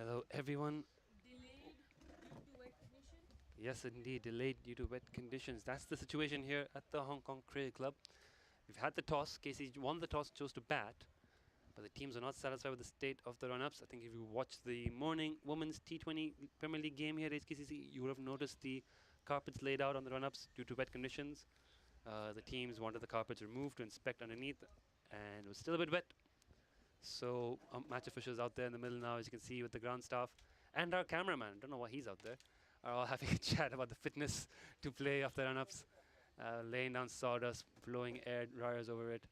Hello, everyone. Yes, indeed, delayed due to wet conditions. That's the situation here at the Hong Kong Cricket Club. We've had the toss. KC won the toss, chose to bat, but the teams are not satisfied with the state of the run-ups. I think if you watched the morning women's T20 Premier League game here at HKCC, you would have noticed the carpets laid out on the run-ups due to wet conditions. The teams wanted the carpets removed to inspect underneath, and it was still a bit wet. So match officials out there in the middle now, as you can see, with the ground staff and our cameraman. Don't know why he's out there. Are all having a chat about the fitness to play after run-ups, laying down sawdust, blowing air dryers over it.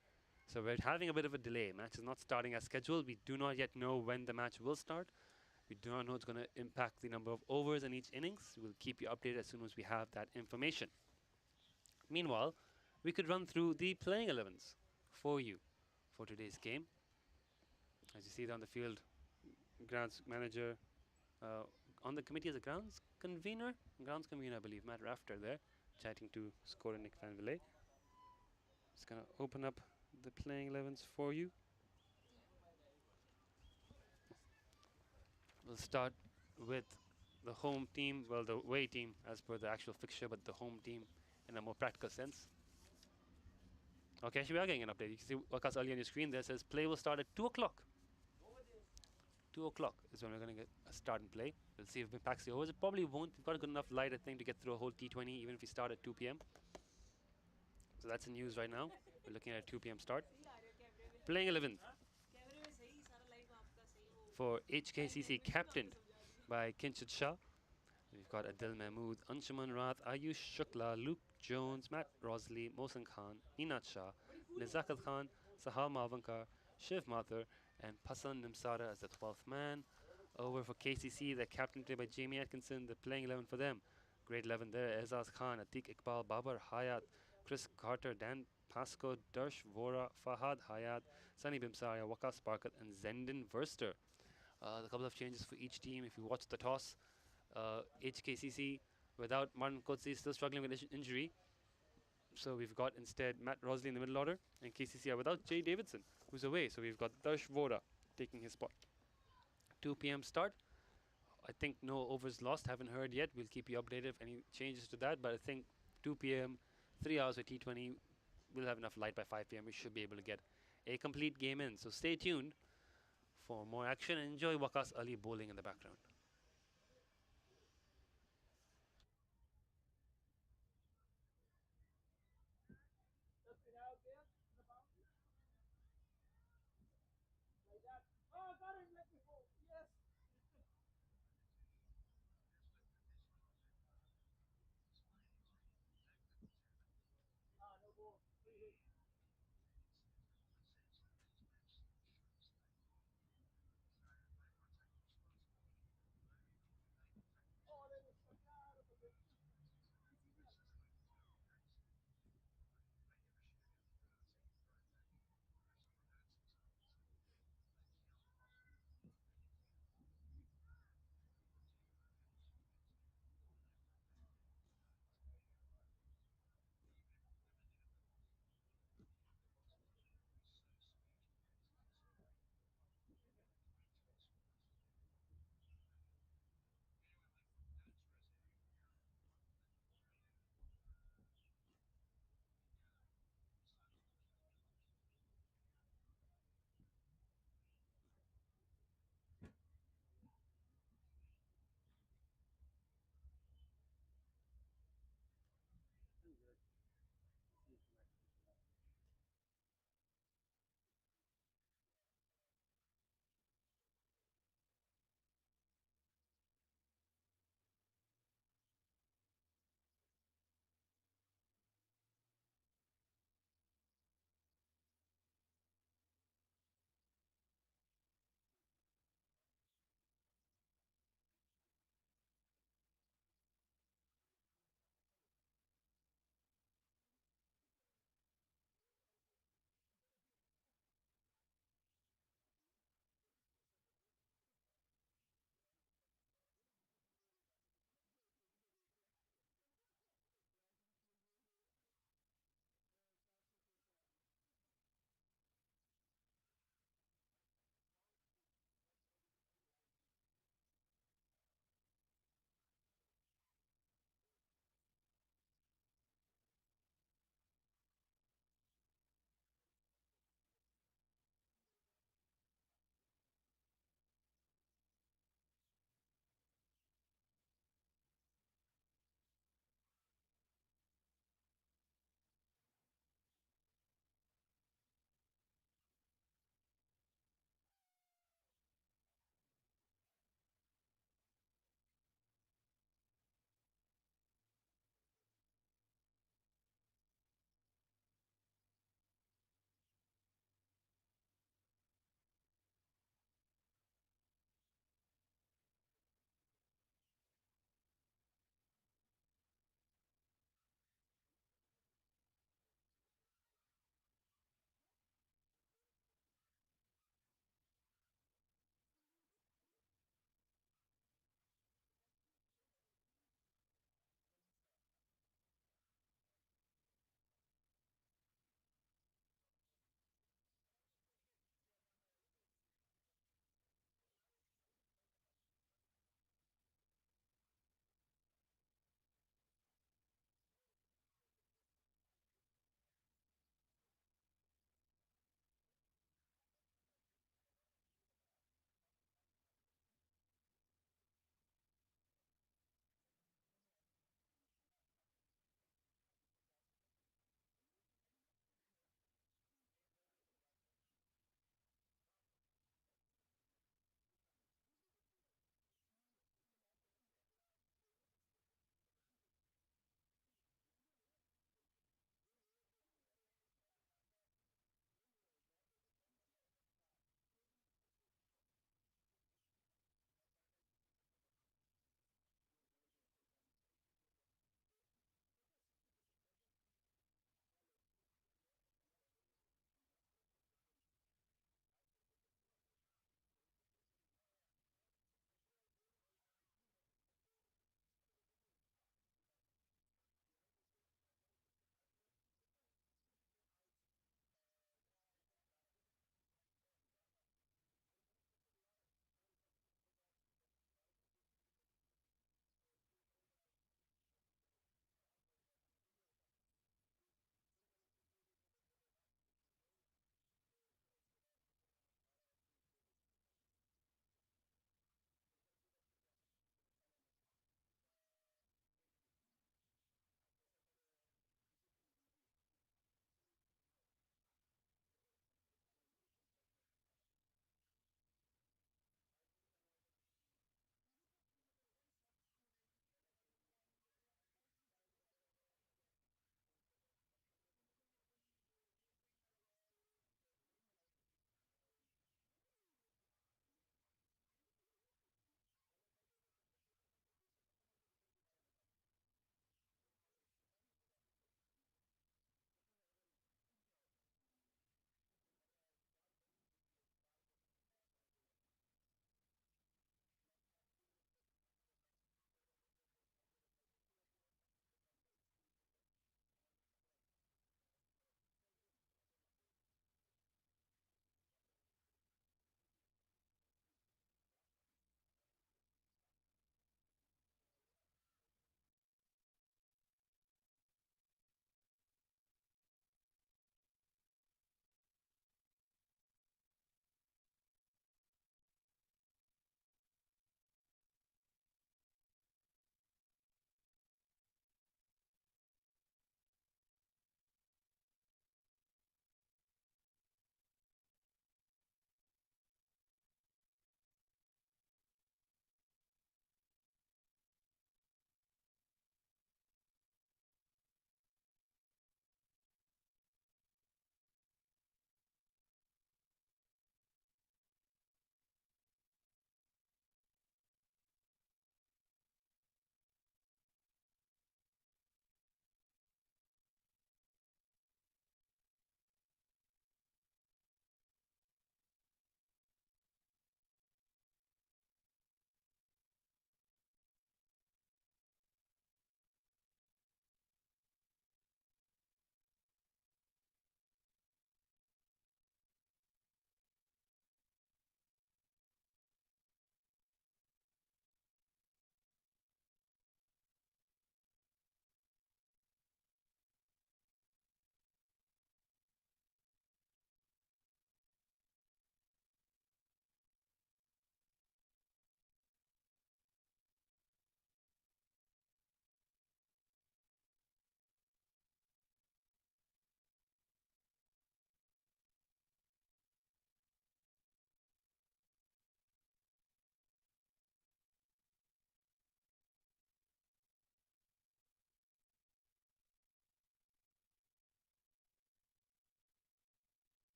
So we're having a bit of a delay. Match is not starting as scheduled. We do not yet know when the match will start. We do not know it's going to impact the number of overs in each innings. We'll keep you updated as soon as we have that information. Meanwhile, we could run through the playing 11s for you for today's game. As you see down the field, grounds manager on the committee as a grounds convener, I believe, Matt Rafter there, chatting to scorer Nick Van Villay. Just gonna open up the playing 11s for you. We'll start with the home team, well, the away team as per the actual fixture, but the home team in a more practical sense. Okay, actually we are getting an update. You can see Wakas early on your screen there says play will start at 2 o'clock. 2 o'clock is when we're going to get a start and play. We'll see if it impacts the overs. It probably won't. We've got a good enough light, I think, to get through a whole T20, even if we start at 2 p.m. So that's the news right now. We're looking at a 2 p.m. start. Playing 11 for HKCC, captained by Kinshit Shah. We've got Adil Mahmood, Anshuman Rath, Ayush Shukla, Luke Jones, Matt Rosley, Mohsen Khan, Ninat Shah, Nizakat Khan, Sahal Malvankar, Shiv Mathur, and Pasan Nimsara as the 12th man. Over for KCC, the captain played by Jamie Atkinson, the playing 11 for them. Grade 11 there, Ezaz Khan, Atiq Iqbal, Babar, Hayat, Chris Carter, Dan Pasco, Darsh Vora, Fahad Hayat, Sunny Bimsaya, Wakas Barkat, and Zendin Verster. A couple of changes for each team. If you watch the toss, HKCC without Martin Kotsi still struggling with injury. So we've got instead Matt Rosley in the middle order, and KCC are without Jay Davidson, who's away. So we've got Darsh Vora taking his spot. 2 p.m. start. I think no overs lost. Haven't heard yet. We'll keep you updated if any changes to that. But I think 2 p.m., 3 hours of T20. We'll have enough light by 5 p.m. We should be able to get a complete game in. So stay tuned for more action and enjoy Wakas Ali bowling in the background.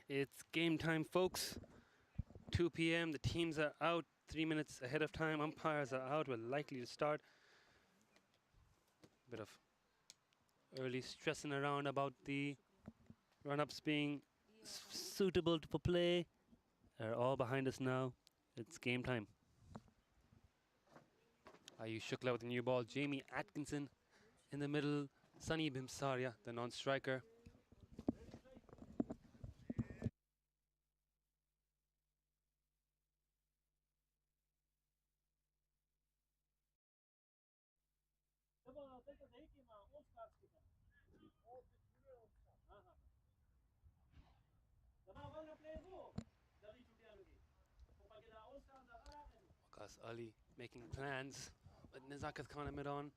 It's game time, folks. 2 p.m. The teams are out 3 minutes ahead of time. Umpires are out. We're likely to start. Bit of early stressing around about the run-ups being suitable for play. They're all behind us now. It's game time. Ayush Shukla with the new ball. Jamie Atkinson in the middle. Sunny Bimsaria, the non-striker. Waqas Ali making plans, but Nizakat Khan mid on.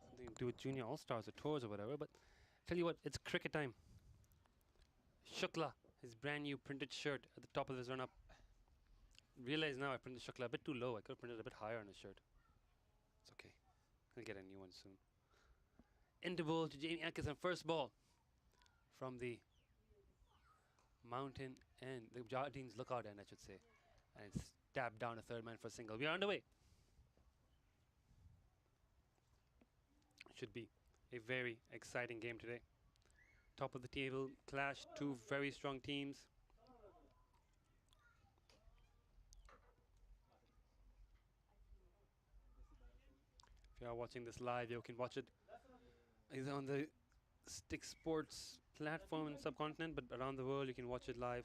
Something to do with Junior All-Stars or tours or whatever, but tell you what, it's cricket time. Shukla, his brand new printed shirt at the top of his run-up. Realize now I printed Shukla a bit too low. I could have printed a bit higher on his shirt. It's okay. I'll get a new one soon. Interval to Jamie Atkinson. First ball from the mountain end, the Jardines lookout end, I should say. And it's tapped down a third man for a single. We are underway. Should be a very exciting game today. Top of the table clash, two very strong teams. If you are watching this live, you can watch it either on the Stick Sports platform in the subcontinent, but around the world you can watch it live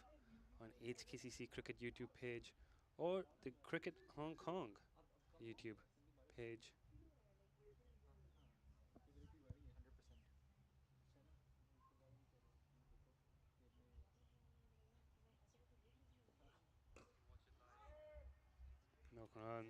on HKCC Cricket YouTube page or the Cricket Hong Kong YouTube page. No Quran.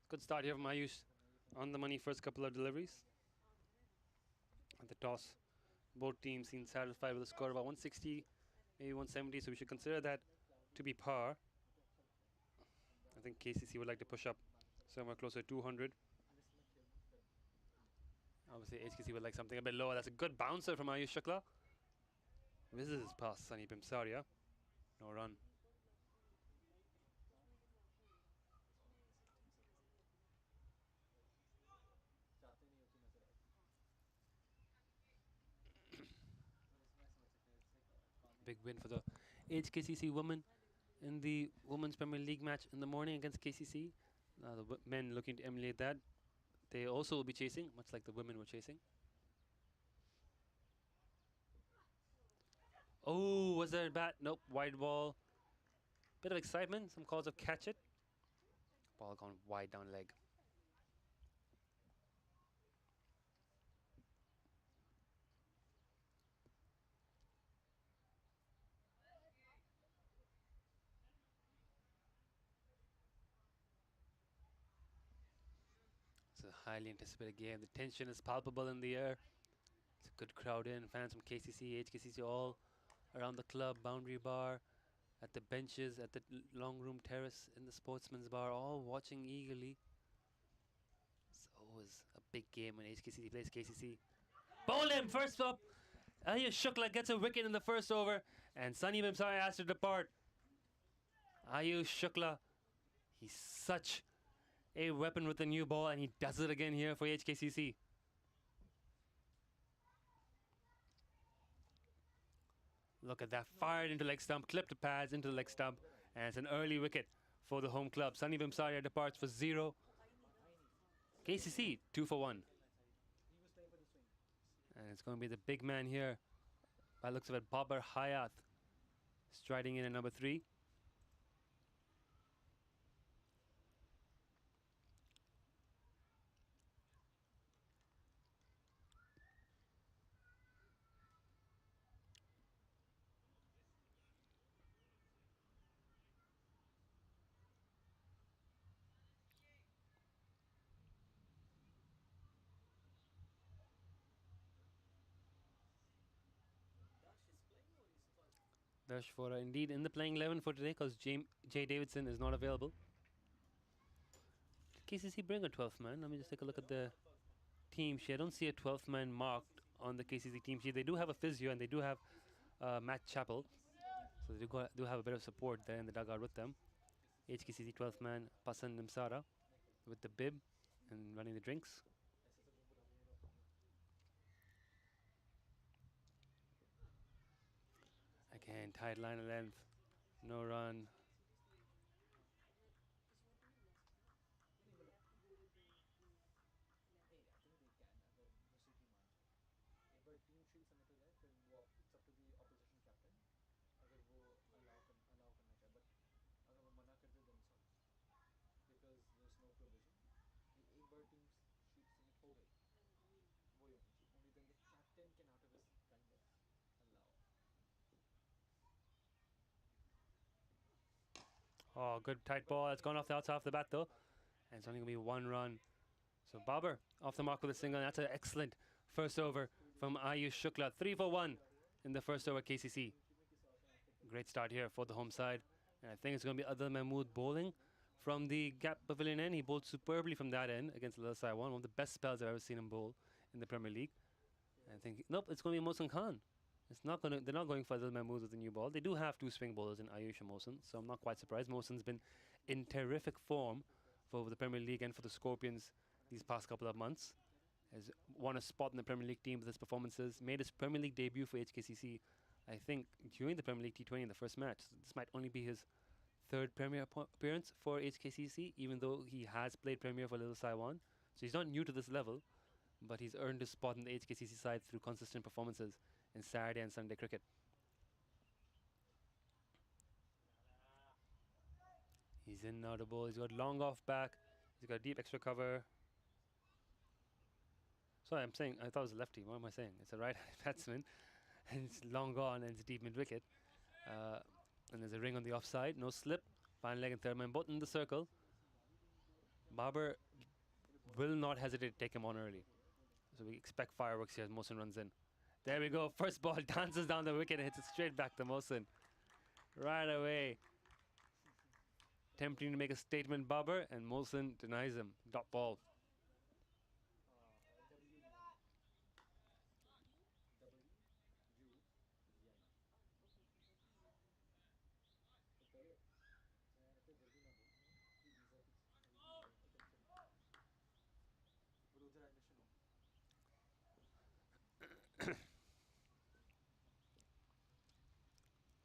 Good start here from Ayush. On the money first couple of deliveries. At the toss, both teams seem satisfied with a score of about 160, maybe 170, so we should consider that to be par. I think KCC would like to push up somewhere closer to 200. Obviously, HKC would like something a bit lower. That's a good bouncer from Ayush Shukla. Misses past Sunny Bimsaria. No run. Big win for the HKCC women in the Women's Premier League match in the morning against KCC. The men looking to emulate that. They also will be chasing, much like the women were chasing. Oh, was there a bat? Nope, wide ball. Bit of excitement, some calls of catch it. Ball gone wide down leg. It's a highly anticipated game. The tension is palpable in the air. It's a good crowd in. Fans from KCC, HKCC all around the club, boundary bar, at the benches, at the long room terrace, in the sportsman's bar, all watching eagerly. It's always a big game when HKCC plays KCC. Bowl him first up. Ayush Shukla gets a wicket in the first over, and Sunny Bimsari has to depart. Ayush Shukla, he's such a weapon with the new ball, and he does it again here for HKCC. Look at that, fired into leg stump, clipped pads into the leg stump, and it's an early wicket for the home club. Sunny Bimsaria departs for 0. KCC 2 for 1. And it's going to be the big man here. By the looks of it, Babar Hayat striding in at number 3. Dash for indeed in the playing 11 for today because Jay Davidson is not available. Did KCC bring a 12th man? Let me just take a look at the team sheet. I don't see a 12th man marked on the KCC team sheet. They do have a physio and they do have Matt Chappell. So they do have a bit of support there in the dugout with them. HKCC 12th man Pasan Nimsara with the bib and running the drinks. Again, tight line of length, no run. Oh, good tight ball. It's gone off the outside of the bat though. And it's only going to be one run. So Babar off the mark with a single. That's an excellent first over from Ayush Shukla. 3 for 1 in the first over KCC. Great start here for the home side. And I think it's going to be Adil Mahmood bowling from the gap pavilion end. He bowled superbly from that end against Lal Sai one of the best spells I've ever seen him bowl in the Premier League. And I think, nope, it's going to be Mohsin Khan. They're not going for Adil Mahmood with the new ball. They do have two swing bowlers in Ayush and Mohsin, so I'm not quite surprised. Mohsin's been in terrific form for the Premier League and for the Scorpions these past couple of months. Has won a spot in the Premier League team with his performances. Made his Premier League debut for HKCC, I think, during the Premier League T20 in the first match. So this might only be his third Premier appearance for HKCC, even though he has played Premier for Little Saiwan. So he's not new to this level, but he's earned his spot in the HKCC side through consistent performances in Saturday and Sunday cricket. He's in now the ball. He's got long off back. He's got deep extra cover. Sorry, I'm saying, I thought it was a lefty. What am I saying? It's a right batsman. And it's long gone and it's deep mid wicket. And there's a ring on the offside. No slip. Final leg and third man, both in the circle. Babar will not hesitate to take him on early. So we expect fireworks here as Mohsin runs in. There we go. First ball dances down the wicket and hits it straight back to Mohsin. Right away. Attempting to make a statement, Babar, and Mohsin denies him. Dot ball.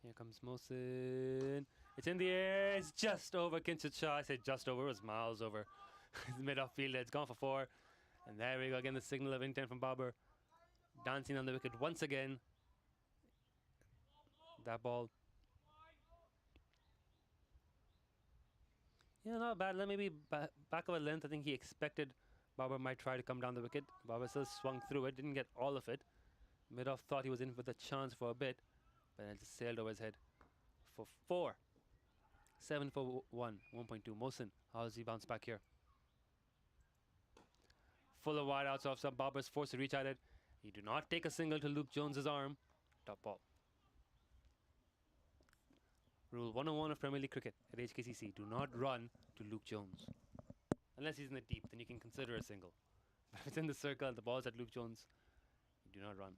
Here comes Mohsin. It's in the air. It's just over Kinshit Shah. I said just over. It was miles over. Mid-off fielder. It's gone for 4. And there we go. Again, the signal of intent from Babar. Dancing on the wicket once again. That ball. Yeah, not bad. Maybe back of a length. I think he expected Babar might try to come down the wicket. Babar still swung through it. Didn't get all of it. Mid-off thought he was in with a chance for a bit. But it just sailed over his head for 4. 7 for 1. 1.2. Mohsin, how does he bounce back here? Full of wide outs off some. Babar's forced to reach at it. He do not take a single to Luke Jones's arm. Top ball. Rule 101 of Premier League cricket at HKCC. Do not run to Luke Jones. Unless he's in the deep, then you can consider a single. But if it's in the circle and the ball's at Luke Jones, you do not run.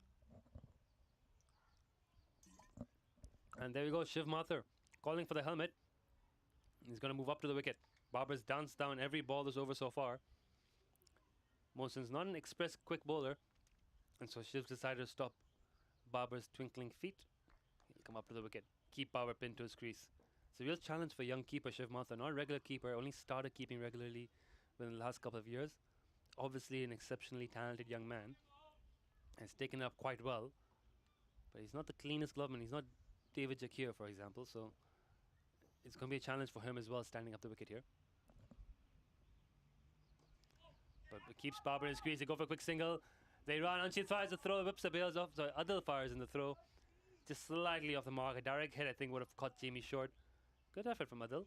And there we go, Shiv Mathur calling for the helmet. He's going to move up to the wicket. Babar's danced down every ball this over so far. Mohsin's not an express quick bowler, and so Shiv's decided to stop Babar's twinkling feet. He'll come up to the wicket, keep Babar pinned to his crease. It's a real challenge for young keeper Shiv Mathur, not a regular keeper, only started keeping regularly within the last couple of years. Obviously an exceptionally talented young man. Has taken it up quite well, but he's not the cleanest gloveman. He's not David Jakir, for example, so it's going to be a challenge for him as well, standing up the wicket here. But it keeps Babar in his crease. They go for a quick single. They run. Anshit fires the throw, whips the bails off. So Adil fires in the throw, just slightly off the mark. A direct hit, I think, would have caught Jamie short. Good effort from Adil.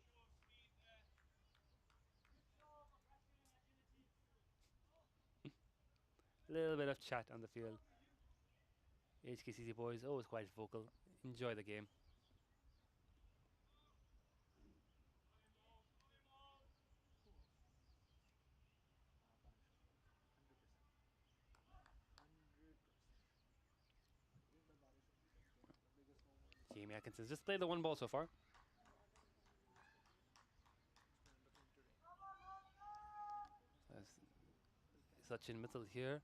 A little bit of chat on the field. HKCC boys always quite vocal. Enjoy the game. Jamie Atkinson's just played the one ball so far. Sachin Mittal here,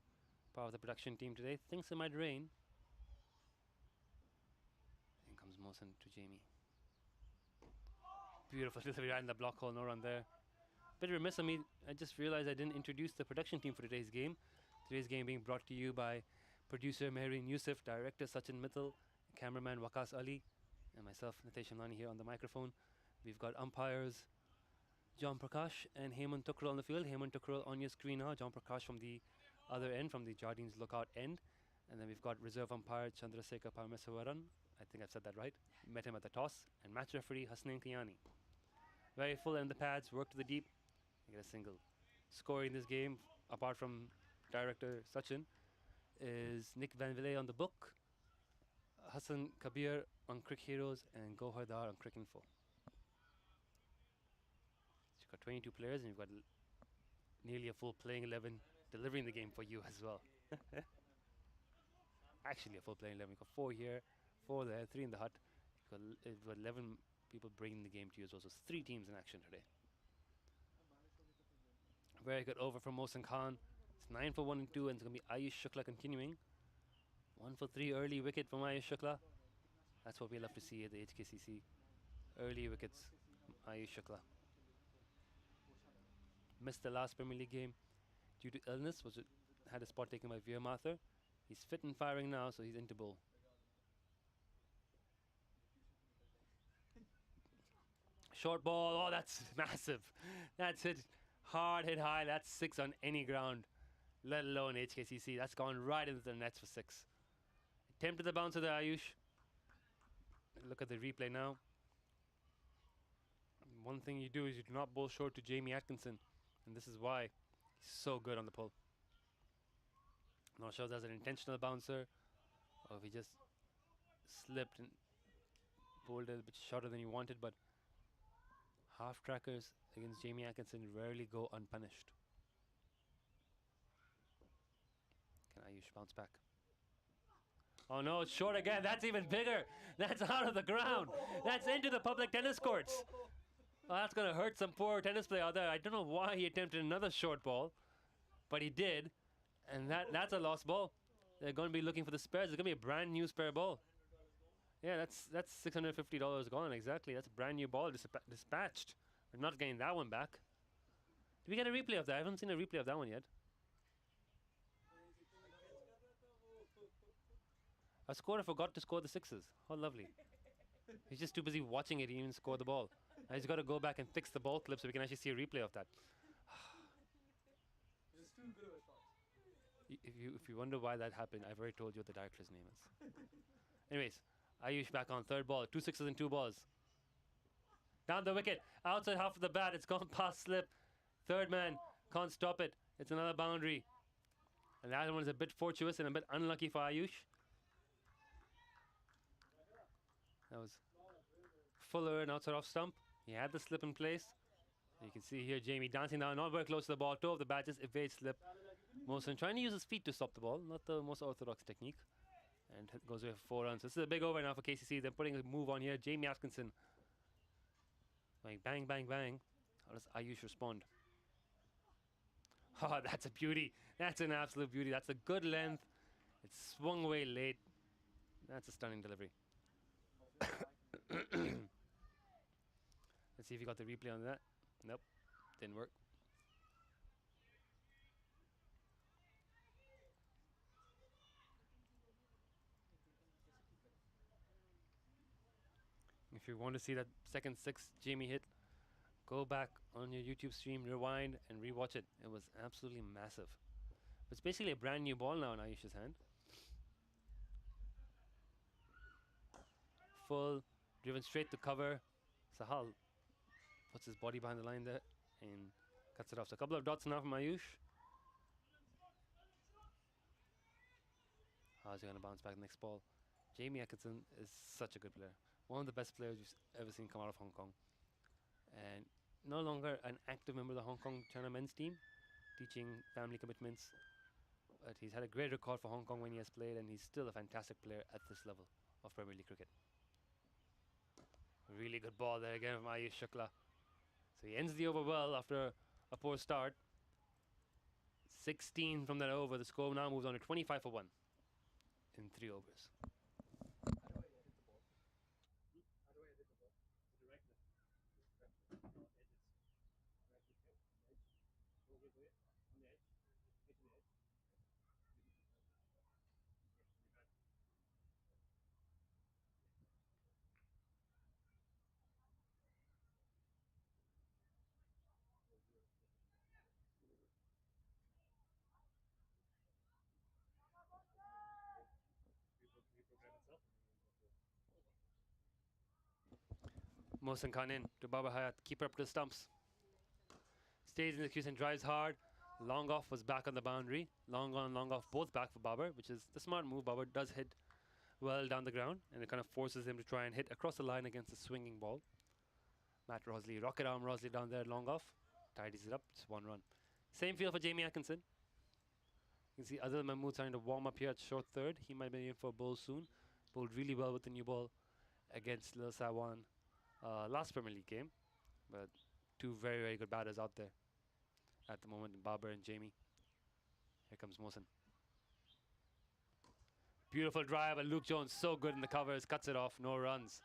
part of the production team today. Thinks it might rain. In comes Mohsen to Jamie. Beautiful delivery right in the block hole, no run there. Bit remiss of me, I just realized I didn't introduce the production team for today's game. Today's game being brought to you by producer Mehreen Yusuf, director Sachin Mittal, cameraman Waqas Ali, and myself, Nitesh Amlani, here on the microphone. We've got umpires John Prakash and Hemant Tukral on the field. Hemant Tukral on your screen now, John Prakash from the other end, from the Jardines lookout end. And then we've got reserve umpire Chandrasekhar Parmeswaran. I think I've said that right. Met him at the toss. And match referee Hasnain Kayani. Very full in the pads, work to the deep. Get a single. Scoring this game, apart from director Sachin, is Nick Van Villay on the book, Hassan Kabir on Crick Heroes, and Gohar Dar on Crick Info. You've got 22 players, and you've got nearly a full playing 11 delivering the game for you as well. Actually, a full playing 11. You've got 4 here, 4 there, 3 in the hut. You've got 11 people bringing the game to you as well. So it's 3 teams in action today. Very good over from Mohsen Khan. It's 9 for 1 and 2, and it's going to be Ayush Shukla continuing. 1 for 3 early wicket from Ayush Shukla. That's what we love to see at the HKCC. Early wickets from Ayush Shukla. Missed the last Premier League game due to illness. Had a spot taken by Veer Mathur. He's fit and firing now, so he's into bowl. Short ball. Oh, that's massive. That's hit hard, hit high. That's 6 on any ground, let alone HKCC. That's gone right into the nets for 6. Attempted the bouncer there, Ayush. Look at the replay now. One thing you do is you do not bowl short to Jamie Atkinson, and this is why he's so good on the pull. Not sure if that's an intentional bouncer or if he just slipped and bowled a bit shorter than he wanted, but half trackers against Jamie Atkinson rarely go unpunished. Can Ayush bounce back? Oh no, it's short again. That's even bigger. That's out of the ground. That's into the public tennis courts. Oh, that's going to hurt some poor tennis player out there. I don't know why he attempted another short ball, but he did. And that's a lost ball. They're going to be looking for the spares. It's going to be a brand new spare ball. Yeah, that's $650 gone, exactly. That's a brand new ball dispatched. We're not getting that one back. Did we get a replay of that? I haven't seen a replay of that one yet. Our scorer forgot to score the 6s. How lovely. He's just too busy watching it, he even scored the ball. Now he's got to go back and fix the ball clip so we can actually see a replay of that. If you wonder why that happened, I've already told you what the director's name is. Anyways, Ayush back on third ball. 2 6s and 2 balls. Down the wicket. Outside half of the bat. It's gone past slip. Third man can't stop it. It's another boundary. And that one is a bit fortuitous and a bit unlucky for Ayush. That was Fuller and outside off stump. He had the slip in place. You can see here Jamie dancing down, not very close to the ball. Toe of the bat, just evades slip. Mohsen trying to use his feet to stop the ball. Not the most orthodox technique. And goes away for 4 runs. This is a big over now for KCC. They're putting a move on here. Jamie Atkinson. Going bang, bang, bang. How does Ayush respond? Oh, that's a beauty. That's an absolute beauty. That's a good length. It's swung away late. That's a stunning delivery. Let's see if you got the replay on that. Nope, didn't work. If you want to see that second 6 Jamie hit, go back on your YouTube stream, rewind and rewatch it. It was absolutely massive. It's basically a brand new ball now in Ayush's hand. Full, driven straight to cover. Sahal puts his body behind the line there and cuts it off. So a couple of dots now from Ayush. How's he going to bounce back the next ball? Jamie Atkinson is such a good player. One of the best players you've ever seen come out of Hong Kong. And no longer an active member of the Hong Kong China men's team, teaching family commitments. But he's had a great record for Hong Kong when he has played, and he's still a fantastic player at this level of Premier League cricket. Really good ball there again from Ayush Shukla. So he ends the over well after a poor start. 16 from that over. The score now moves on to 25 for 1 in 3 overs. Mohsin Khan in to Babar Hayat. Keeper up to the stumps. Stays in the crease and drives hard. Long off was back on the boundary. Long on, long off, both back for Babar, which is the smart move. Babar does hit well down the ground, and it kind of forces him to try and hit across the line against a swinging ball. Matt Rosley, rocket arm Rosley down there, long off. Tidies it up, it's 1 run. Same feel for Jamie Atkinson. You can see Adil Mahmood trying to warm up here at short third. He might be in for a bowl soon. Bowled really well with the new ball against Lil Sawan last Premier League game. But two very, very good batters out there at the moment, Babar and Jamie. Here comes Mohsin. Beautiful drive, but Luke Jones so good in the covers, cuts it off, no runs.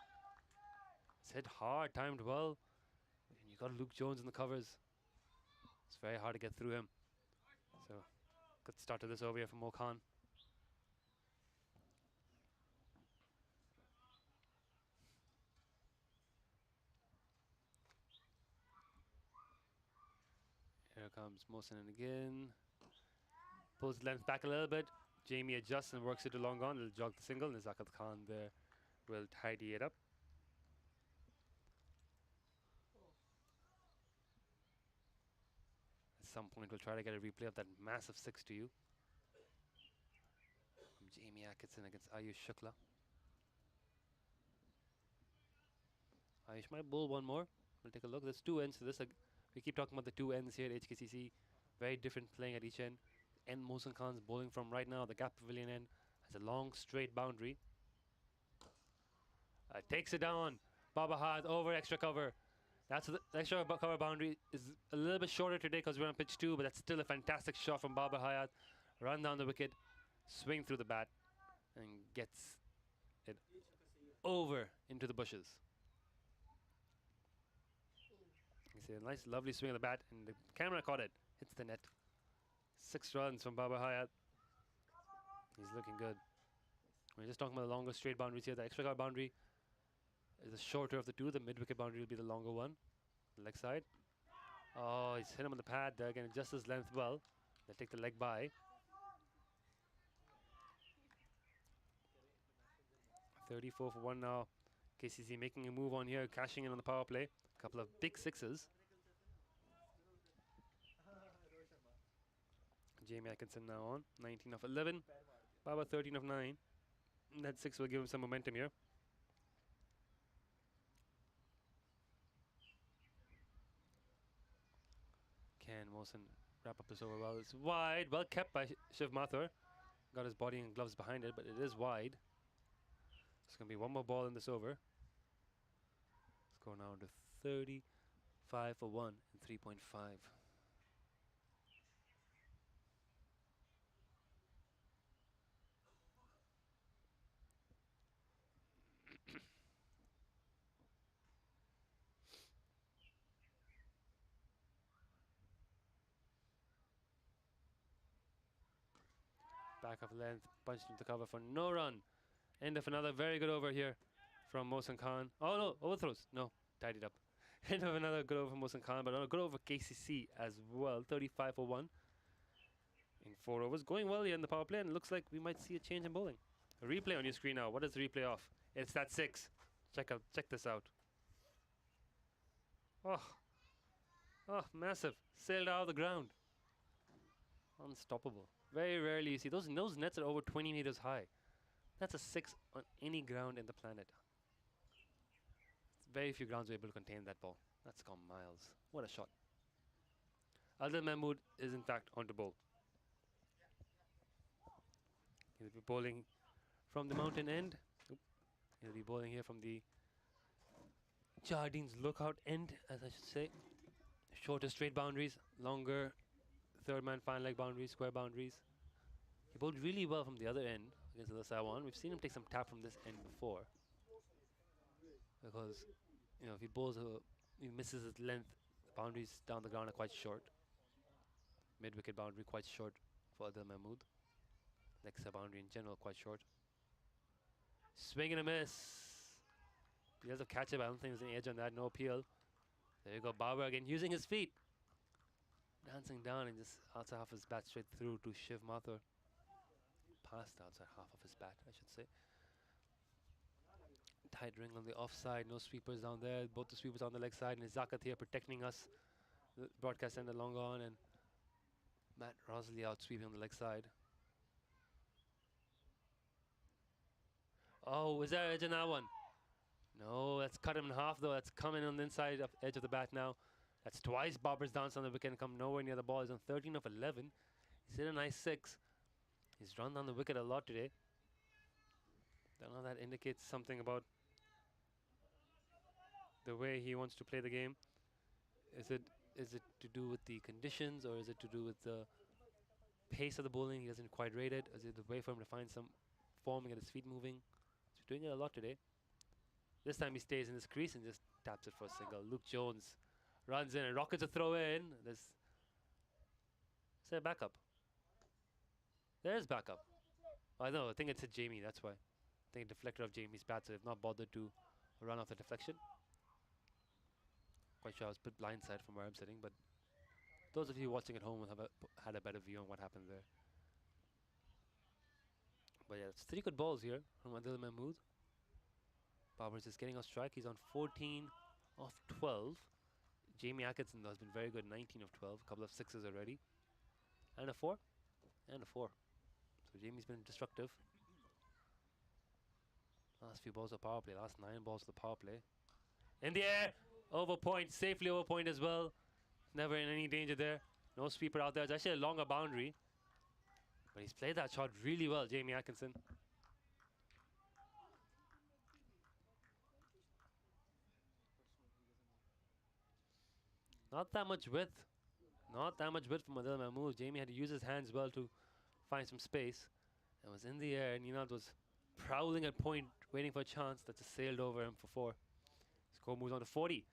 It's hit hard, timed well. And you got Luke Jones in the covers. It's very hard to get through him. So, good start to this over here from Mo Khan. Here comes Mohsin in again. Pulls the length back a little bit. Jamie adjusts and works it to long on. It'll jog the single, and Zakat Khan there will tidy it up. At some point, we'll try to get a replay of that massive 6 to you. From Jamie Atkinson against Ayush Shukla. Ayush might bowl one more. We'll take a look. There's 2 ends to this. We keep talking about the 2 ends here at HKCC. Very different playing at each end. End Mohsin Khan's bowling from right now. The gap pavilion end has a long straight boundary. Takes it down. Babar Hayat over extra cover. That's the extra cover boundary is a little bit shorter today because we're on pitch 2, but that's still a fantastic shot from Babar Hayat. Run down the wicket, swing through the bat, and gets it over into the bushes. You see a nice, lovely swing of the bat, and the camera caught it. Hits the net. 6 runs from Babar Hayat. He's looking good. We're just talking about the longer straight boundaries here. The extra cover boundary is the shorter of the 2. The mid-wicket boundary will be the longer one. The leg side. Oh, he's hit him on the pad there. Again, adjusts his length well. They'll take the leg by. 34 for 1 now. KCC making a move on here, cashing in on the power play. A couple of big 6s. Jamie Atkinson now on. 19 of 11. Babar 13 of 9. And that 6 will give him some momentum here. Can Mohsin wrap up this over well? It's wide. Well kept by Shiv Mathur. Got his body and gloves behind it, but it is wide. It's going to be one more ball in this over. Let's go now to 35 for 1 and 3.5. Back of length, punched into cover for no run. End of another very good over here from Mohsin Khan. Oh no, overthrows. No, tidied up. End of another good over from Mohsin Khan, but a good over KCC as well. 35 for 1 in 4 overs. Going well here in the power play, and it looks like we might see a change in bowling. A replay on your screen now. What is the replay of? It's that 6. Check this out. Oh, massive. Sailed out of the ground. Unstoppable. Very rarely you see those nets are over 20 meters high. That's a 6 on any ground in the planet. Very few grounds are able to contain that ball. That's gone miles. What a shot. Adil Mahmood is in fact on to bowl. He'll be bowling from the mountain end. He'll be bowling here from the Jardines lookout end, as I should say. Shorter straight boundaries, longer third man fine leg boundaries, square boundaries. He bowled really well from the other end against the Saiwan. We've seen him take some tap from this end before. Because, you know, if he bowls, he misses his length, the boundaries down the ground are quite short. Mid-wicket boundary quite short for Adil Mahmood. Leg-side boundary in general quite short. Swing and a miss. He does a catch it, I don't think there's any edge on that, no appeal. There you go, Babar again using his feet. Dancing down and just outside half his bat straight through to Shiv Mathur. Past outside half of his bat, I should say. Tight ring on the offside, no sweepers down there. Both the sweepers on the leg side, and Zakat here protecting us. The broadcast ended long on, and Matt Rosley out sweeping on the leg side. Oh, is there edge on that one? No, that's cut him in half though. That's coming on the inside of edge of the bat now. That's twice Babar's dance on the wicket and come nowhere near the ball. He's on 13 of 11. He's hit a nice 6. He's run down the wicket a lot today. Don't know, that indicates something about the way he wants to play the game. Is it to do with the conditions, or is it to do with the pace of the bowling? He doesn't quite rate it. Is it a way for him to find some form and get his feet moving? He's doing it a lot today. This time he stays in his crease and just taps it for a single. Luke Jones runs in and rockets a throw in. Is there backup? There's backup. Oh, no, I think it's a Jamie, that's why. I think a deflector of Jamie's bat, so they've not bothered to run off the deflection. Quite sure I was put blindside from where I'm sitting, but those of you watching at home will have had a better view on what happened there. But yeah, it's 3 good balls here from Adil Mahmood. Babar's just getting off strike. He's on 14 of 12. Jamie Atkinson though has been very good, 19 of 12. A couple of 6s already. And a 4. And a 4. So Jamie's been destructive. Last few balls of power play. Last 9 balls of the power play. In the air. Over point. Safely over point as well. Never in any danger there. No sweeper out there. It's actually a longer boundary. But he's played that shot really well, Jamie Atkinson. Not that much width. Not that much width from Adil Mahmood. Jamie had to use his hands well to find some space. It was in the air, and Ninad was prowling at point, waiting for a chance that just sailed over him for 4. Score moves on to 40.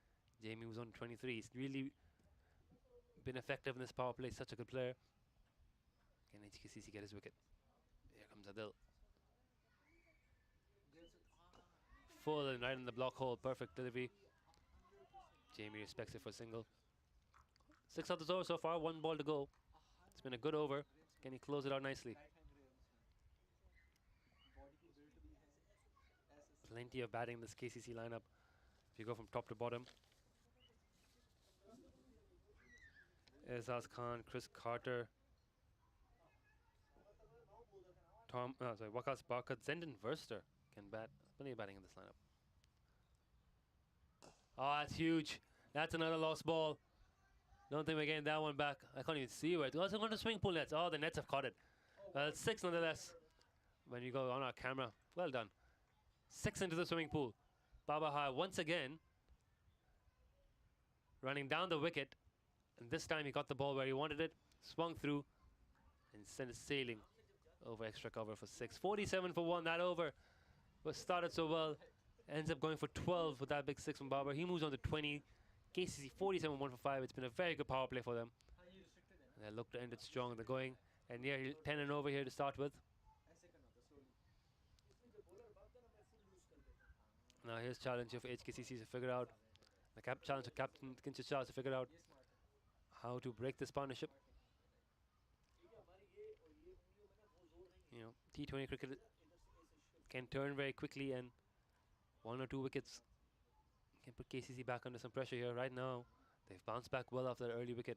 Jamie was on 23. He's really been effective in this power play. Such a good player. Can HKCC get his wicket? Here comes Adil. Full and right in the block hole. Perfect delivery. Jamie respects it for a single. 6 of the over so far. 1 ball to go. It's been a good over. Can he close it out nicely? Plenty of batting in this KCC lineup. If you go from top to bottom. Ezaz Khan, Chris Carter, Waqas Barkat, Zendon Verster can bat. Plenty of batting in this lineup. Oh, that's huge. That's another lost ball. Don't think we're getting that one back. I can't even see where it goes. I'm going to swing pool nets. Oh, the nets have caught it. It's 6 nonetheless. When you go on our camera, well done. 6 into the swimming pool. Babar once again running down the wicket. And this time he got the ball where he wanted it, swung through, and sent it sailing over extra cover for 6. 47 for 1. That over was started so well. Ends up going for 12 with that big 6 from Babar. He moves on to 20. KCC 47 1 for 5. It's been a very good power play for them. And they look to end it strong. They're going and near 10 and over here to start with. Now here's challenge for HKCC to figure out. The challenge for Captain Kinshit Shah to figure out how to break this partnership. You know, T20 cricket can turn very quickly, and 1 or 2 wickets can put KCC back under some pressure here. Right now, they've bounced back well after the early wicket.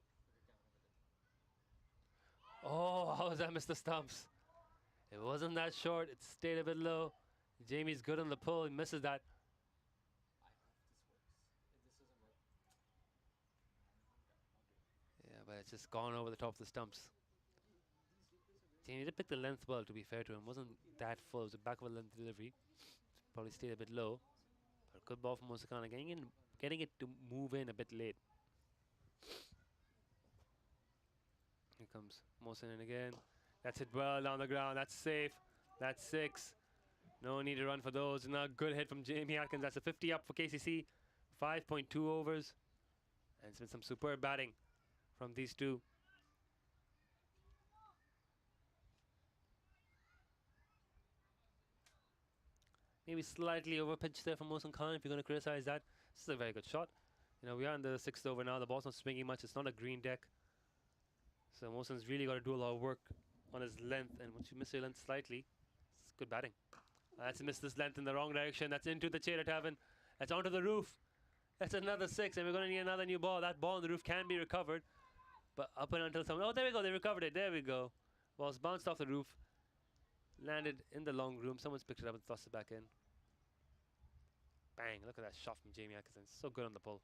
Oh, how was that Mr. Stumps? It wasn't that short. It stayed a bit low. Jamie's good on the pull. He misses that. Yeah, but it's just gone over the top of the stumps. Jamie did pick the length well, to be fair to him. Wasn't that full. It was a back of a length delivery. Probably stayed a bit low. But a good ball from Mosa Khan, getting in getting it to move in a bit late. Here comes Mohsen in again. That's hit well down the ground. That's safe. That's 6. No need to run for those. Now good hit from Jamie Atkins. That's a 50 up for KCC. 5.2 overs. And it's been some superb batting from these two. Maybe slightly over pitch there from Mohsen Khan if you're going to criticize that. This is a very good shot. You know, we are in the 6th over now. The ball's not swinging much. It's not a green deck. So Mohsen's really got to do a lot of work on his length. And once you miss your length slightly, it's good batting. That's missed this length in the wrong direction. That's into the Chair Tavern. That's onto the roof. That's another 6. And we're going to need another new ball. That ball on the roof can be recovered. But up and until someone... Oh, there we go. They recovered it. There we go. Ball's bounced off the roof. Landed in the long room. Someone's picked it up and tossed it back in. Bang. Look at that shot from Jamie Atkinson. So good on the pull.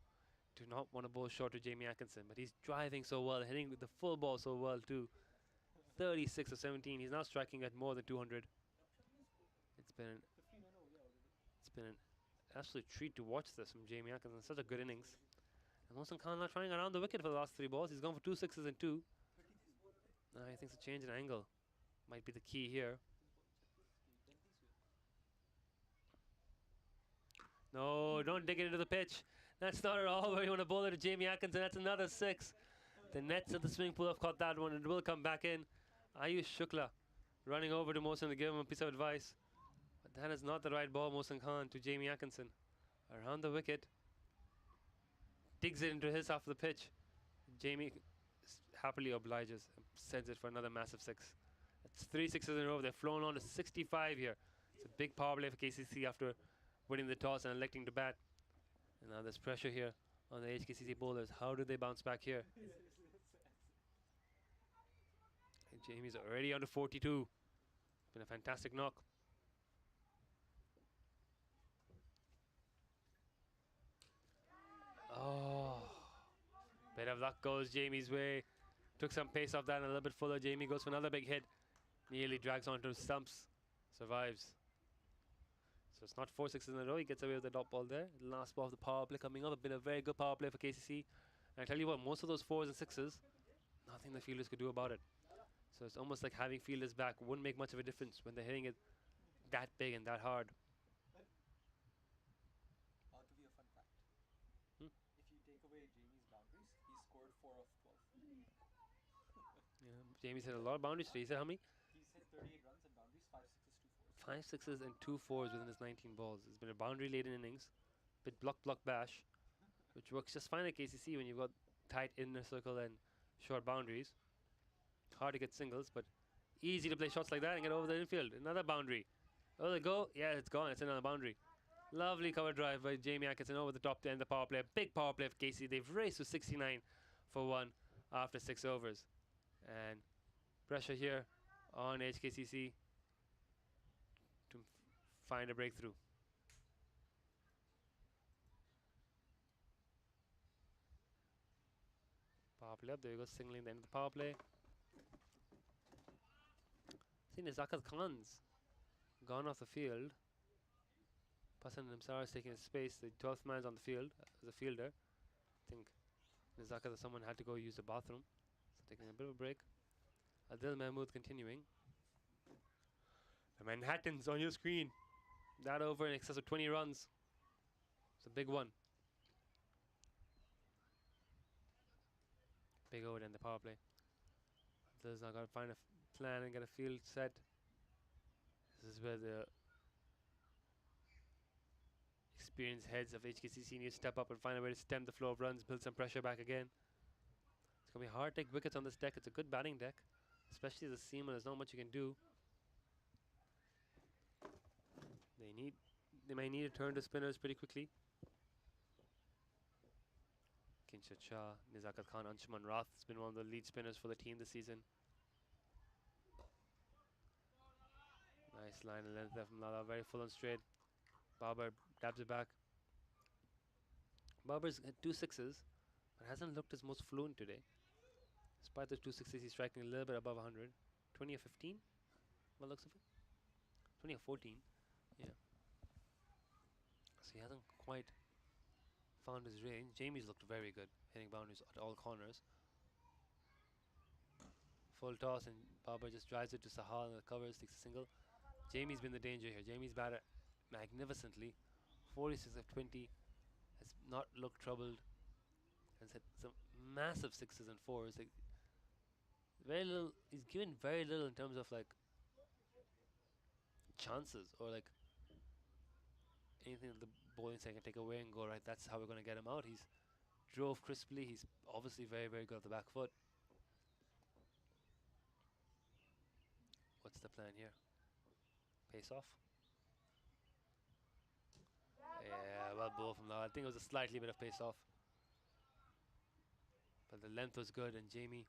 Do not want to bowl short to Jamie Atkinson. But he's driving so well. Hitting with the full ball so well too. 36 of 17. He's now striking at more than 200. It's been an absolute treat to watch this from Jamie Atkinson. Such a good innings. And Mohsen Khan not trying around the wicket for the last 3 balls. He's gone for 2 6s and 2. He thinks a change in angle might be the key here. No, don't dig it into the pitch. That's not at all where you want to bowl it to Jamie Atkinson. That's another 6. The nets at the swimming pool have caught that one. It will come back in. Ayush Shukla running over to Mohsen to give him a piece of advice. But that is not the right ball, Mohsen Khan, to Jamie Atkinson. Around the wicket. Digs it into his half of the pitch. Jamie happily obliges and sends it for another massive 6. That's 3 6s in a row. They've flown on to 65 here. It's a big power play for KCC after winning the toss and electing to bat. And now there's pressure here on the HKCC bowlers. How do they bounce back here? And Jamie's already on to 42. Been a fantastic knock. Oh, bit of luck goes Jamie's way. Took some pace off that and a little bit fuller. Jamie goes for another big hit. Nearly drags onto stumps. Survives. So it's not 4 6s in a row. He gets away with the dot ball there. Last ball of the power play coming up. It's been a very good power play for KCC. And I tell you what, most of those 4s and 6s, nothing the fielders could do about it. So it's almost like having fielders back wouldn't make much of a difference when they're hitting it that big and that hard. I'll give you a fun fact. If you take away Jamie's boundaries, he scored 4 of 12. Yeah, Jamie's hit a lot of boundaries today. He said how many? He's hit 38 runs and boundaries, 5 6s, 2 4s. 5 6s and 2 4s within his 19 balls. It's been a boundary-laden innings. Bit block bash, which works just fine at KCC when you've got tight inner circle and short boundaries. Hard to get singles, but easy to play shots like that and get over the infield. Another boundary. Oh, they go. Yeah, it's gone. It's another boundary. Lovely cover drive by Jamie Atkinson over the top to end the power play. Big power play for KCC. They've raced to 69 for 1 after 6 overs. And pressure here on HKCC to find a breakthrough. Power play up. There you go. Signaling the end of the power play. See, Nizakat Khan's gone off the field. Passan Nimsar is taking his space. The 12th man's on the field as a fielder. I think Nizakat or someone had to go use the bathroom. So taking a bit of a break. Adil Mahmood continuing. The Manhattans on your screen. That over in excess of 20 runs. It's a big one. Big over in the power play. Adil's now got to find a plan and get a field set. This is where the experienced heads of HKCC need to step up and find a way to stem the flow of runs, build some pressure back again. It's going to be hard to take wickets on this deck. It's a good batting deck, especially as a seamer. There's not much you can do. They might need to turn to spinners pretty quickly. Kinshad Shah, Nizakat Khan, Anshuman Rath has been one of the lead spinners for the team this season. Nice line and length there from Lala, very full and straight. Babar dabs it back. Babar's had 2 6s, but hasn't looked his most fluent today. Despite the 2 6s, he's striking a little bit above 100. 20 or 15, what looks of it? 20 or 14, yeah. So he hasn't quite found his range. Jamie's looked very good, hitting boundaries at all corners. Full toss and Babar just drives it to Sahal and the covers, takes a single. Jamie's been the danger here. Jamie's batted magnificently. 46 of 20. Has not looked troubled. Has hit some massive sixes and fours. Like, very little. He's given very little in terms of like chances or like anything that the bowling side can take away and go right. That's how we're going to get him out. He's drove crisply. He's obviously very, very good at the back foot. What's the plan here? Pace off. Yeah, well bowled from now. I think it was a slightly bit of pace off. But the length was good, and Jamie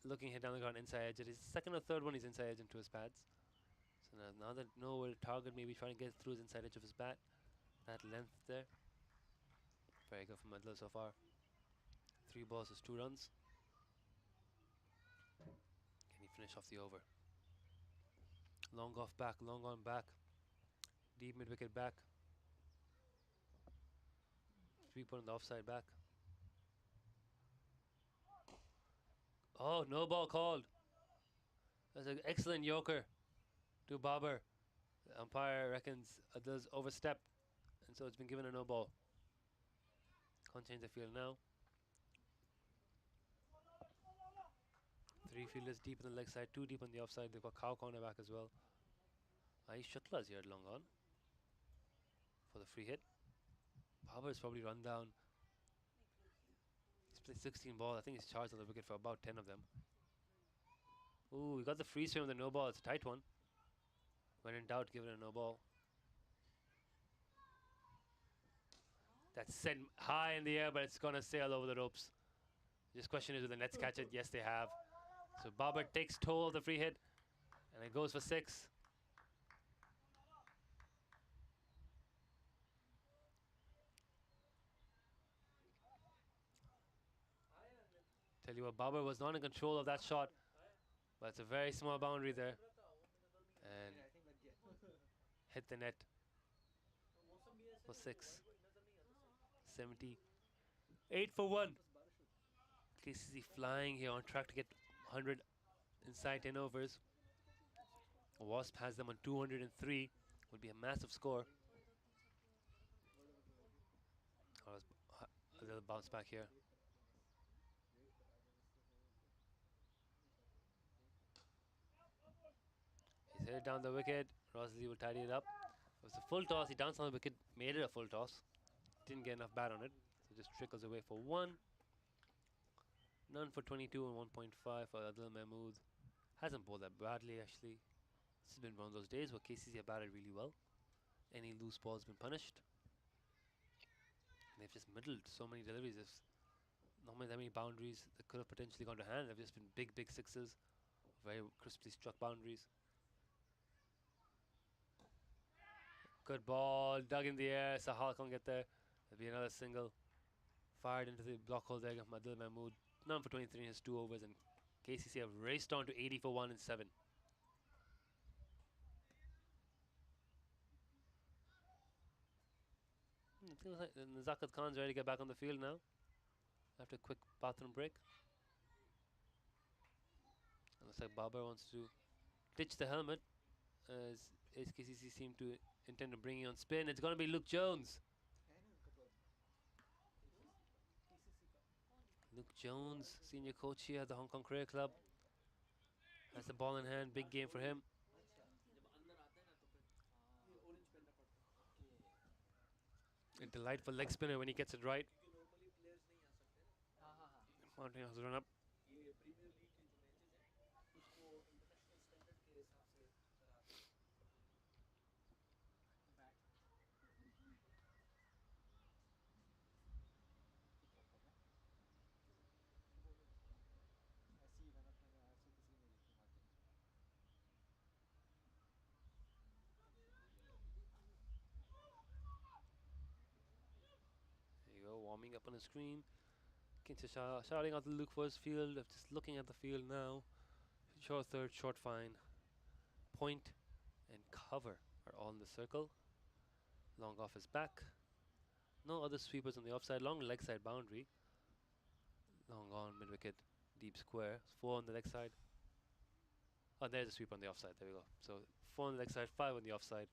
looking hit down the ground inside edge. His second or third one, he's inside edge into his pads. So now that know where to target, maybe trying to get through his inside edge of his bat. That length there. Very good from Madla so far. 3 balls is 2 runs. Can he finish off the over? Long off back, long on back. Deep mid wicket back. 3 put on the offside back. Oh, no ball called. That's an excellent Yorker to Babar. The umpire reckons Adil's overstepped, and so it's been given a no ball. Can't change the field now. 3 fielders deep in the leg side, 2 deep on the offside. They've got Cow corner back as well. Aish Shukla's here at long on for the free hit. Babar's probably run down. He's played 16 balls. I think he's charged on the wicket for about 10 of them. Ooh, we got the free swing with the no ball. It's a tight one. When in doubt, give it a no ball. That's sent high in the air, but it's gonna sail over the ropes. Just question is, will the Nets catch it? Yes, they have. So Babar takes toll of the free hit, and it goes for 6. Tell you what, Babar was not in control of that shot, but it's a very small boundary there, and hit the net for 6. 70. 8 for 1. KCC flying here, on track to get 100 inside 10 overs. Wasp has them on 203. Would be a massive score. A little bounce back here. He's hit it down the wicket. Rosalie will tidy it up. It was a full toss. He danced on the wicket, made it a full toss. Didn't get enough bat on it, so just trickles away for 1. None for 22 and 1.5 for Adil Mahmood. Hasn't bowled that badly actually. This has been one of those days where KCC have batted really well. Any loose ball has been punished. They've just middled so many deliveries. There's not that many boundaries that could have potentially gone to hand. They've just been big, big sixes. Very crisply struck boundaries. Good ball, dug in the air. Sahal can't get there. There'll be another single. Fired into the block hole there from Adil Mahmood. None for 23 in his 2 overs, and KCC have raced on to 80 for 1 and 7. I think like Nazakat Khan's ready to get back on the field now after a quick bathroom break. And looks like Babar wants to ditch the helmet as HKCC seem to intend to bring you on spin. It's going to be Luke Jones. Luke Jones, senior coach here at the Hong Kong Cricket Club. Has the ball in hand, big game for him. A delightful leg spinner when he gets it right. Mounting has run up. Warming up on the screen. Shouting out the Luke for his field. Just looking at the field now. Short third, short fine. Point and cover are all in the circle. Long off his back. No other sweepers on the offside. Long leg side boundary. Long on mid wicket, deep square. 4 on the leg side. Oh, there's a sweep on the offside. There we go. So 4 on the leg side, 5 on the offside.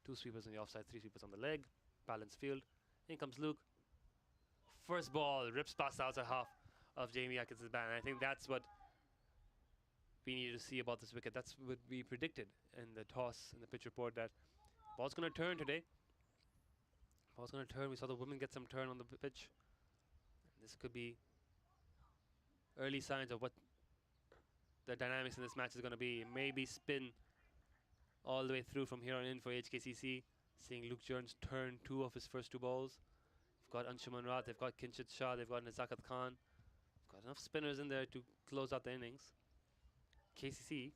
2 sweepers on the offside, 3 sweepers on the leg. Balanced field. In comes Luke. First ball rips past the outside half of Jamie Atkinson's bat. And I think that's what we need to see about this wicket. That's what we predicted in the toss in the pitch report, that ball's going to turn today. Ball's going to turn. We saw the women get some turn on the pitch. This could be early signs of what the dynamics in this match is going to be. Maybe spin all the way through from here on in for HKCC. Seeing Luke Jones turn 2 of his first 2 balls. They've got Anshuman Rath, they've got Kinshit Shah, they've got Nazakat Khan. They've got enough spinners in there to close out the innings. KCC,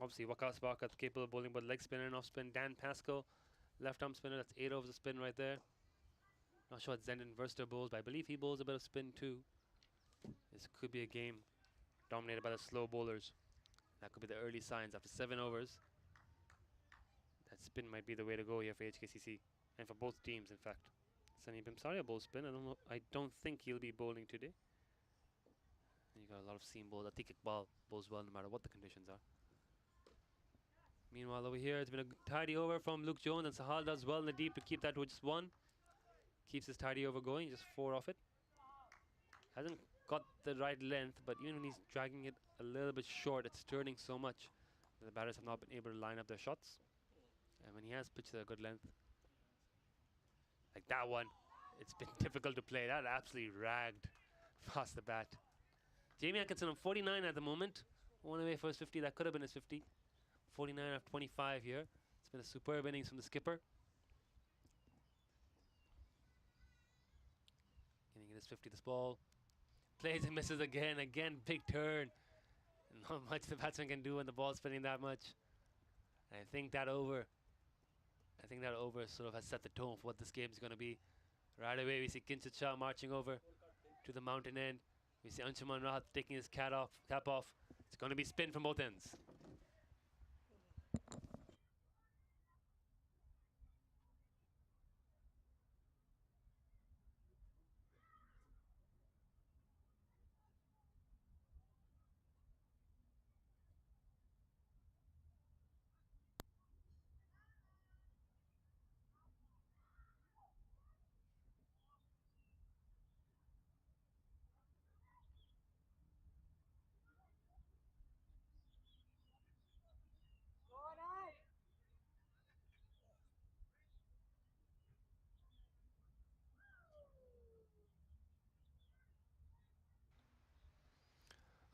obviously Waqas Bakat capable of bowling but leg spinner and off spin. Dan Pascoe, left arm spinner, that's 8 overs of spin right there. Not sure what Zendon Verster bowls, but I believe he bowls a bit of spin too. This could be a game dominated by the slow bowlers. That could be the early signs after 7 overs. That spin might be the way to go here for HKCC and for both teams, in fact. Sunny Bimsaria bowls spin. I don't think he'll be bowling today. And you got a lot of seam bowls. Atiq Iqbal bowls well no matter what the conditions are. Meanwhile, over here, it's been a tidy over from Luke Jones, and Sahal does well in the deep to keep that to just 1. Keeps his tidy over going, just 4 off it. Hasn't got the right length, but even when he's dragging it a little bit short, it's turning so much that the batters have not been able to line up their shots. And when he has pitched at a good length, like that one, it's been difficult to play. That absolutely ragged past the bat. Jamie Atkinson on 49 at the moment. 1 away for his 50. That could have been his 50. 49 out of 25 here. It's been a superb innings from the skipper. Getting his 50 this ball. Plays and misses again. Again, big turn. And not much the batsman can do when the ball's spinning that much. And I think that over sort of has set the tone for what this game is going to be. Right away, we see Kinshit Shah marching over to the mountain end. We see Anshuman Rahat taking his cap off. It's going to be spin from both ends.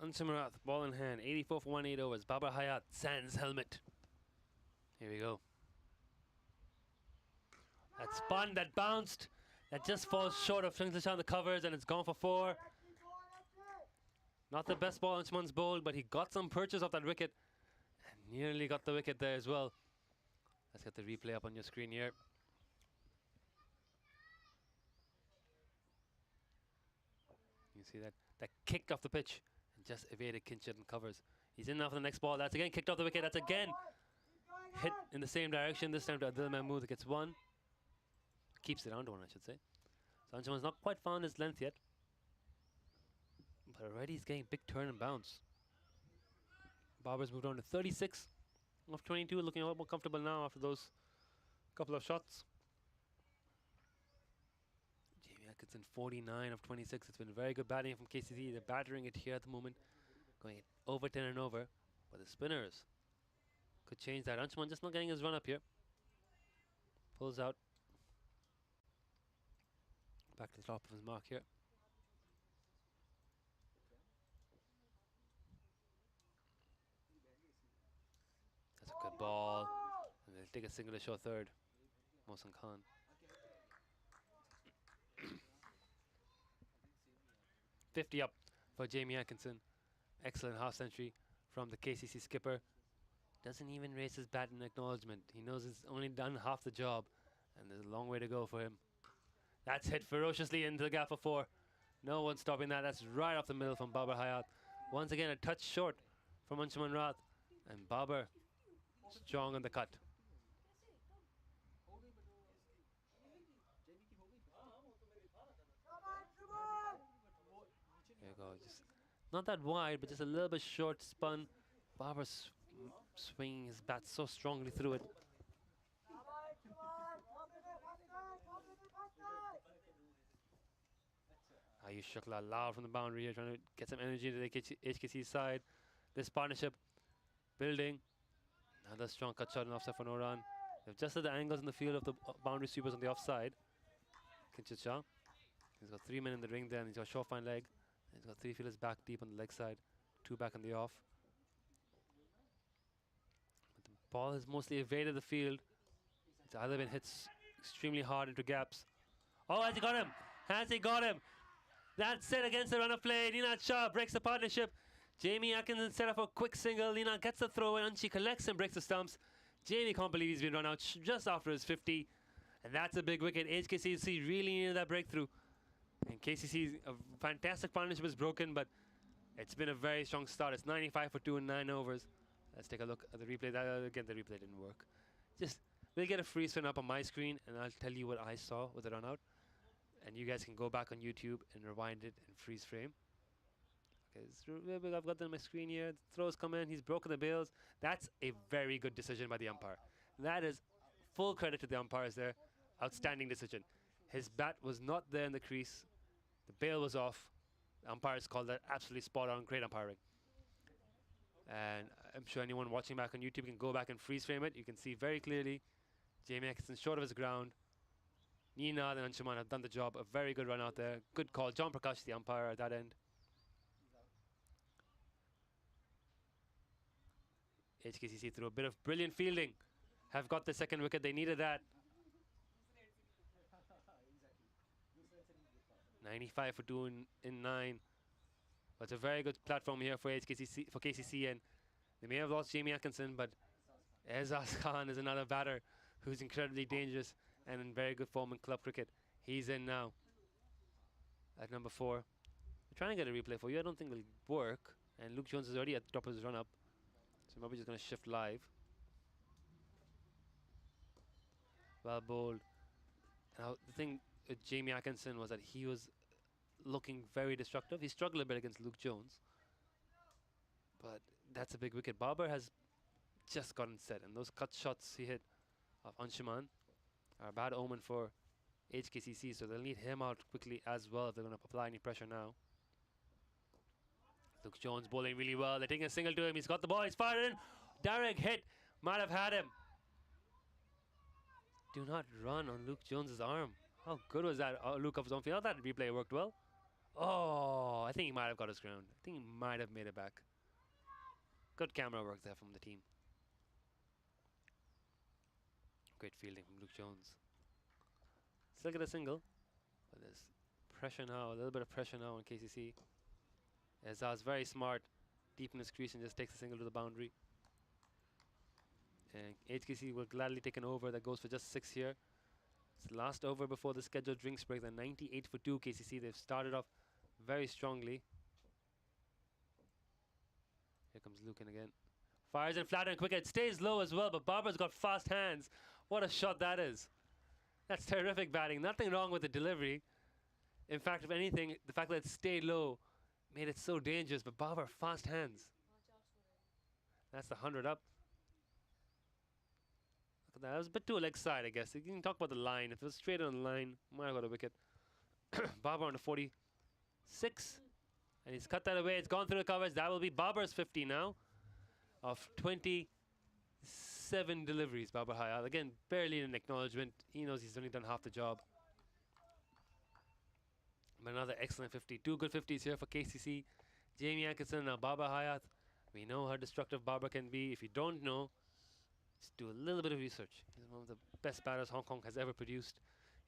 Anshuman Rahat, ball in hand, 84 for 1 8 overs. Babar Hayat, Sands helmet. Here we go. That spun, that bounced, that just falls short of Kinshit Shah on the covers, and it's gone for 4. Not the best ball Anshuman's bowled, but he got some purchase off that wicket and nearly got the wicket there as well. Let's get the replay up on your screen here. You see that kicked off the pitch and just evaded Kinshit and covers. He's in now for the next ball. That's again kicked off the wicket. That's again hit in the same direction. This time to Adil Mahmood that gets 1. Keeps it under 1, I should say. So Anshuman's not quite found his length yet, but already he's getting big turn and bounce. Babar's moved on to 36 of 22, looking a lot more comfortable now after those couple of shots. Jamie Atkinson 49 of 26. It's been very good batting from KCC. They're battering it here at the moment, going it over 10 and over. But the spinners could change that. Anshuman just not getting his run up here. Pulls out. Back to the top of his mark here. That's a good ball. And they'll take a single to show third. Mohsen Khan. $50 up for Jamie Atkinson. Excellent half century from the KCC skipper. Doesn't even raise his bat in acknowledgement. He knows he's only done half the job, and there's a long way to go for him. That's hit ferociously into the gap of 4. No one stopping that. That's right off the middle from Babar Hayat. Once again, a touch short from Anshuman Rath. And Babar strong on the cut. Not that wide, but just a little bit short spun. Babar swinging his bat so strongly through it. Ayush Shukla loud from the boundary here, trying to get some energy into the HKC side. This partnership building. Another strong cut shot and offside for no run. They've adjusted the angles in the field of the boundary sweepers on the offside. Kinchit Shah. He's got 3 men in the ring there, and he's got a short fine leg. He's got 3 fielders back deep on the leg side, 2 back on the off. But the ball has mostly evaded the field. It's either been hit extremely hard into gaps. Oh, has he got him? Has he got him? That's it against the run of play. Ninad Shah breaks the partnership. Jamie Atkinson set up a quick single. Ninad gets the throw, and Anchi collects and breaks the stumps. Jamie can't believe he's been run out just after his 50. And that's a big wicket. HKCC really needed that breakthrough. And KCC's a fantastic partnership is broken, but it's been a very strong start. It's 95 for 2 in 9 overs. Let's take a look at the replay. Again, the replay didn't work. We'll get a freeze frame up on my screen, and I'll tell you what I saw with the run out. And you guys can go back on YouTube and rewind it and freeze frame. Okay, I've got them on my screen here. The throws come in. He's broken the bails. That's a very good decision by the umpire. That is full credit to the umpires there. Outstanding decision. His bat was not there in the crease. The bail was off. The umpires called that absolutely spot on. Great umpiring. And I'm sure anyone watching back on YouTube can go back and freeze frame it. You can see very clearly Jamie Atkinson short of his ground. Ninad and Anshuman have done the job. A very good run out there. Good call. John Prakash, the umpire at that end. HKCC through a bit of brilliant fielding. Have got the second wicket. They needed that. 95 for 2 in 9. But it's a very good platform here for KCC, and they may have lost Jamie Atkinson, but Aizaz Khan is another batter who's incredibly dangerous and in very good form in club cricket. He's in now at number 4. We're trying to get a replay for you. I don't think it'll work. And Luke Jones is already at the top of his run-up. So maybe just going to shift live. Well bowled. Now, the thing with Jamie Atkinson was that he was looking very destructive. He struggled a bit against Luke Jones. But that's a big wicket. Babar has just gotten set. And those cut shots he hit of Anshuman are a bad omen for HKCC, so they'll need him out quickly as well if they're going to apply any pressure now. Luke Jones bowling really well. They're taking a single to him. He's got the ball. He's fired in. Direct hit. Might have had him. Do not run on Luke Jones's arm. How good was that? Luke of his own field. That replay worked well. Oh, I think he might have got his ground. I think he might have made it back. Good camera work there from the team. Great fielding from Luke Jones. Still get a single, but there's pressure now, a little bit of pressure now on KCC. Aizaz very smart, deep in his crease and just takes a single to the boundary. And HKC will gladly take an over that goes for just 6 here. It's the last over before the scheduled drinks break. They're 98 for 2 KCC. They've started off very strongly. Here comes Luke in again. Fires in flat and quick. It stays low as well, but Babar's got fast hands. What a shot that is. That's terrific batting. Nothing wrong with the delivery. In fact, if anything, the fact that it stayed low made it so dangerous, but Babar, fast hands. That's the 100 up. Look at that. That was a bit too leg side, I guess. You can talk about the line. If it was straight on the line, might have got a wicket. Babar on the 46. And he's cut that away. It's gone through the covers. That will be Babar's 50 now of 27 deliveries. Babar Hayat. Again, barely an acknowledgement. He knows he's only done half the job. But another excellent 50. 2 good 50s here for KCC. Jamie Atkinson and Babar Hayat. We know how destructive Babar can be. If you don't know, just do a little bit of research. He's one of the best batters Hong Kong has ever produced.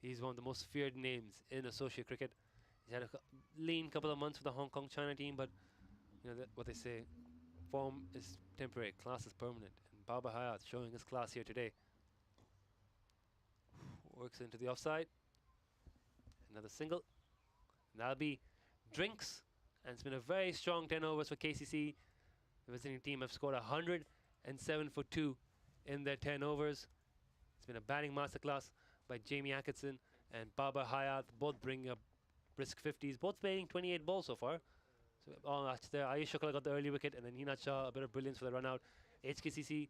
He's one of the most feared names in associate cricket. He's had a lean couple of months with the Hong Kong China team, but you know what they say, form is temporary, class is permanent. And Babar Hayat showing his class here today. Works into the offside. Another single. And that'll be drinks. And it's been a very strong 10 overs for KCC. The visiting team have scored 107 for 2 in their 10 overs. It's been a batting masterclass by Jamie Atkinson and Babar Hayat, both bringing up brisk 50s, both playing 28 balls so far. So, that's there. Ayush Shukla got the early wicket, and then Heenat Shah, a bit of brilliance for the run out. HKCC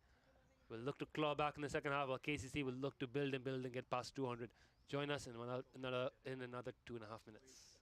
will look to claw back in the second half, while KCC will look to build and get past 200. Join us in another 2.5 minutes.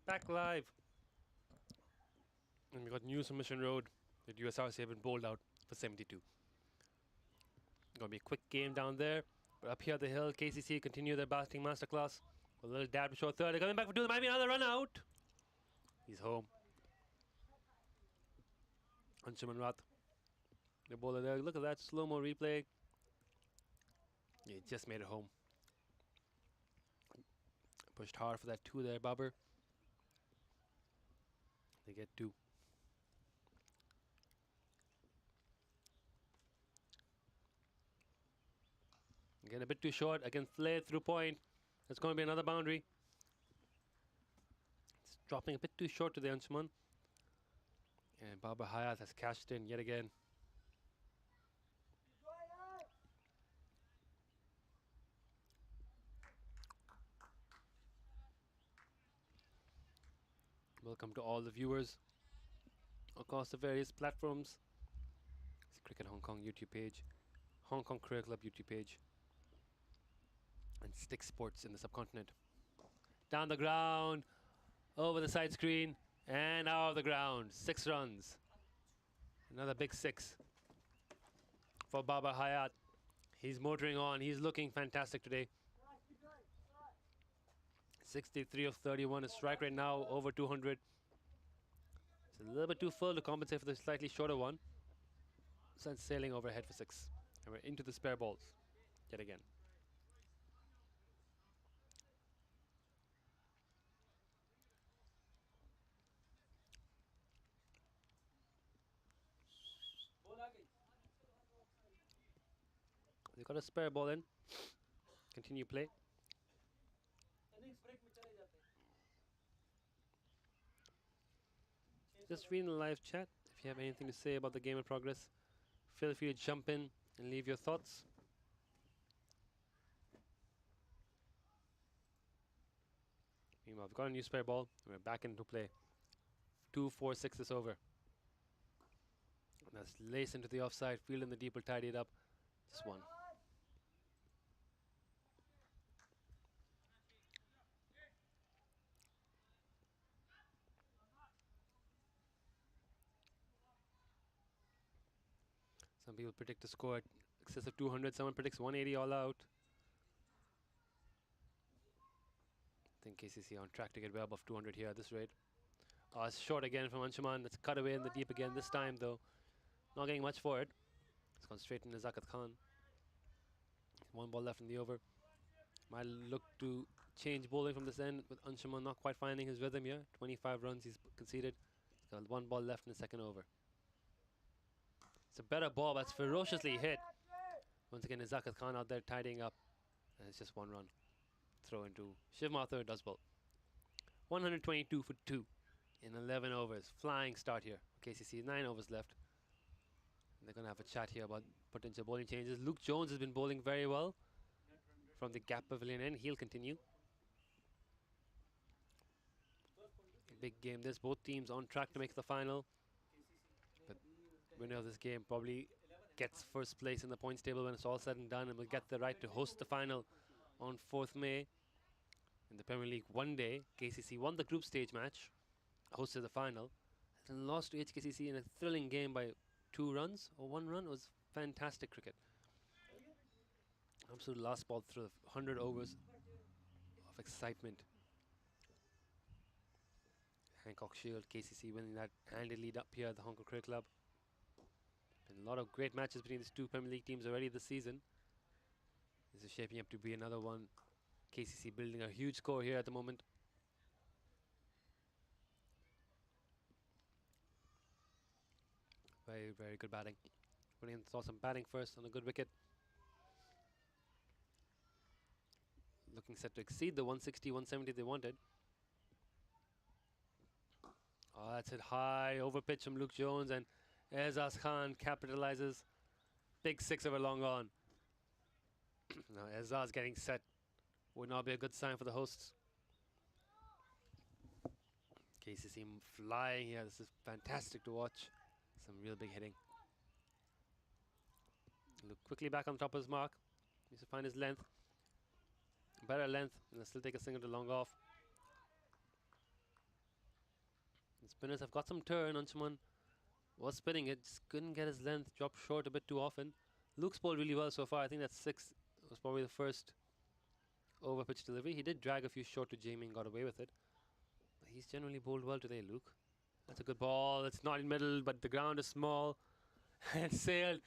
Back live. And we got news from Mission Road that USRC have been bowled out for 72. Gonna be a quick game down there. But up here at the hill, KCC continue their batting masterclass. A little dab to short third. They're coming back for two. There might be another run out. He's home. Anshuman Rath, the bowler there. Look at that slow-mo replay. He just made it home. Pushed hard for that two there, Babar. They get two. Again, a bit too short. Again, flared through point. That's going to be another boundary. It's dropping a bit too short to the Anshuman. And Babar Hayat has cashed in yet again. Welcome to all the viewers across the various platforms. It's Cricket Hong Kong YouTube page, Hong Kong Cricket Club YouTube page, and Stick Sports in the subcontinent. Down the ground, over the side screen, and out of the ground. 6 runs. Another big 6 for Babar Hayat. He's motoring on. He's looking fantastic today. 63 of 31. His strike rate now over 200. It's a little bit too full to compensate for the slightly shorter one. Sends sailing overhead for 6. And we're into the spare balls yet again. They got a spare ball in. Continue play. Just reading the live chat. If you have anything to say about the game in progress, feel free to jump in and leave your thoughts. Meanwhile, we've got a new spare ball. We're back into play. 2-4-6 this over. That's lace into the offside. Field in the deep will tidy it up. Just one. Some people predict a score at excess of 200. Someone predicts 180 all out. I think KCC on track to get way above 200 here at this rate. It's short again from Anshuman. It's cut away in the deep again. This time, though, not getting much for it. It's gone straight into Zakat Khan. One ball left in the over. Might look to change bowling from this end with Anshuman not quite finding his rhythm here. 25 runs he's conceded. He's got one ball left in the second over. It's a better ball, but it's ferociously hit. Once again, Zakat Khan out there tidying up. And it's just one run. Throw into Shiv Mathur, does well. 122 for 2 in 11 overs. Flying start here. KCC, 9 overs left. They're going to have a chat here about potential bowling changes. Luke Jones has been bowling very well from the gap pavilion end. He'll continue. Big game this. Both teams on track to make the final. But winner of this game probably gets first place in the points table when it's all said and done, and will get the right to host the final on 4th May in the Premier League one day. KCC won the group stage match, hosted the final, and lost to HKCC in a thrilling game by 2 runs or 1 run. It was fantastic cricket. Absolute last ball through 100 overs of excitement. Hancock Shield, KCC winning that handy lead up here at the Hong Kong Cricket Club. Been a lot of great matches between these two Premier League teams already this season. This is shaping up to be another one. KCC building a huge score here at the moment. Very, very good batting. Saw some batting first on a good wicket. Looking set to exceed the 160, 170 they wanted. Oh, that's it high, over pitch from Luke Jones, and Aizaz Khan capitalizes. Big 6 over long on. Now Aizaz getting set. Would not be a good sign for the hosts. KCC flying here. This is fantastic to watch. Some real big hitting. Look quickly back on top of his mark. Needs to find his length. Better length, and still take a single to long off. The spinners have got some turn. Anshuman was spinning it, just couldn't get his length, dropped short a bit too often. Luke's bowled really well so far. I think that 6 was probably the first over pitch delivery. He did drag a few short to Jamie and got away with it. But he's generally bowled well today, Luke. That's a good ball. It's not in middle, but the ground is small. And sailed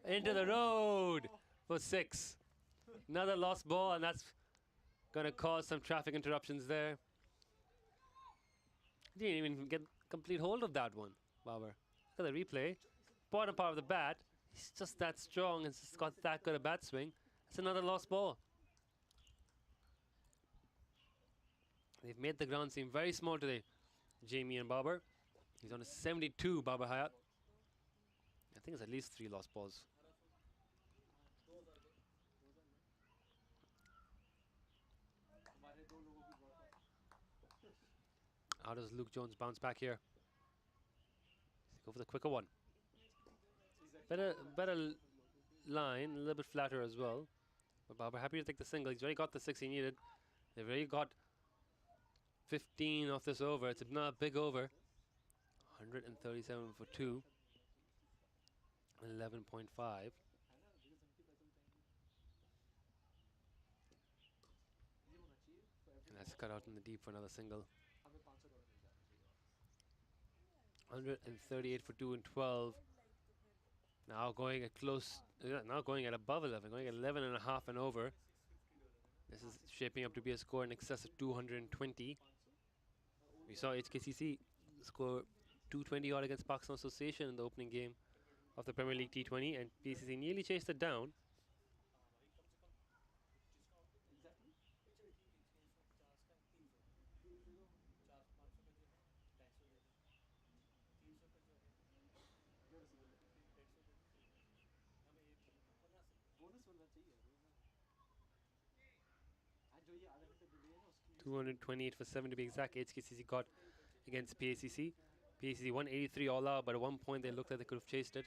into the road for 6. Another lost ball, and that's going to cause some traffic interruptions there. Didn't even get complete hold of that one, Babar. Look at the replay. Bottom part of the bat. He's just that strong and he's got that good a bat swing. That's another lost ball. They've made the ground seem very small today, Jamie and Babar. He's on a 72, Babar Hayat. I think it's at least 3 lost balls. How does Luke Jones bounce back here? Go for the quicker one. Better line, a little bit flatter as well. But Babar happy to take the single. He's already got the 6 he needed. They've already got 15 off this over. It's another big over. 137 for 2. 11.5. And that's cut out in the deep for another single. 138 for 2 and 12. Now going at close, now going at above 11, going at 11 and a half and over. This is shaping up to be a score in excess of 220. We saw HKCC score 220 odd against Pakistan Association in the opening game of the Premier League T20, and KCC nearly chased it down. 228 for 7 to be exact. HKCC got against PACC. PACC 183 all out, but at one point they looked like they could have chased it.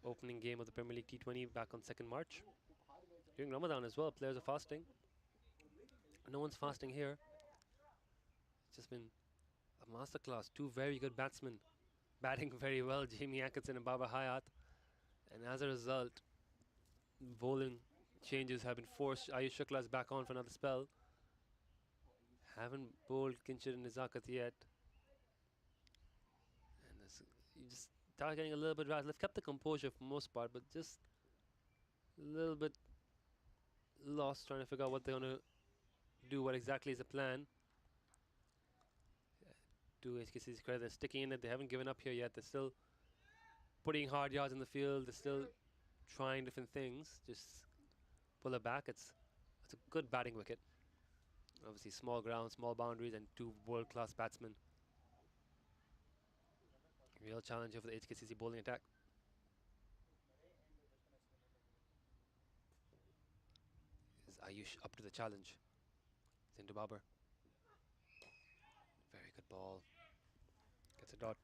Opening game of the Premier League T20 back on 2nd March. During Ramadan as well, players are fasting. No one's fasting here. It's just been a masterclass. Two very good batsmen batting very well, Jamie Atkinson and Babar Hayat. And as a result, bowling changes have been forced. Ayush Shukla is back on for another spell. Haven't bowled Kinshir and Nizakat yet. And you just start getting a little bit rash. They've kept the composure for most part, but just a little bit lost trying to figure out what they're going to do, what exactly is the plan. To HKC's credit, they're sticking in it. They haven't given up here yet. They're still putting hard yards in the field. They're still trying different things. Just pull it back. It's a good batting wicket. Obviously, small ground, small boundaries, and two world-class batsmen. Real challenger for the HKCC bowling attack. Is Ayush up to the challenge? It's into Babar. Very good ball. Gets a dot.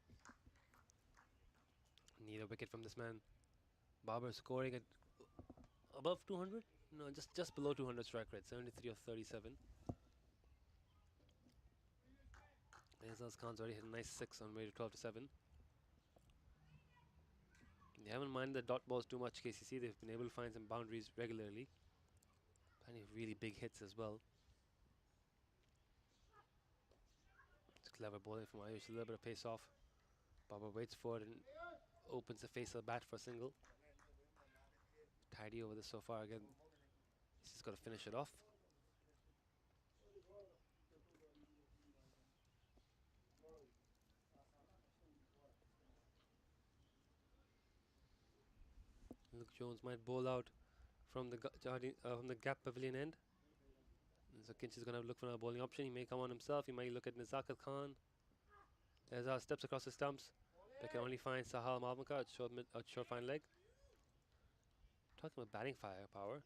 Need a wicket from this man. Babar scoring at above 200? No, just below 200 strike rate. 73 of 37. Aizaz Khan's already hit a nice 6 on way to 12 to 7. They haven't minded the dot balls too much, KCC. They've been able to find some boundaries regularly. Plenty of really big hits as well. It's clever bowling from Ayush. A little bit of pace off. Babar waits for it and opens the face of the bat for a single. Tidy over this so far again. He's just got to finish it off. Luke Jones might bowl out from the from the gap pavilion end. So Kinch is going to look for a bowling option. He may come on himself. He might look at Nizakat Khan. As steps across the stumps. They can only find Sahal Malmanka at short fine leg. Talking about batting firepower.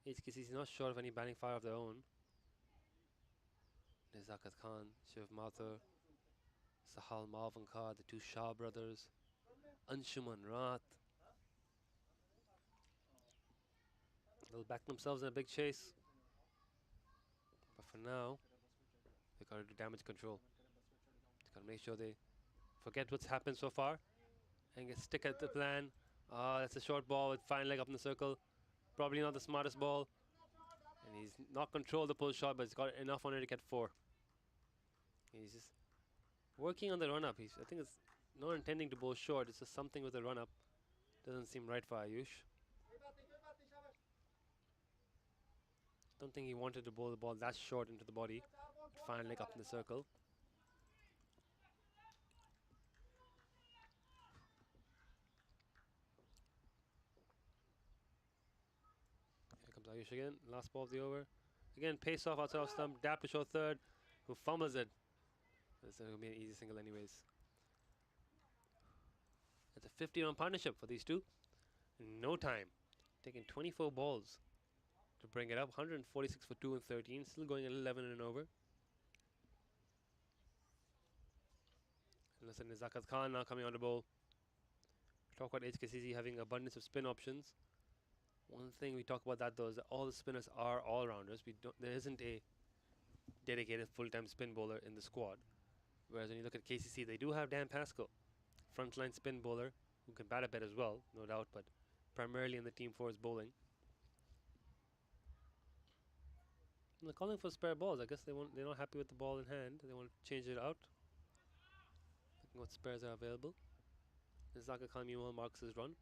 HKCC is not sure of any batting fire of their own. Nizakat Khan, Shiv Mathur, Sahal Malmanka, the two Shah brothers, Anshuman Rath. They'll back themselves in a big chase. But for now, they got to do damage control. They got to make sure they forget what's happened so far and stick at the plan. That's a short ball with fine leg up in the circle. Probably not the smartest ball. And he's not controlled the pull shot, but he's got enough on it to get 4. He's just working on the run-up. I think it's not intending to bowl short. It's just something with the run-up. Doesn't seem right for Ayush. Don't think he wanted to bowl the ball that short into the body. Fine leg up in the circle. Here comes Ayush again. Last ball of the over. Again, pace off outside of stump. Dap to show third. Who fumbles it. This is going to be an easy single anyways. It's a 50-run partnership for these two. In no time. Taking 24 balls to bring it up. 146 for 2 and 13. Still going at 11 and over. And listen, Nizakat Khan now coming on the bowl. Talk about HKCC having abundance of spin options. One thing we talk about that though is that all the spinners are all-rounders. There isn't a dedicated full-time spin bowler in the squad. Whereas when you look at KCC, they do have Dan Pascal, frontline spin bowler who can bat a bit as well, no doubt, but primarily in the team for his bowling. And they're calling for spare balls. I guess they're not happy with the ball in hand. They want to change it out. Looking what spares are available. Nizakat Khan meanwhile marks his run.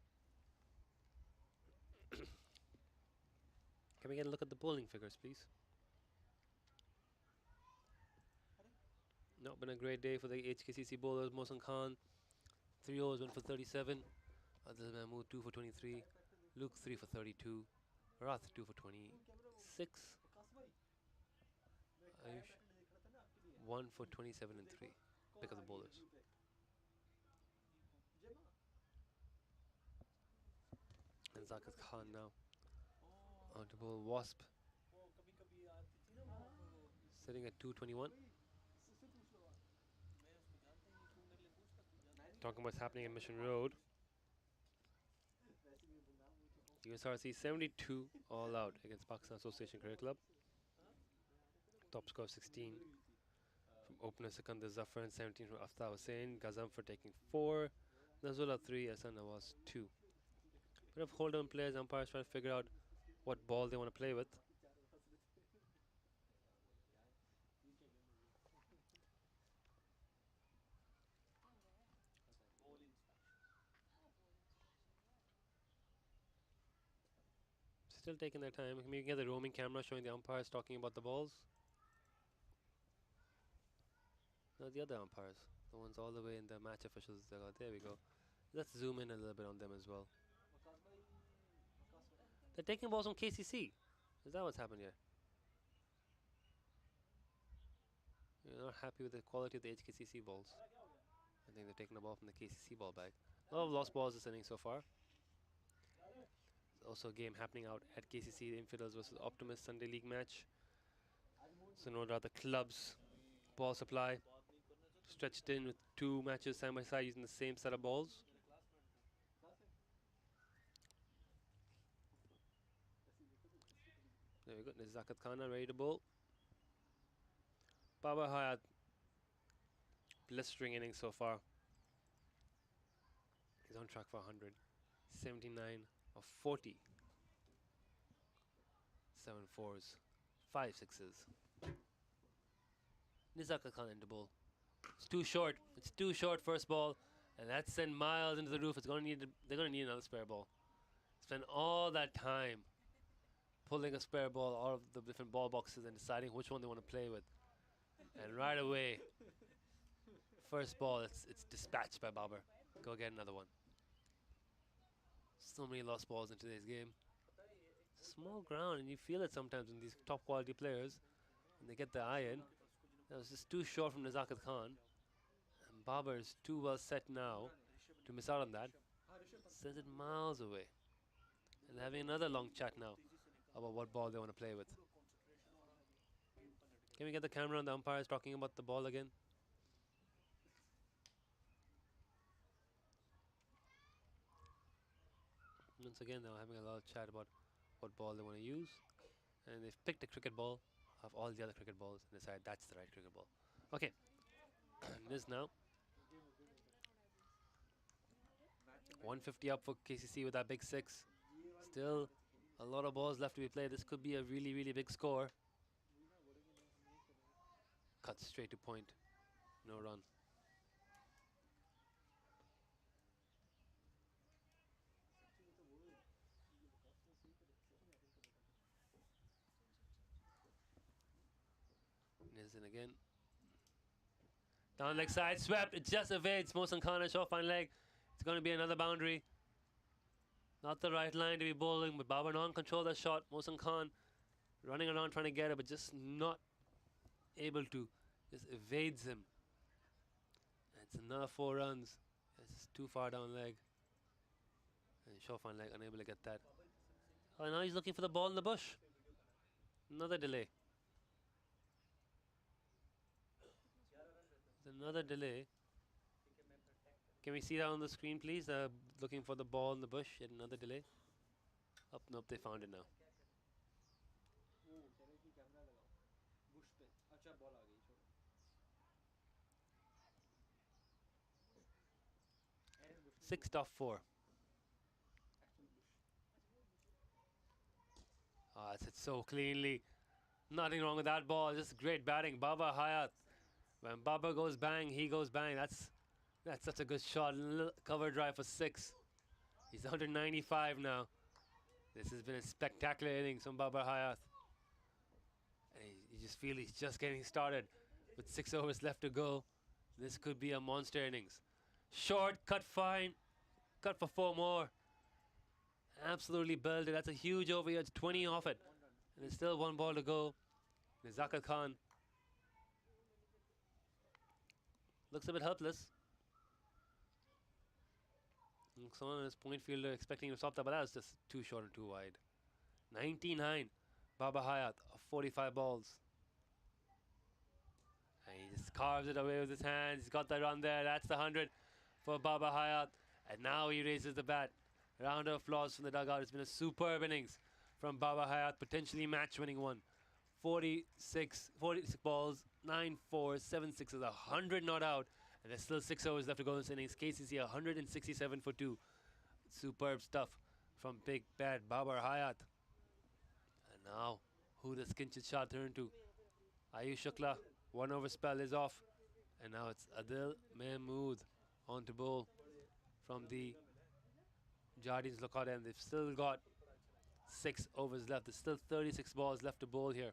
Can we get a look at the bowling figures, please? No, been a great day for the HKCC bowlers. Mohsen Khan, 3 overs, went for 37. Adil Mahmood, 2 for 23. Luke, 3 for 32. Rath, 2 for 26. Ayush, 1 for 27 and 3. Pick of the bowlers. And Zakat Khan now on to bowl Wasp. Sitting at 221. Talking about what's happening in Mission Road. USRC 72 all out against Pakistan Association Cricket Club. Top score of 16 from opener Sikandar Zafar and 17 from Aftab Hussain. Gazam for taking 4. Nazula 3, Ahsan Nawaz 2. Bit of hold on players, umpires trying to figure out what ball they want to play with. Still taking their time. Can we get the roaming camera showing the umpires talking about the balls? No, the other umpires. The ones all the way in the match officials. There we go. Let's zoom in a little bit on them as well. They're taking balls from KCC. Is that what's happened here? You're not happy with the quality of the HKCC balls. I think they're taking the ball from the KCC ball bag. A lot of lost balls this inning so far. There's also a game happening out at KCC Infidels versus Optimist Sunday League match. So no doubt the club's ball supply stretched in with 2 matches side by side using the same set of balls. There we go. Nizakat Khan ready to bowl. Babar Hayat, blistering innings so far. He's on track for 100. 79 of 40. 7 fours, 5 sixes. Nizakat Khan into bowl. It's too short. It's too short first ball, and that's sent miles into the roof. They're gonna need another spare ball. Spend all that time pulling a spare ball out of the different ball boxes and deciding which one they want to play with. And right away, first ball, it's dispatched by Babar. Go get another one. So many lost balls in today's game. Small ground, and you feel it sometimes in these top quality players. And they get the iron. That was just too short from Nizakat Khan. And Babar is too well set now to miss out on that. Sends it miles away. And they're having another long chat now about what ball they want to play with. Can we get the camera on the umpires talking about the ball again? Once again, they're having a lot of chat about what ball they want to use. And they've picked a cricket ball of all the other cricket balls and decided that's the right cricket ball. Okay, this now. 150 up for KCC with that big 6. Still a lot of balls left to be played. This could be a really, really big score. Cut straight to point. No run. Nielsen again. Down leg side, swept. It just evades Mohsen Khan and short fine leg. It's going to be another boundary. Not the right line to be bowling, but Babar non-control that shot. Mohsen Khan running around trying to get it, but just not able to. Just evades him. It's another 4 runs. It's too far down leg. And short fine leg unable to get that. Oh, now he's looking for the ball in the bush. Another delay. Another delay. Can we see that on the screen, please? Looking for the ball in the bush. Yet another delay. Up, nope, they found it now. Six off 4. Ah, it's hit so cleanly. Nothing wrong with that ball. Just great batting. Babar Hayat. When Babar goes bang, he goes bang. That's such a good shot. Cover drive for 6. He's 195 now. This has been a spectacular innings from Babar Hayat. And you just feel he's just getting started. With 6 overs left to go, this could be a monster innings. Short, cut fine. Cut for 4 more. Absolutely belted. That's a huge over here. It's 20 off it. And there's still 1 ball to go. Nizakat Khan looks a bit helpless. Someone is point fielder expecting him to stop that, but that was just too short and too wide. 99. Babar Hayat of 45 balls. And he just carves it away with his hands. He's got that run there. That's the 100 for Babar Hayat. And now he raises the bat. Round of applause from the dugout. It's been a superb innings from Babar Hayat, potentially match-winning one. 46 balls, 9 fours, 7 sixes, 100 not out. And there's still 6 overs left to go in this innings. KCC 167 for 2. Superb stuff from big bad Babar Hayat. And now, who does Kinchit Shah turn to? Ayush Shukla, 1 over spell is off. And now it's Adil Mahmood on to bowl from the Jardines lookout end. They've still got 6 overs left. There's still 36 balls left to bowl here.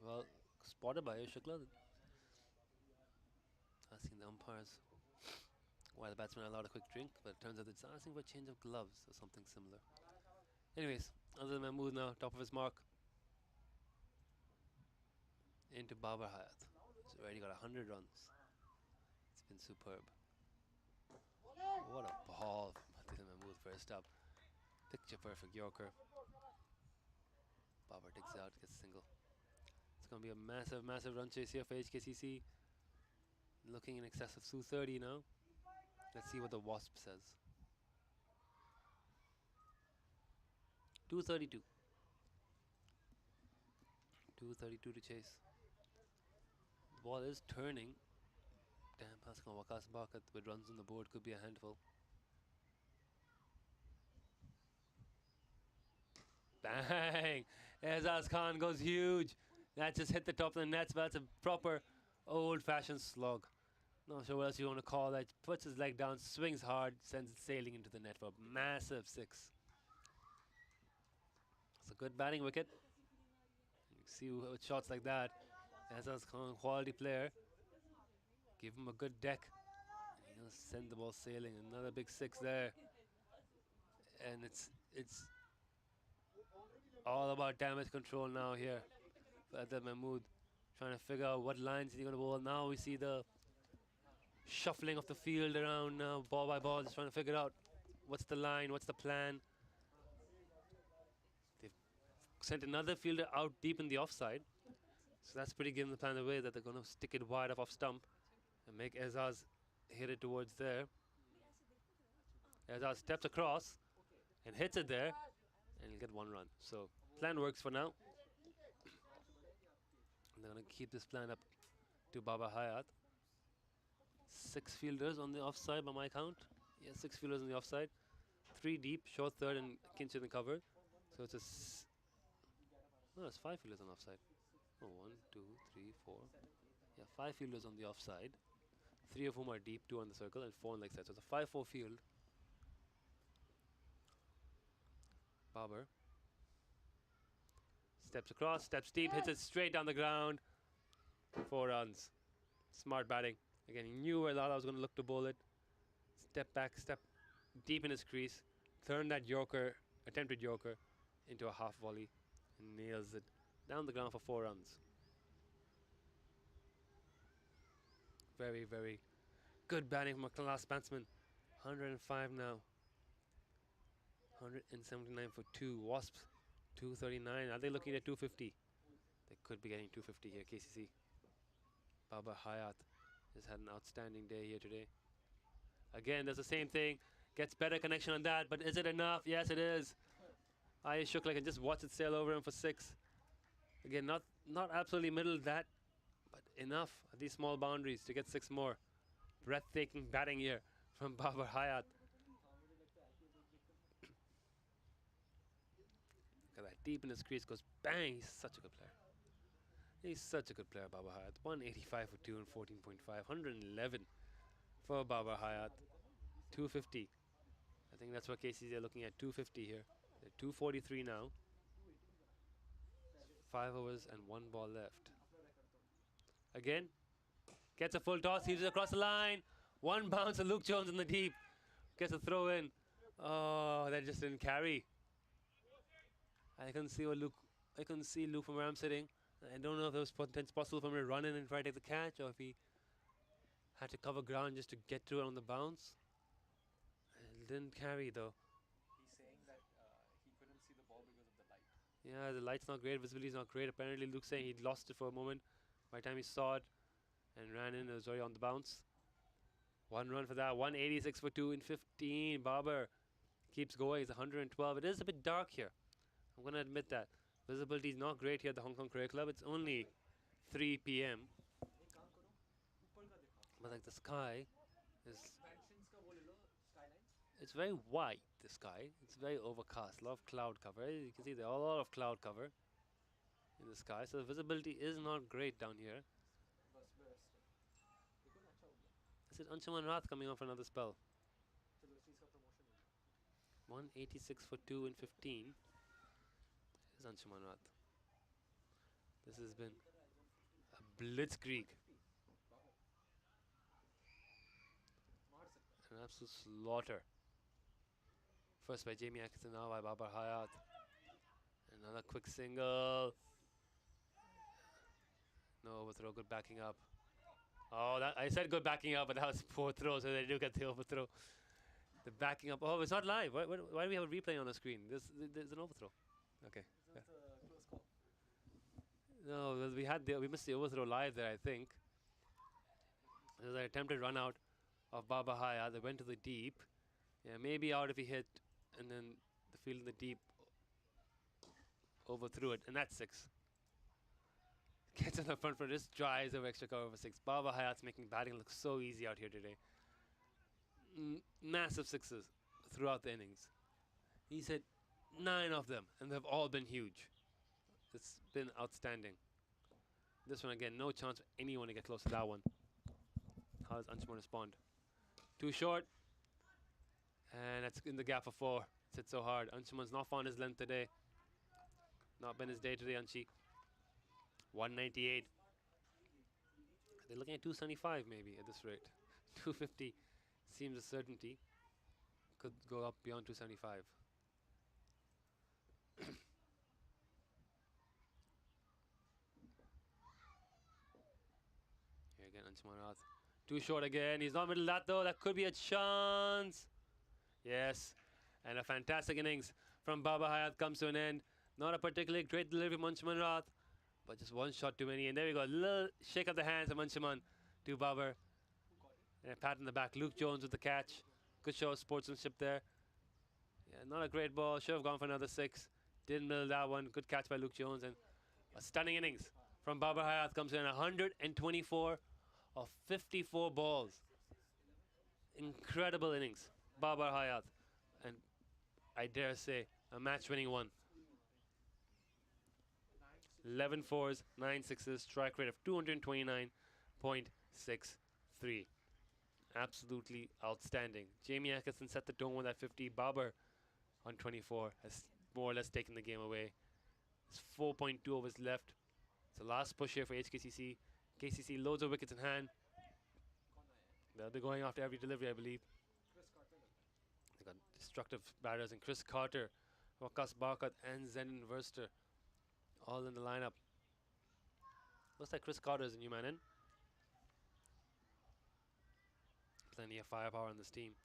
Well, spotted by Ayush Shukla. Asking the umpires why the batsman allowed a quick drink, but it turns out it's asking for a change of gloves or something similar. Anyways, Adil Mahmood now, top of his mark. Into Babar Hayat. He's already got 100 runs. It's been superb. What a ball from Adil Mahmood first up. Picture perfect Yorker. Babar digs out, gets a single. It's going to be a massive, massive run chase here for HKCC. Looking in excess of 230 now. Let's see what the Wasp says. 232. 232 to chase. Ball is turning. Damn, Pascal Wakas Bakat with runs on the board could be a handful. Bang! Azaz Khan goes huge. That just hit the top of the nets, but that's a proper old-fashioned slog. Not sure what else you want to call that. Puts his leg down, swings hard, sends it sailing into the net for a massive 6. It's a good batting wicket. You see with shots like that, Azaz Khan, quality player. Give him a good deck. And he'll send the ball sailing. Another big 6 there. And it's all about damage control now here. Adil Mahmood trying to figure out what lines he's going to bowl. Now we see the shuffling of the field around now, ball by ball, just trying to figure out what's the line, what's the plan. They've sent another fielder out deep in the offside. So that's pretty giving the plan away that they're going to stick it wide off stump and make Azaz hit it towards there. Azaz steps across and hits it there, and he'll get 1 run. So plan works for now. They're going to keep this plan up to Babar Hayat. 6 fielders on the offside by my count. Yeah, 6 fielders on the offside. 3 deep, short third, and Kinchit in cover. So it's no, it's 5 fielders on offside. Oh, 1, 2, 3, 4. Yeah, 5 fielders on the offside. 3 of whom are deep, 2 on the circle, and 4 on the leg side. So it's a 5-4 field. Babar steps across, steps deep, hits it straight down the ground. 4 runs. Smart batting. Again, he knew where Lala was going to look to bowl it. Step back, step deep in his crease. Turn that Yorker, attempted Yorker, into a half volley. And nails it down the ground for 4 runs. Very, very good batting from a class batsman. 105 now. 179 for 2. Wasps 239. Are they looking at 250? They could be getting 250 here. KCC. Babar Hayat has had an outstanding day here today. Again, there's the same thing. Gets better connection on that, but is it enough? Yes, it is. Ayush Shukla can just watch it sail over him for 6. Again, not absolutely middle that, but enough at these small boundaries to get 6 more. Breathtaking batting here from Babar Hayat. Look at that, deep in his crease, goes bang. He's such a good player. He's such a good player, Babar Hayat. 185 for 2 and 14.5. 111 for Babar Hayat. 250. I think that's what KCC are looking at, 250 here. They're 243 now. 5 overs and 1 ball left. Again, gets a full toss, heaves it across the line. 1 bounce of Luke Jones in the deep. Gets a throw in Oh, that just didn't carry. I can see what Luke. I can see Luke from where I'm sitting. I don't know if it was possible for him to run in and try to take the catch, or if he had to cover ground just to get through it on the bounce. It didn't carry though. He's saying that he couldn't see the ball because of the light. Yeah, the light's not great, visibility is not great. Apparently, Luke's saying he'd lost it for a moment. By the time he saw it and ran in, it was already on the bounce. One run for that. 186 for 2 in 15. Babar keeps going. It's 112. It is a bit dark here. I'm going to admit that. Visibility is not great here at the Hong Kong Cricket Club. It's only 3 p.m. But like the sky is... It's very white, the sky. It's very overcast. A lot of cloud cover. You can see there are a lot of cloud cover in the sky. So the visibility is not great down here. Is it Anshuman Rath coming on for another spell? 186 for 2 in 15. Is Anshuman Rath. This has been a blitzkrieg. An absolute slaughter. First by Jamie Atkinson, now by Babar Hayat. Another quick single. No overthrow, good backing up. Oh, that I said good backing up, but that was poor throw, so they do get the overthrow. The backing up. Oh, it's not live. Why do we have a replay on the screen? There's an overthrow. Okay. Yeah. No, well, we missed the overthrow live there, I think. There was an attempted run out of Babar Hayat. They went to the deep. Yeah, maybe out if he hit, and then the field in the deep overthrew it, and that's 6. Gets on the front foot, just drives over extra cover for 6. Babar Hayat's making batting look so easy out here today. Massive 6s throughout the innings. He's hit 9 of them, and they've all been huge. It's been outstanding. This one again, no chance for anyone to get close to that one. How does Anshuman respond? Too short. And that's in the gap for 4. It's hit so hard. Anshuman's not found his length today. Not been his day today, Anshi. 198. They're looking at 275 maybe at this rate. 250 seems a certainty. Could go up beyond 275. Here again, Anshuman Rath. Too short again. He's not middle of that though. That could be a chance. Yes. And a fantastic innings from Babar Hayat comes to an end. Not a particularly great delivery from Anshuman Rath, but just one shot too many. And there we go. Little shake of the hands of Anshuman to Babar. And a pat in the back. Luke Jones with the catch. Good show of sportsmanship there. Yeah, not a great ball. Should have gone for another 6. Didn't middle that one. Good catch by Luke Jones. And a stunning innings from Babar Hayat comes in. 124 of 54 balls. Incredible innings. Babar Hayat. And I dare say, a match-winning one. 11 fours, 9 sixes, strike rate of 229.63. Absolutely outstanding. Jamie Atkinson set the tone with that 50. Babar on 24 has more or less taken the game away. There's 4.2 overs left. It's the last push here for HKCC. KCC loads of wickets in hand. They're going after every delivery, I believe. They've got destructive batters in Chris Carter, Waqas Barkat, and Zenon Verster all in the lineup. Looks like Chris Carter is a new man in. Plenty of firepower on this team.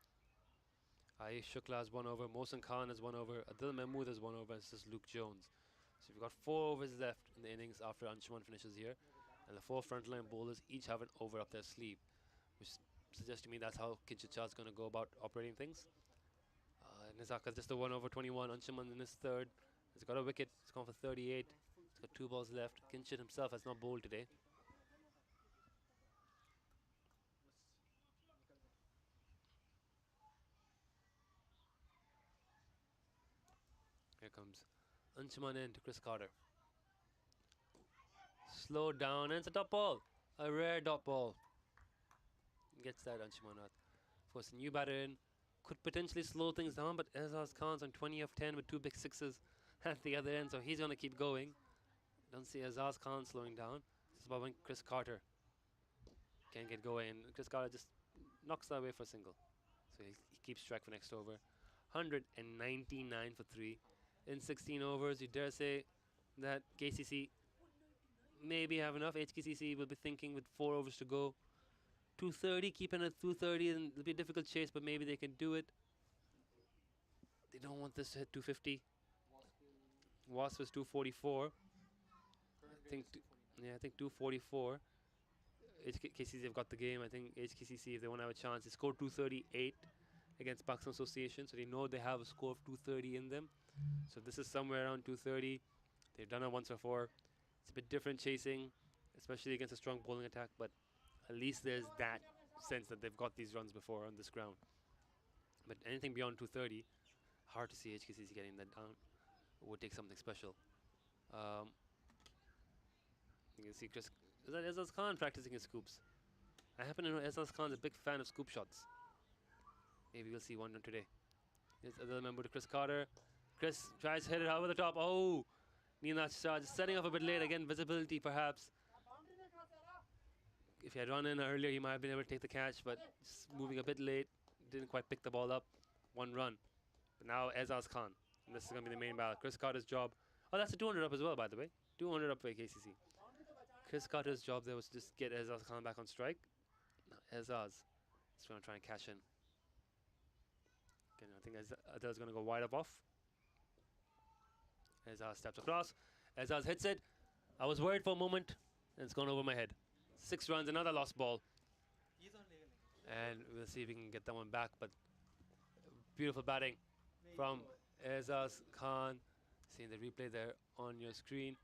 Ayush Shukla has 1 over, Mohsin Khan has 1 over, Adil Mahmood has 1 over, and it's just Luke Jones. So we've got 4 overs left in the innings after Anshuman finishes here. And the 4 frontline bowlers each have an over up their sleeve, which suggests to me that's how Kinchach's going to go about operating things. Nizaka's just a 1 over 21. Anshuman in his 3rd. He's got a wicket. He's gone for 38. He's got 2 balls left. Kinchat himself has not bowled today. Here comes Anshuman in to Chris Carter. Slow down, and it's a dot ball. A rare dot ball. Gets that Anshuman Rath. Of course, a new batter in. Could potentially slow things down, but Azaz Khan's on 20 of 10 with 2 big 6s at the other end, so he's going to keep going. Don't see Azaz Khan slowing down. This is about when Chris Carter can get going. And Chris Carter just knocks that away for a single. So he keeps track for next over. 199 for 3. In 16 overs, you dare say that KCC maybe have enough. HKCC will be thinking with 4 overs to go. 230, keeping it 230, and it'll be a difficult chase, but maybe they can do it. They don't want this to hit 250. Wasp was 244. I think 244. HKCC have got the game. I think HKCC, if they want to have a chance, they scored 238 against Pakistan Association, so they know they have a score of 230 in them. So this is somewhere around 230. They've done it once before. It's a bit different chasing, especially against a strong bowling attack, but at least there's that sense that they've got these runs before on this ground. But anything beyond 230, hard to see HKCC getting that down. It would take something special. You can see Chris, is that Ezaz Khan practicing his scoops? I happen to know Ezaz Khan is a big fan of scoop shots. Maybe we'll see one done today. Here's another member to Chris Carter. Chris tries to hit it over the top. Oh! Neenath Shah just setting up a bit late. Again, visibility perhaps. If he had run in earlier, he might have been able to take the catch, but just moving a bit late. Didn't quite pick the ball up. 1 run. But now Ezaz Khan. And this is going to be the main battle. Chris Carter's job. Oh, that's a 200 up as well, by the way. 200 up by KCC. Chris Carter's job there was to just get Ezaz Khan back on strike. Now Ezaz is going to try and cash in. Again, I think Ezaz is going to go wide up off. Ezaz steps across. Ezaz hits it. I was worried for a moment, and it's gone over my head. 6 runs, another lost ball. He's on level. And we'll see if we can get that one back. But beautiful batting from Ezaz Khan. Seeing the replay there on your screen.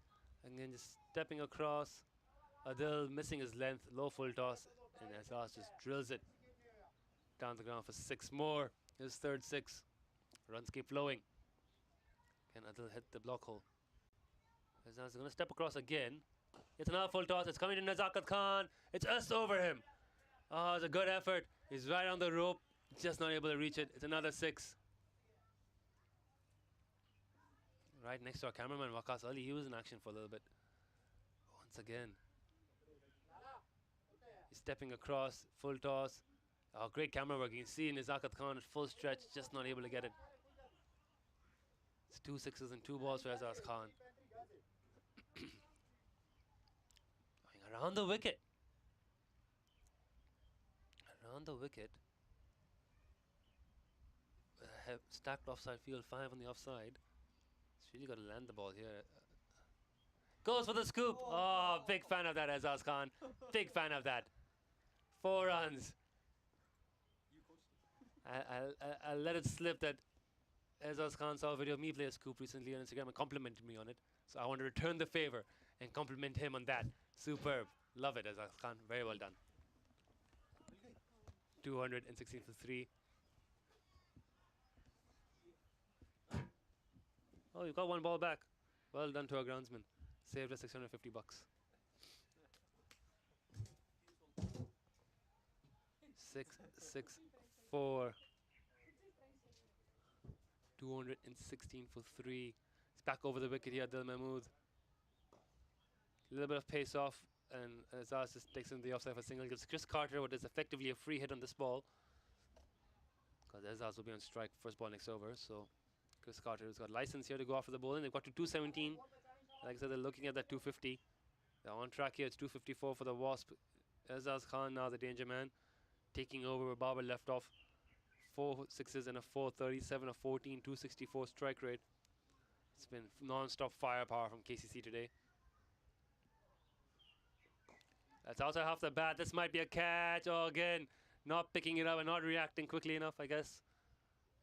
Again, just stepping across. Adil missing his length, low full toss, and Ezaz just drills it down the ground for 6 more. His third 6. Runs keep flowing. Can Adil hit the block hole? Ezaz is going to step across again. It's another full toss. It's coming to Nazakat Khan. It's us over him. Oh, it's a good effort. He's right on the rope. Just not able to reach it. It's another 6. Right next to our cameraman, Waqas Ali. He was in action for a little bit. Once again. He's stepping across. Full toss. Oh, great camera work. You can see Nazakat Khan at full stretch. Just not able to get it. It's 2 6s and 2 balls for Ezaz Khan. Going around the wicket. Around the wicket. Have stacked offside field, 5 on the offside. It's really got to land the ball here. Goes for the scoop. Oh, big fan of that, Ezaz Khan. Big fan of that. 4 runs. I'll let it slip that Ezaz Khan saw a video of me play a scoop recently on Instagram and complimented me on it. So I want to return the favor and compliment him on that. Superb. Love it, Ezaz Khan. Very well done. 216 for 3. Oh, you got 1 ball back. Well done to our groundsman. Saved us $650. 6 6 4. 216 for 3. It's back over the wicket here, Dil Mahmood. A little bit of pace off, and Ezaz just takes in the offside for single. Gives Chris Carter what is effectively a free hit on this ball, because Ezaz will be on strike first ball next over. So Chris Carter has got license here to go after the bowling. They've got to 217. Like I said, they're looking at that 250. They're on track here. It's 254 for the Wasp. Ezaz Khan now the danger man, taking over where Babar left off. 4 6s and a 437, a 14, 264 strike rate. It's been non-stop firepower from KCC today. That's also half the bat. This might be a catch. Oh, again, not picking it up and not reacting quickly enough, I guess.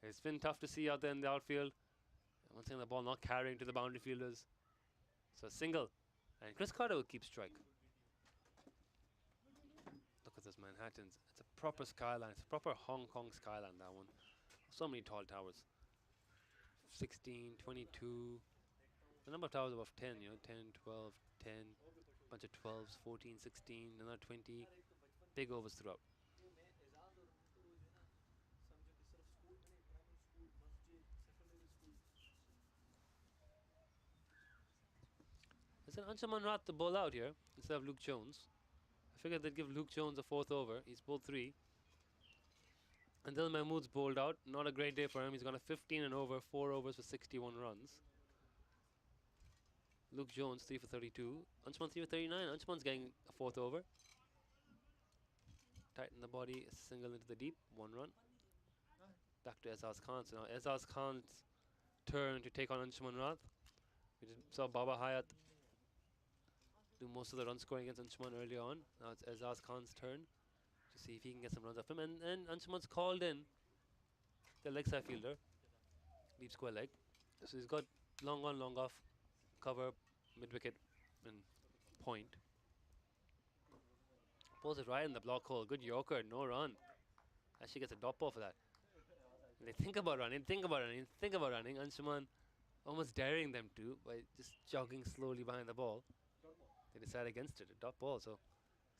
It's been tough to see out there in the outfield. Once again, the ball not carrying to the boundary fielders. So single. And Chris Carter will keep strike. Look at this Manhattans. It's a proper skyline. It's a proper Hong Kong skyline, that one. So many tall towers. 16, 22. The number of towers above 10, you know, 10, 12, 10. Bunch of 12s, 14, 16, another 20. Big overs throughout. Is it Anshuman Rath to bowl out here instead of Luke Jones? I figured they'd give Luke Jones a 4th over. He's bowled 3. Until Mahmood's bowled out. Not a great day for him. He's got a 15 and over, 4 overs for 61 runs. Luke Jones, 3 for 32. Anshuman, 3 for 39. Anshuman's getting a 4th over. Tighten the body, a single into the deep, 1 run. Back to Azaz Khan. So now Azaz Khan's turn to take on Anshuman Rath. We saw Babar Hayat do most of the run scoring against Anshuman earlier on. Now it's Azaz Khan's turn to see if he can get some runs off him. And Anshuman's called in the leg side fielder, deep square leg. So he's got long on, long off, cover, mid wicket, and point. Pulls it right in the block hole. Good Yorker, no run. Actually gets a dot ball for that. And they think about running, think about running, think about running. Anshuman almost daring them to by just jogging slowly behind the ball. They decide against it, a dot ball. So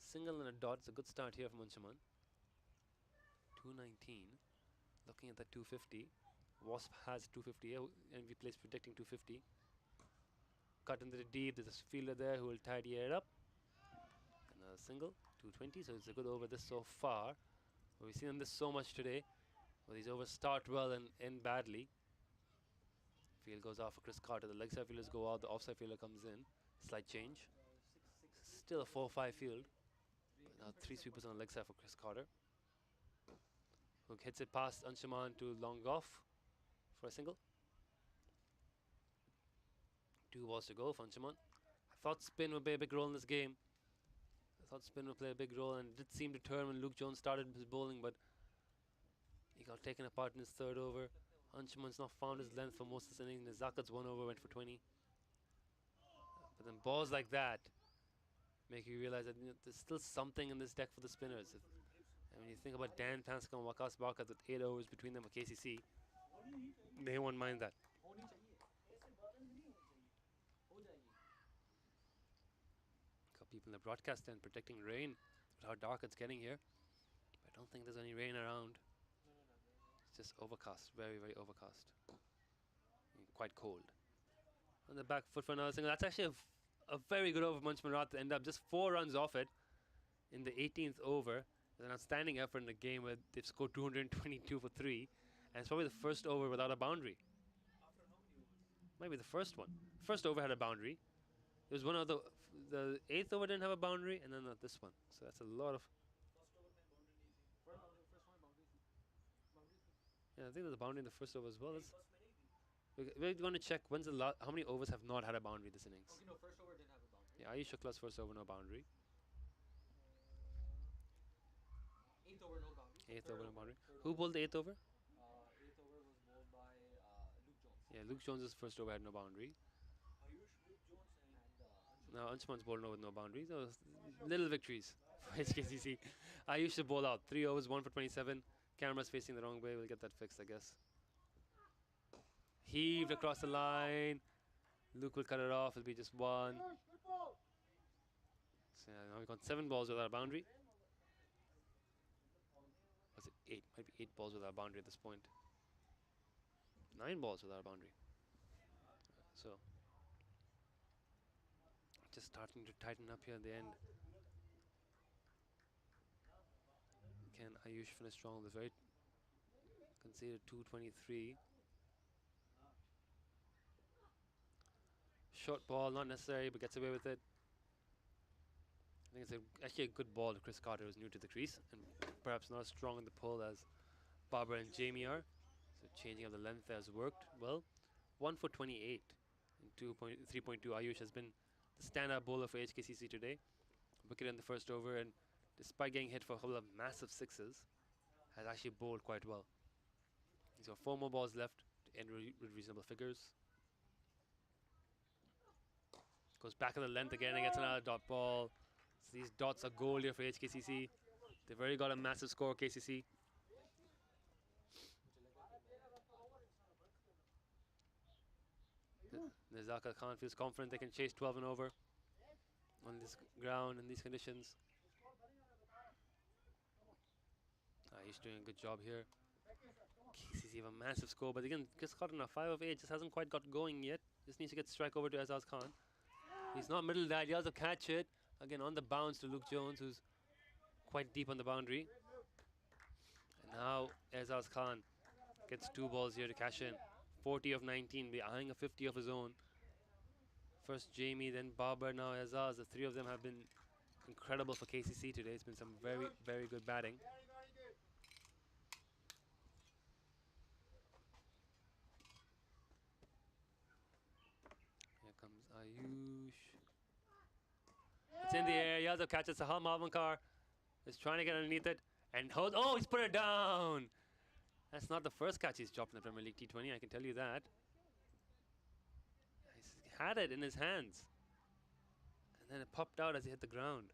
single and a dot. It's a good start here from Anshuman. 219. Looking at that 250. Wasp has 250 here, and we place predicting 250. Cut into the deep. There's a fielder there who will tidy it up. Another single, 220. So it's a good over this so far. But we've seen them this so much today. Well, these overs start well and end badly. Field goes off for Chris Carter. The leg side fielders go out. The offside fielder comes in. Slight change. Still a 4-5 field. But now 3 sweepers on the leg side for Chris Carter. Hook hits it past Anshuman to long off for a single. 2 balls to go for Anshuman. I thought spin would play a big role in this game. I thought spin would play a big role, and it did seem to turn when Luke Jones started his bowling, but he got taken apart in his 3rd over. Anshuman's not found his length for most of this inning. Nazakat's 1 over went for 20. But then balls like that make you realize that there's still something in this deck for the spinners. And when you think about Dan Tanscom and Waqas Barkat with 8 overs between them for KCC, they won't mind that. Got people in the broadcast tent predicting rain with how dark it's getting here. I don't think there's any rain around. It's just overcast, very, very overcast. And quite cold. On the back foot for another single. That's actually a very good over from Anshuman Rath to end up just 4 runs off it in the 18th over. It's an outstanding effort in the game where they've scored 222 for 3. And it's probably the first over without a boundary. Maybe the first one. First over had a boundary. There was one of the 8th over didn't have a boundary, and then this one. So that's a lot of. Yeah, I think there's a boundary in the first over as well. We're going to check when's the how many overs have not had a boundary this innings. Okay, no, first over didn't have a boundary. Yeah, Ayush Shukla's first over, no boundary. 8th over, no boundary. 8th over, no boundary. Who bowled the 8th over? 8th over was bowled by Luke Jones. Yeah, Luke Jones' first over had no boundary. Ayush, Luke Jones, and Now Anshuman's bowled no with no boundaries. So little victories for HKCC. Ayush should bowl out. 3 overs, 1 for 27. Camera's facing the wrong way. We'll get that fixed, I guess. Heaved across the line. Luke will cut it off. It'll be just 1. So yeah, now we've got 7 balls without a boundary. Was it 8? Might be 8 balls without a boundary at this point. 9 balls without a boundary. So just starting to tighten up here at the end. Can Ayush finish strong? This very conceded 223. Short ball, not necessary, but gets away with it. I think it's actually a good ball to Chris Carter, who's new to the crease, and perhaps not as strong in the pull as Babar and Jamie are. So changing of the length has worked well. 1 for 28 in 3.2. Ayush has been the standout bowler for HKCC today. Wicket in the first over, and despite getting hit for a couple of massive 6s, has actually bowled quite well. He's got 4 more balls left to end with reasonable figures. Goes back of the length again and gets another dot ball. So these dots are gold here for HKCC. They've already got a massive score, KCC. Nazaka Khan feels confident they can chase 12 and over on this ground in these conditions. He's doing a good job here. KCC have a massive score, but again, Chris Cotton, 5 of 8, just hasn't quite got going yet. Just needs to get strike over to Azaz Khan. He's not middle that, he has to catch it. Again, on the bounce to Luke Jones, who's quite deep on the boundary. And Now Azaz Khan gets 2 balls here to cash in. 40 of 19, be eyeing a 50 of his own. First Jamie, then Babar, now Azaz. The 3 of them have been incredible for KCC today. It's been some very, very good batting. Here comes Ayush. It's in the air. Yadav catches Sahal Malvankar. Is trying to get underneath it. And hold. Oh, he's put it down. That's not the first catch he's dropped in the Premier League T20, I can tell you that. He's had it in his hands. And then it popped out as he hit the ground.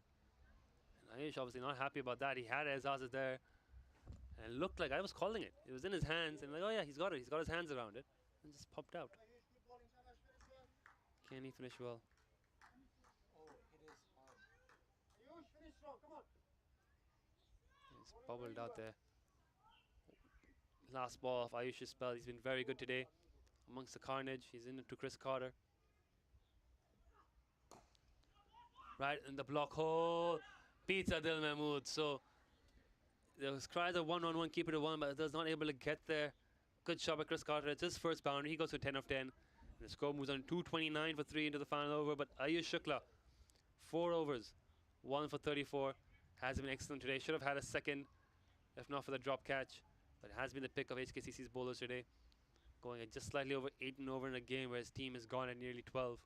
And Ayush obviously not happy about that. He had Azaz there. And it looked like I was calling it. It was in his hands. And like, oh yeah, he's got it. He's got his hands around it. And just popped out. Can he finish well? Oh, it is hard. He's bubbled out there. Last ball of Ayush's spell. He's been very good today. Amongst the carnage, he's in it to Chris Carter. Right in the block hole. Beats Adil Mahmood. So there was cries of 1-on-1, keep it to 1, but Adil's not able to get there. Good shot by Chris Carter. It's his first boundary. He goes to 10 of 10. And the score moves on 229 for 3 into the final over. But Ayush Shukla, 4 overs, 1 for 34. Has been excellent today. Should have had a second, if not for the drop catch. But it has been the pick of HKCC's bowlers today. Going at just slightly over 8 and over in a game where his team has gone at nearly 12.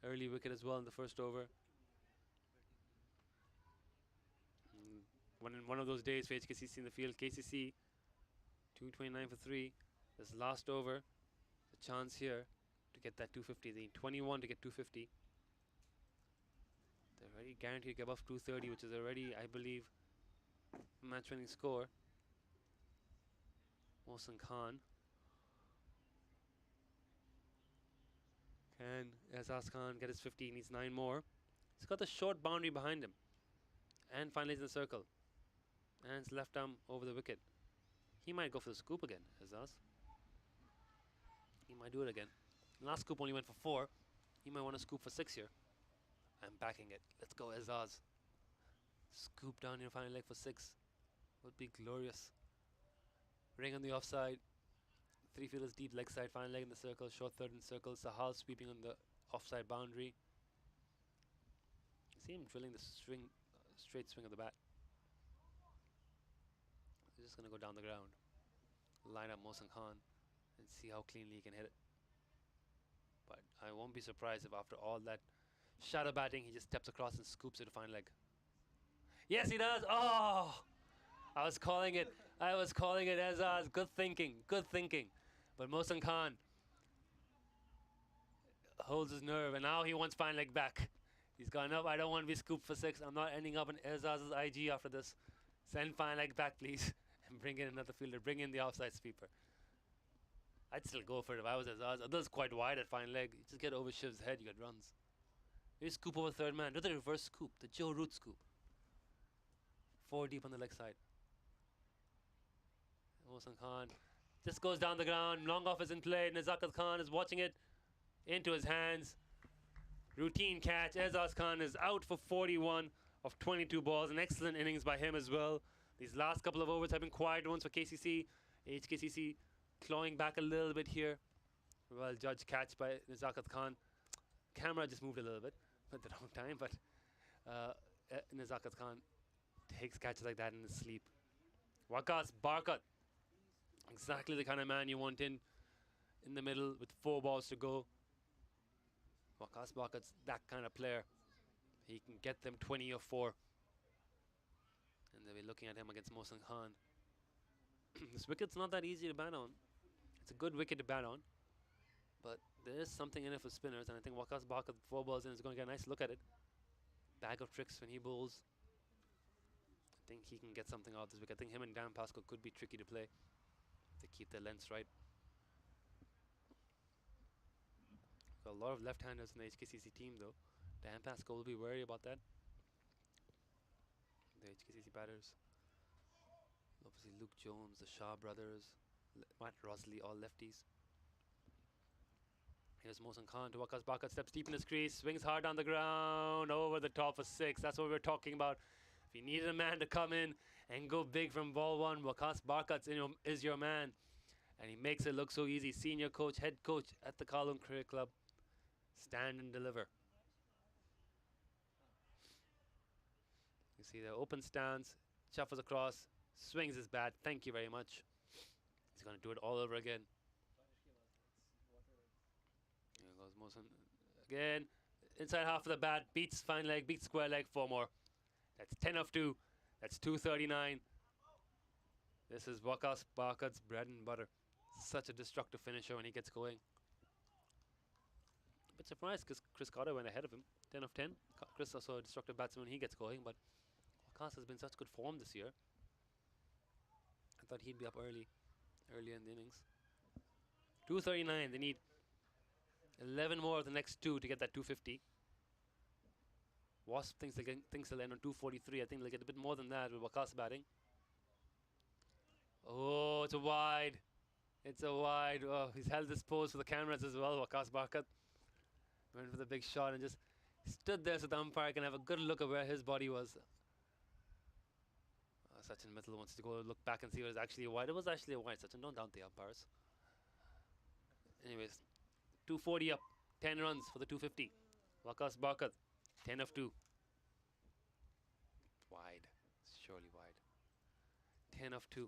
Early wicket as well in the first over. One of those days for HKCC in the field. KCC, 229 for 3. This last over, the chance here to get that 250. They need 21 to get 250. They're already guaranteed to get above 230, which is already, I believe, a match-winning score. Mohsin Khan. Can Azaz Khan get his 50? He needs 9 more. He's got the short boundary behind him. And finally he's in the circle. And it's left arm over the wicket. He might go for the scoop again, Azaz. He might do it again. Last scoop only went for 4. He might want to scoop for 6 here. I'm backing it. Let's go, Azaz. Scoop down your final leg for 6. Would be glorious. Ring on the offside. 3 fielders deep, leg side, final leg in the circle, short third in circle. Sahal sweeping on the offside boundary. See him drilling the straight swing of the bat. He's just going to go down the ground. Line up Mohsin Khan and see how cleanly he can hit it. But I won't be surprised if after all that shadow batting, he just steps across and scoops it to final leg. Yes, he does. Oh! I was calling it. I was calling it, Azaz. Good thinking. Good thinking. But Mohsin Khan holds his nerve, and now he wants final leg back. He's gone up. I don't want to be scooped for 6. I'm not ending up in Azaz's IG after this. Send final leg back, please. And bring in another fielder. Bring in the offside sweeper. I'd still go for it if I was Azaz. Adil's quite wide at final leg. You just get over Shiv's head, you get runs. You scoop over third man. Do the reverse scoop. The Joe Root scoop. 4 deep on the leg side. Mohsin Khan just goes down the ground. Long off is in play. Nazakat Khan is watching it into his hands. Routine catch. Azaz Khan is out for 41 of 22 balls. An excellent innings by him as well. These last couple of overs have been quiet ones for KCC. HKCC clawing back a little bit here. Well judged catch by Nazakat Khan. Camera just moved a little bit at the wrong time, but Nazakat Khan takes catches like that in his sleep. Waqas Barkat. Exactly the kind of man you want in the middle with 4 balls to go. Waqas Barkat's that kind of player. He can get them 20 or 4. And they'll be looking at him against Mohsin Khan. This wicket's not that easy to bat on. It's a good wicket to bat on. But there is something in it for spinners, and I think Waqas Barkat, 4 balls in, is going to get a nice look at it. Bag of tricks when he bowls. I think he can get something out of this wicket. I think him and Dan Pascoe could be tricky to play. They keep their lengths right. Got a lot of left-handers in the HKCC team though. Dan Pascoe will be worried about that. The HKCC batters. Obviously Luke Jones, the Shah brothers, Matt Rosley, all lefties. Here's Mohsin Khan to Waqas Barkat, steps deep in his crease, swings hard down the ground, over the top for 6. That's what we were talking about. If he needed a man to come in and go big from ball one. Waqas Barkat is your man. And he makes it look so easy. Senior coach, head coach at the Kowloon Cricket Club. Stand and deliver. You see the open stance, shuffles across, swings his bat. Thank you very much. He's going to do it all over again. Here goes Mohsen again. Inside half of the bat, beats fine leg, beats square leg, 4 more. That's 10 of 2. That's 239. This is Waqas Barkat's bread and butter. Such a destructive finisher when he gets going. A bit surprised because Chris Carter went ahead of him. 10 of 10. Chris also a destructive batsman when he gets going, but Waqas has been such good form this year. I thought he'd be up early in the innings. 239. They need 11 more of the next 2 to get that 250. Wasp thinks they'll end on 243. I think they'll get a bit more than that with Waqas batting. Oh, it's a wide. It's a wide. Oh, he's held this pose for the cameras as well. Waqas Barkat went for the big shot and just stood there so the umpire can have a good look at where his body was. Sachin Mittal wants to go look back and see what is actually a wide. It was actually a wide. Sachin, don't doubt the umpires. Anyways, 240 up, 10 runs for the 250. Waqas Barkat, 10 of 2. Wide, surely wide. 10 of 2.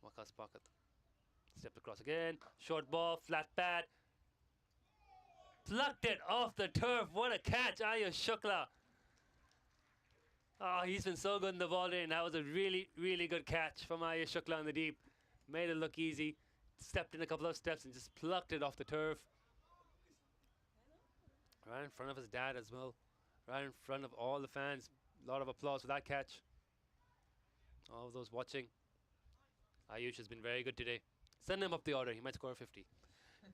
Waqas Barkat. Stepped across again. Short ball, flat bat. Plucked it off the turf. What a catch, Ayush Shukla. Oh, he's been so good in the ball day, and that was a really, really good catch from Ayush Shukla in the deep. Made it look easy. Stepped in a couple of steps and just plucked it off the turf. Right in front of his dad as well. Right in front of all the fans. A lot of applause for that catch. All of those watching. Ayush has been very good today. Send him up the order. He might score 50.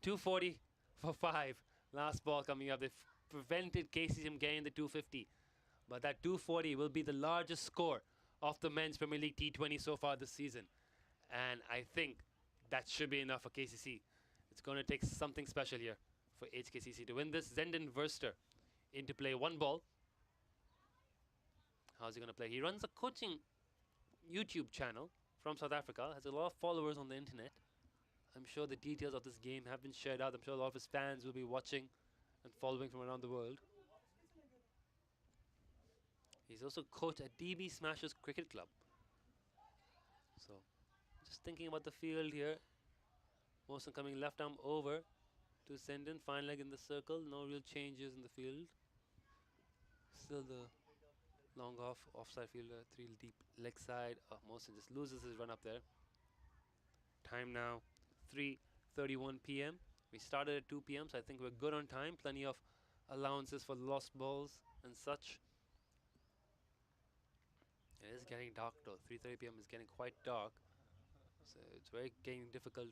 240 for 5. Last ball coming up. They've prevented KCC from getting the 250. But that 240 will be the largest score of the men's Premier League T20 so far this season. And I think that should be enough for KCC. It's going to take something special here for HKCC to win this. Zenden Verster into play, 1 ball. How's he going to play? He runs a coaching YouTube channel from South Africa. Has a lot of followers on the internet. I'm sure the details of this game have been shared out. I'm sure a lot of his fans will be watching and following from around the world. He's also coached at DB Smashers Cricket Club. So, just thinking about the field here. Mohsen coming left arm over to Zenden. Fine leg in the circle. No real changes in the field. Still the long offside fielder. 3 deep leg side. Oh, Mohsen just loses his run up there. Time now 3:31 p.m. We started at 2 p.m. so I think we're good on time. Plenty of allowances for lost balls and such. It is getting dark though. 3:30 p.m. is getting quite dark. So it's getting difficult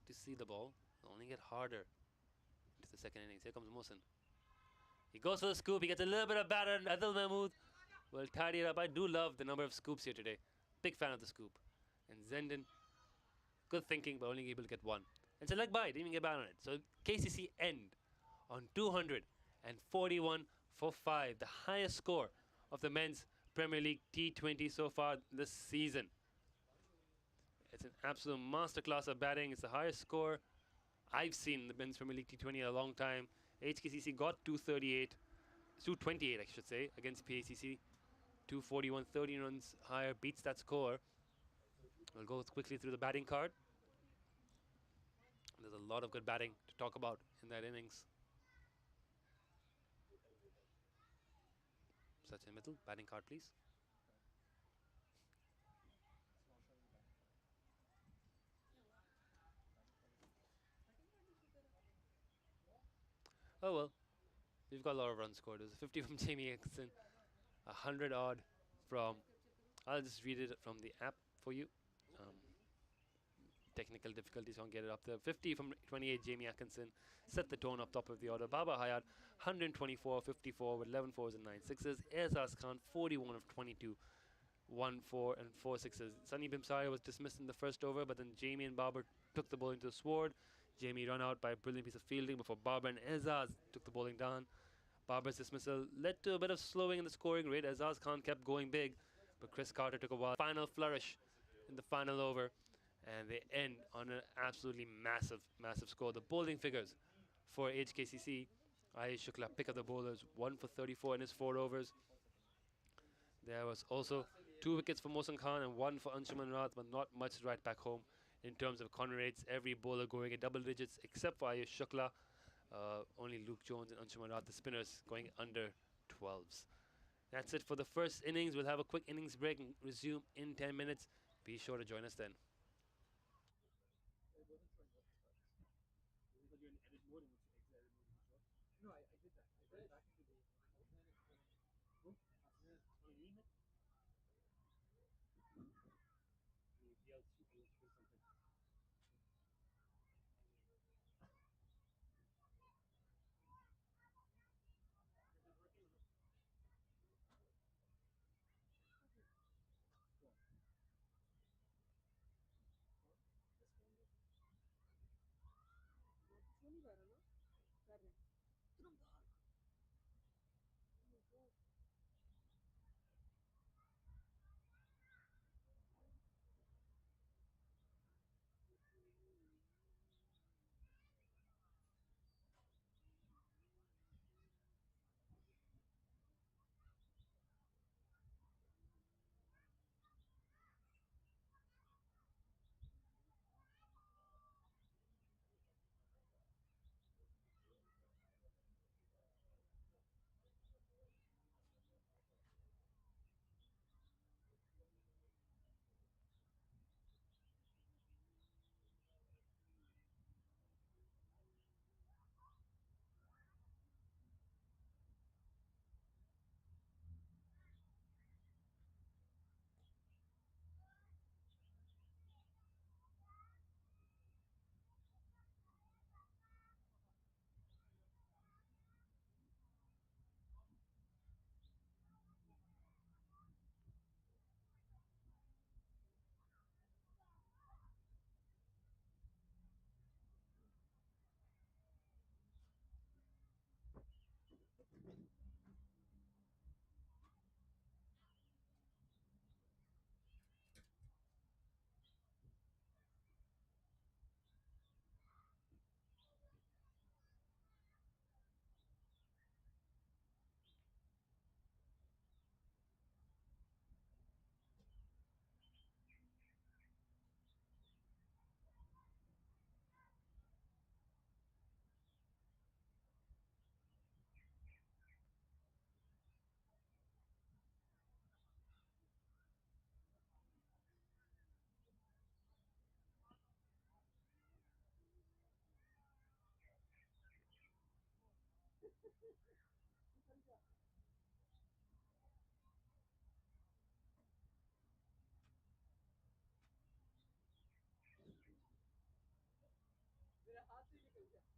to see the ball. It'll only get harder into the second innings. Here comes Mohsen. He goes for the scoop. He gets a little bit of batter. Adil Mahmood will tidy it up. I do love the number of scoops here today. Big fan of the scoop. And Zenden, good thinking, but only able to get 1. It's a leg bite. Didn't even get back on it. So KCC end on 241 for 5. The highest score of the men's Premier League T20 so far this season. It's an absolute masterclass of batting. It's the highest score I've seen in the men's Premier League T20 in a long time. HKCC got 228 I should say, against PACC. 241, 13 runs higher, beats that score. We'll go quickly through the batting card. There's a lot of good batting to talk about in that innings. Sachin Mittal, batting card please. Oh well, we've got a lot of runs scored. There's a 50 from Jamie Atkinson, 100 odd from, I'll just read it from the app for you. Technical difficulties, won't get it up there. 50 from 28, Jamie Atkinson, set the tone up top of the order. Babar Hayat, 124, 54 with 11 fours and 9 sixes. Aizaz Khan, 41 of 22, 1 4 and 4 sixes. Sunny Bimsari was dismissed in the first over, but then Jamie and Babar took the ball into the sward. Jamie run out by a brilliant piece of fielding before Babar and Aizaz took the bowling down. Babar's dismissal led to a bit of slowing in the scoring rate. Aizaz Khan kept going big, but Chris Carter took a wild final flourish in the final over, and they end on an absolutely massive, massive score. The bowling figures for HKCC, Ayush Shukla pick up the bowlers, 1 for 34 in his 4 overs. There was also 2 wickets for Mohsen Khan and 1 for Anshuman Rath, but not much right back home in terms of corner rates. Every bowler going in double digits except for Ayush Shukla. Only Luke Jones and Anshuman Rath, the spinners, going under 12s. That's it for the first innings. We'll have a quick innings break and resume in 10 minutes. Be sure to join us then. It wasn't showing what the starts. Because you're in edit mode and it's exit edit mode show. No, I did that. I went back into the mode. Cool. Want to leave it? Yeah, I'll shoot something. नहीं कर रहा ना कर रहे तुरंत बाहर मेरा हाथ से निकल गया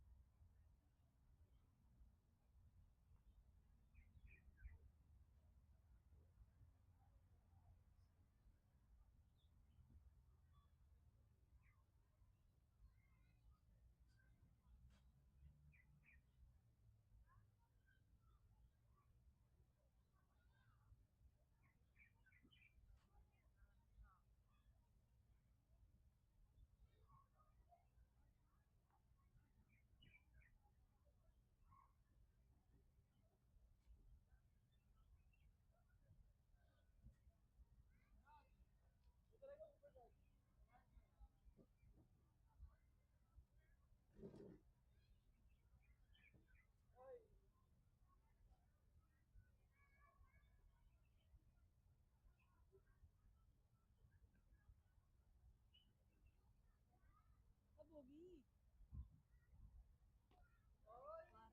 अब होगी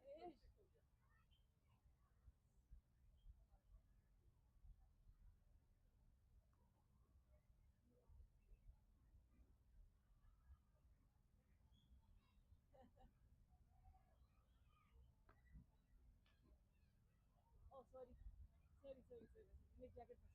बारिश Oh, sorry. Sorry. मेरी जैकेट फंस गई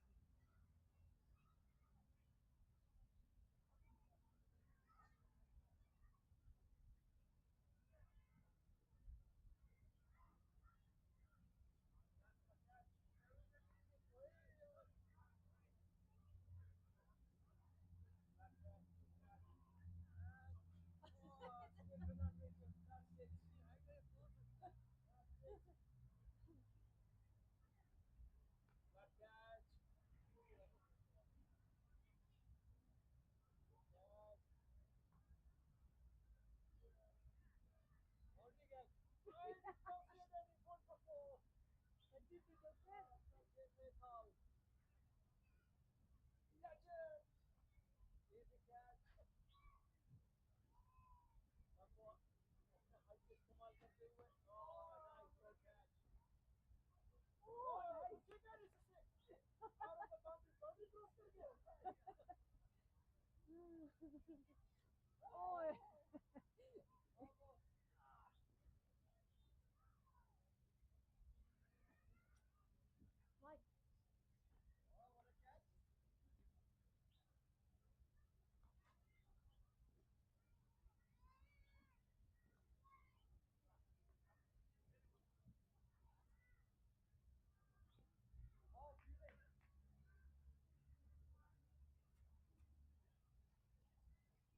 Oh, Mike.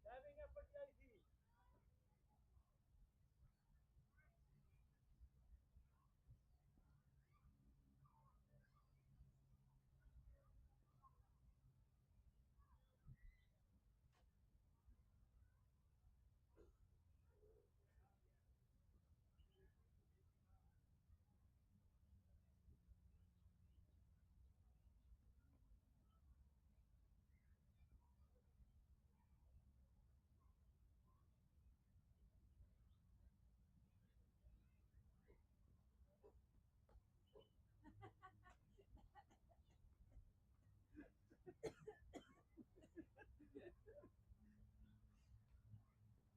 Diving effort easy.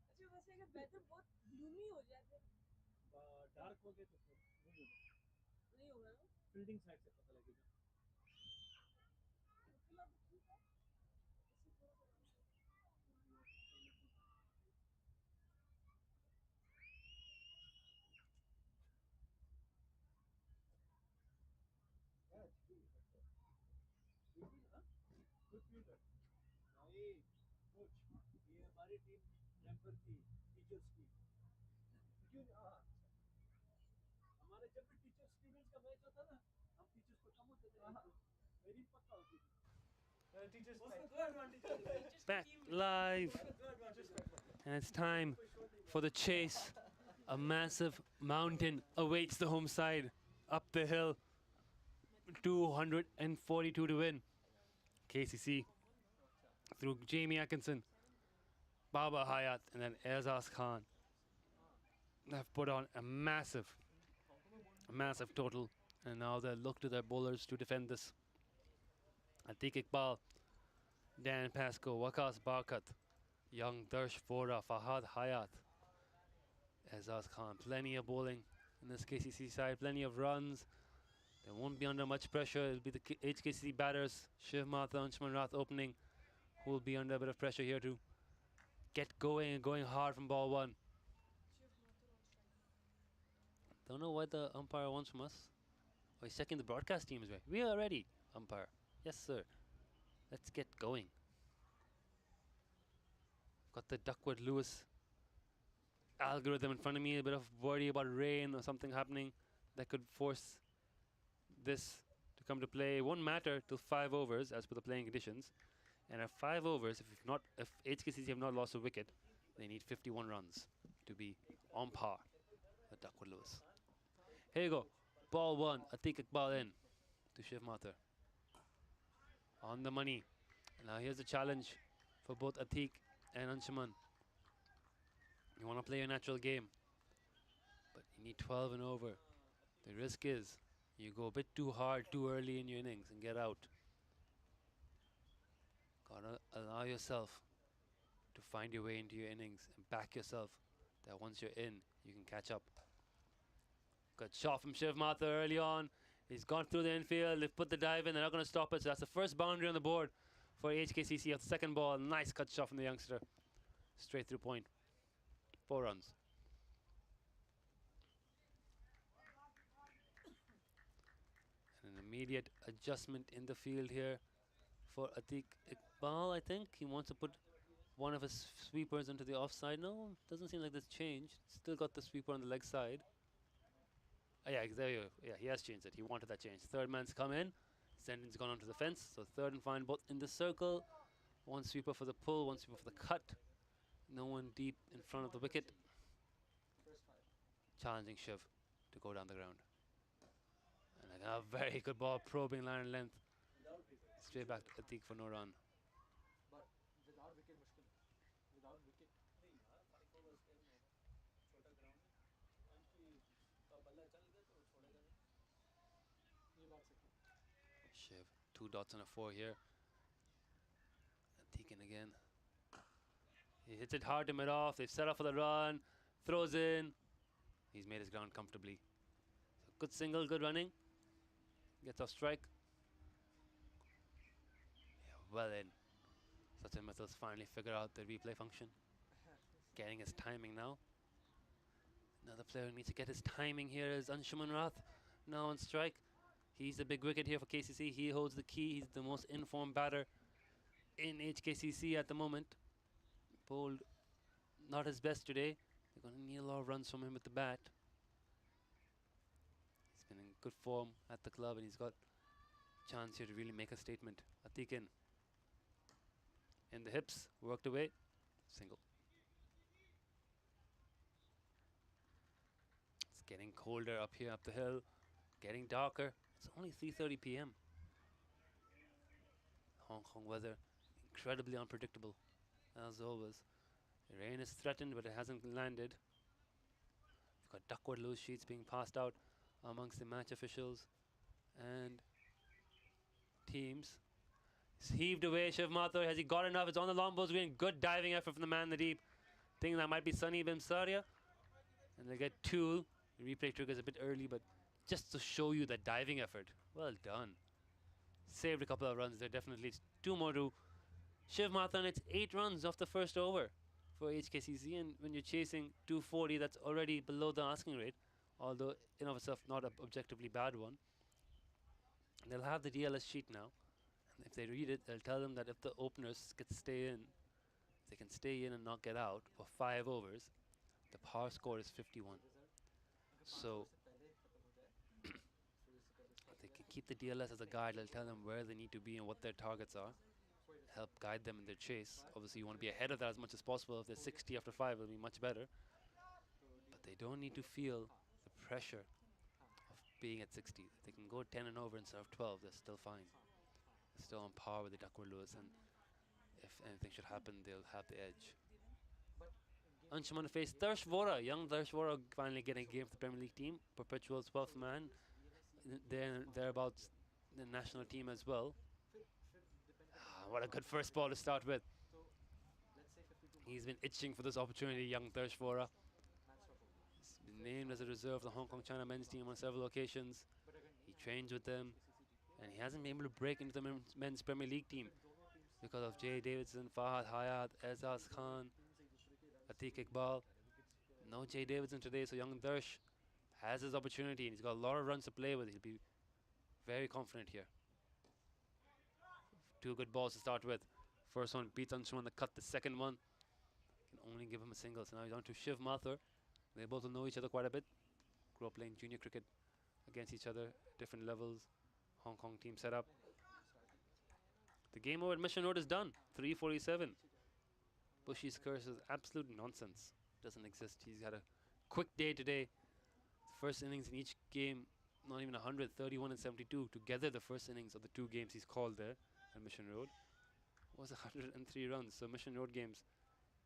अच्छा वैसे अगर वेदर बहुत gloomy हो जाए फिर डार्क हो गए तो फिर नहीं होगा. नहीं होगा ना फील्डिंग साइड से पता लगेगा. फिलहाल तो ठीक है इससे थोड़ा Good fielder. नहीं, coach, ये हमारी टीम मेंबर की टीचर्स की. क्यों हाँ, हमारे जब भी टीचर स्टूडेंट्स का मैच होता ना, हम टीचर्स को कम होते थे. मेरी पक्का होती थी. Teachers Back live. And it's time for the chase. A massive mountain awaits the home side up the hill. 242 to win. KCC through Jamie Atkinson, Babar Hayat, and then Erzaz Khan have put on a massive total. And now they'll look to their bowlers to defend this. Atiq Iqbal, Dan Pascoe, Waqas Barkat, Young Darsh Vora, Fahad Hayat, Erzaz Khan. Plenty of bowling in this KCC side, plenty of runs. They won't be under much pressure. It'll be the HKCC batters, Shiv Matha, Anshuman Rath opening, who will be under a bit of pressure here to get going and going hard from ball one. Don't know what the umpire wants from us. Oh, he's checking the broadcast team is right. We are ready, umpire. Yes, sir. Let's get going. Got the Duckworth Lewis algorithm in front of me. A bit of worry about rain or something happening that could force this to come to play. It won't matter till 5 overs as per the playing conditions. And at 5 overs, if HKCC have not lost a wicket, they need 51 runs to be on par with Duckworth Lewis. Here you go. Ball one. Atiq Iqbal in to Shiv Mathur. On the money. Now here's the challenge for both Atiq and Anshuman. You want to play a natural game, but you need 12 and over. The risk is you go a bit too hard too early in your innings and get out. Gotta allow yourself to find your way into your innings and back yourself that once you're in, you can catch up. Good shot from Shiv Mathur early on. He's gone through the infield. They've put the dive in. They're not going to stop it. So that's the first boundary on the board for HKCC. At the second ball, nice cut shot from the youngster. Straight through point. 4 runs. And an immediate adjustment in the field here for Atiq Iqbal, I think. He wants to put one of his sweepers into the offside. No, doesn't seem like that's changed. Still got the sweeper on the leg side. Yeah, there you go. Yeah, he has changed it. He wanted that change. Third man's come in. Zendin's gone onto the fence. So third and fine, both in the circle. One sweeper for the pull, one sweeper for the cut. No one deep in front of the wicket. Challenging Shiv to go down the ground. And a very good ball, probing line and length. Straight back to Atiq for no run. But without wicket, मुश्किल है. Without wicket, नहीं यार 5 overs कैसे होगा? छोटा ground है. 2 dots on a 4 here. Atkinson again. He hits it hard to mid off. They've set up for the run. Throws in. He's made his ground comfortably. So good single, good running. Gets off strike. Yeah, well in. Sachin Mittal's finally figured out the replay function. Getting his timing now. Another player who needs to get his timing here is Anshuman Rath. Now on strike. He's the big wicket here for KCC. He holds the key. He's the most informed batter in HKCC at the moment. Bowled not his best today. They're going to need a lot of runs from him with the bat. He's been in good form at the club and he's got a chance here to really make a statement. Atkinson in the hips, worked away, single. It's getting colder up here, up the hill, getting darker. It's only 3:30 p.m. Hong Kong weather, incredibly unpredictable, as always. The rain is threatened, but it hasn't landed. We've got duckworth loose sheets being passed out amongst the match officials and teams. It's heaved away, Shiv Mathur. Has he got enough? It's on the long balls green. Good diving effort from the man in the deep. Thinking that might be Sunny Bimsaria. And they get 2. The replay triggers a bit early, but just to show you that diving effort. Well done. Saved a couple of runs there, definitely. It's 2 more to Shiv Mathur, and it's 8 runs off the first over for HKCC. And when you're chasing 240, that's already below the asking rate, although in of itself not an objectively bad one. And they'll have the DLS sheet now. And if they read it, they'll tell them that if the openers can stay in, they can stay in and not get out for 5 overs, the power score is 51. So they can keep the DLS as a guide. They'll tell them where they need to be and what their targets are, help guide them in their chase. Obviously you want to be ahead of that as much as possible. If they're 60 after 5, it'll be much better, but they don't need to feel the pressure of being at 60. They can go 10 and over instead of 12. They're still fine. They're still on par with the Duckworth Lewis, and if anything should happen, they'll have the edge. Anshuman face Darsh Vora. Young Darsh Vora finally getting a game for the Premier League team. Perpetual 12th man. Thereabouts the national team as well. What a good first ball to start with. He's been itching for this opportunity, young Darsh Vora. He's been named as a reserve of the Hong Kong China men's team on several occasions. He trains with them, and he hasn't been able to break into the men's Premier League team because of Jay Davidson, Fahad Hayat, Ezaz Khan, Atiq Iqbal. No Jay Davidson today, so young Darsh has his opportunity, and he's got a lot of runs to play with. He'll be very confident here. 2 good balls to start with. First one beats Anshuman the cut. The second one can only give him a single. So now he's on to Shiv Mathur. They both know each other quite a bit. Grew up playing junior cricket against each other, different levels. Hong Kong team set up. The game over at Mission Road is done. 3:47. Bushy's curse is absolute nonsense. Doesn't exist. He's had a quick day today. First innings in each game, not even 100, 31 and 72. Together the first innings of the 2 games he's called there at Mission Road was 103 runs. So Mission Road games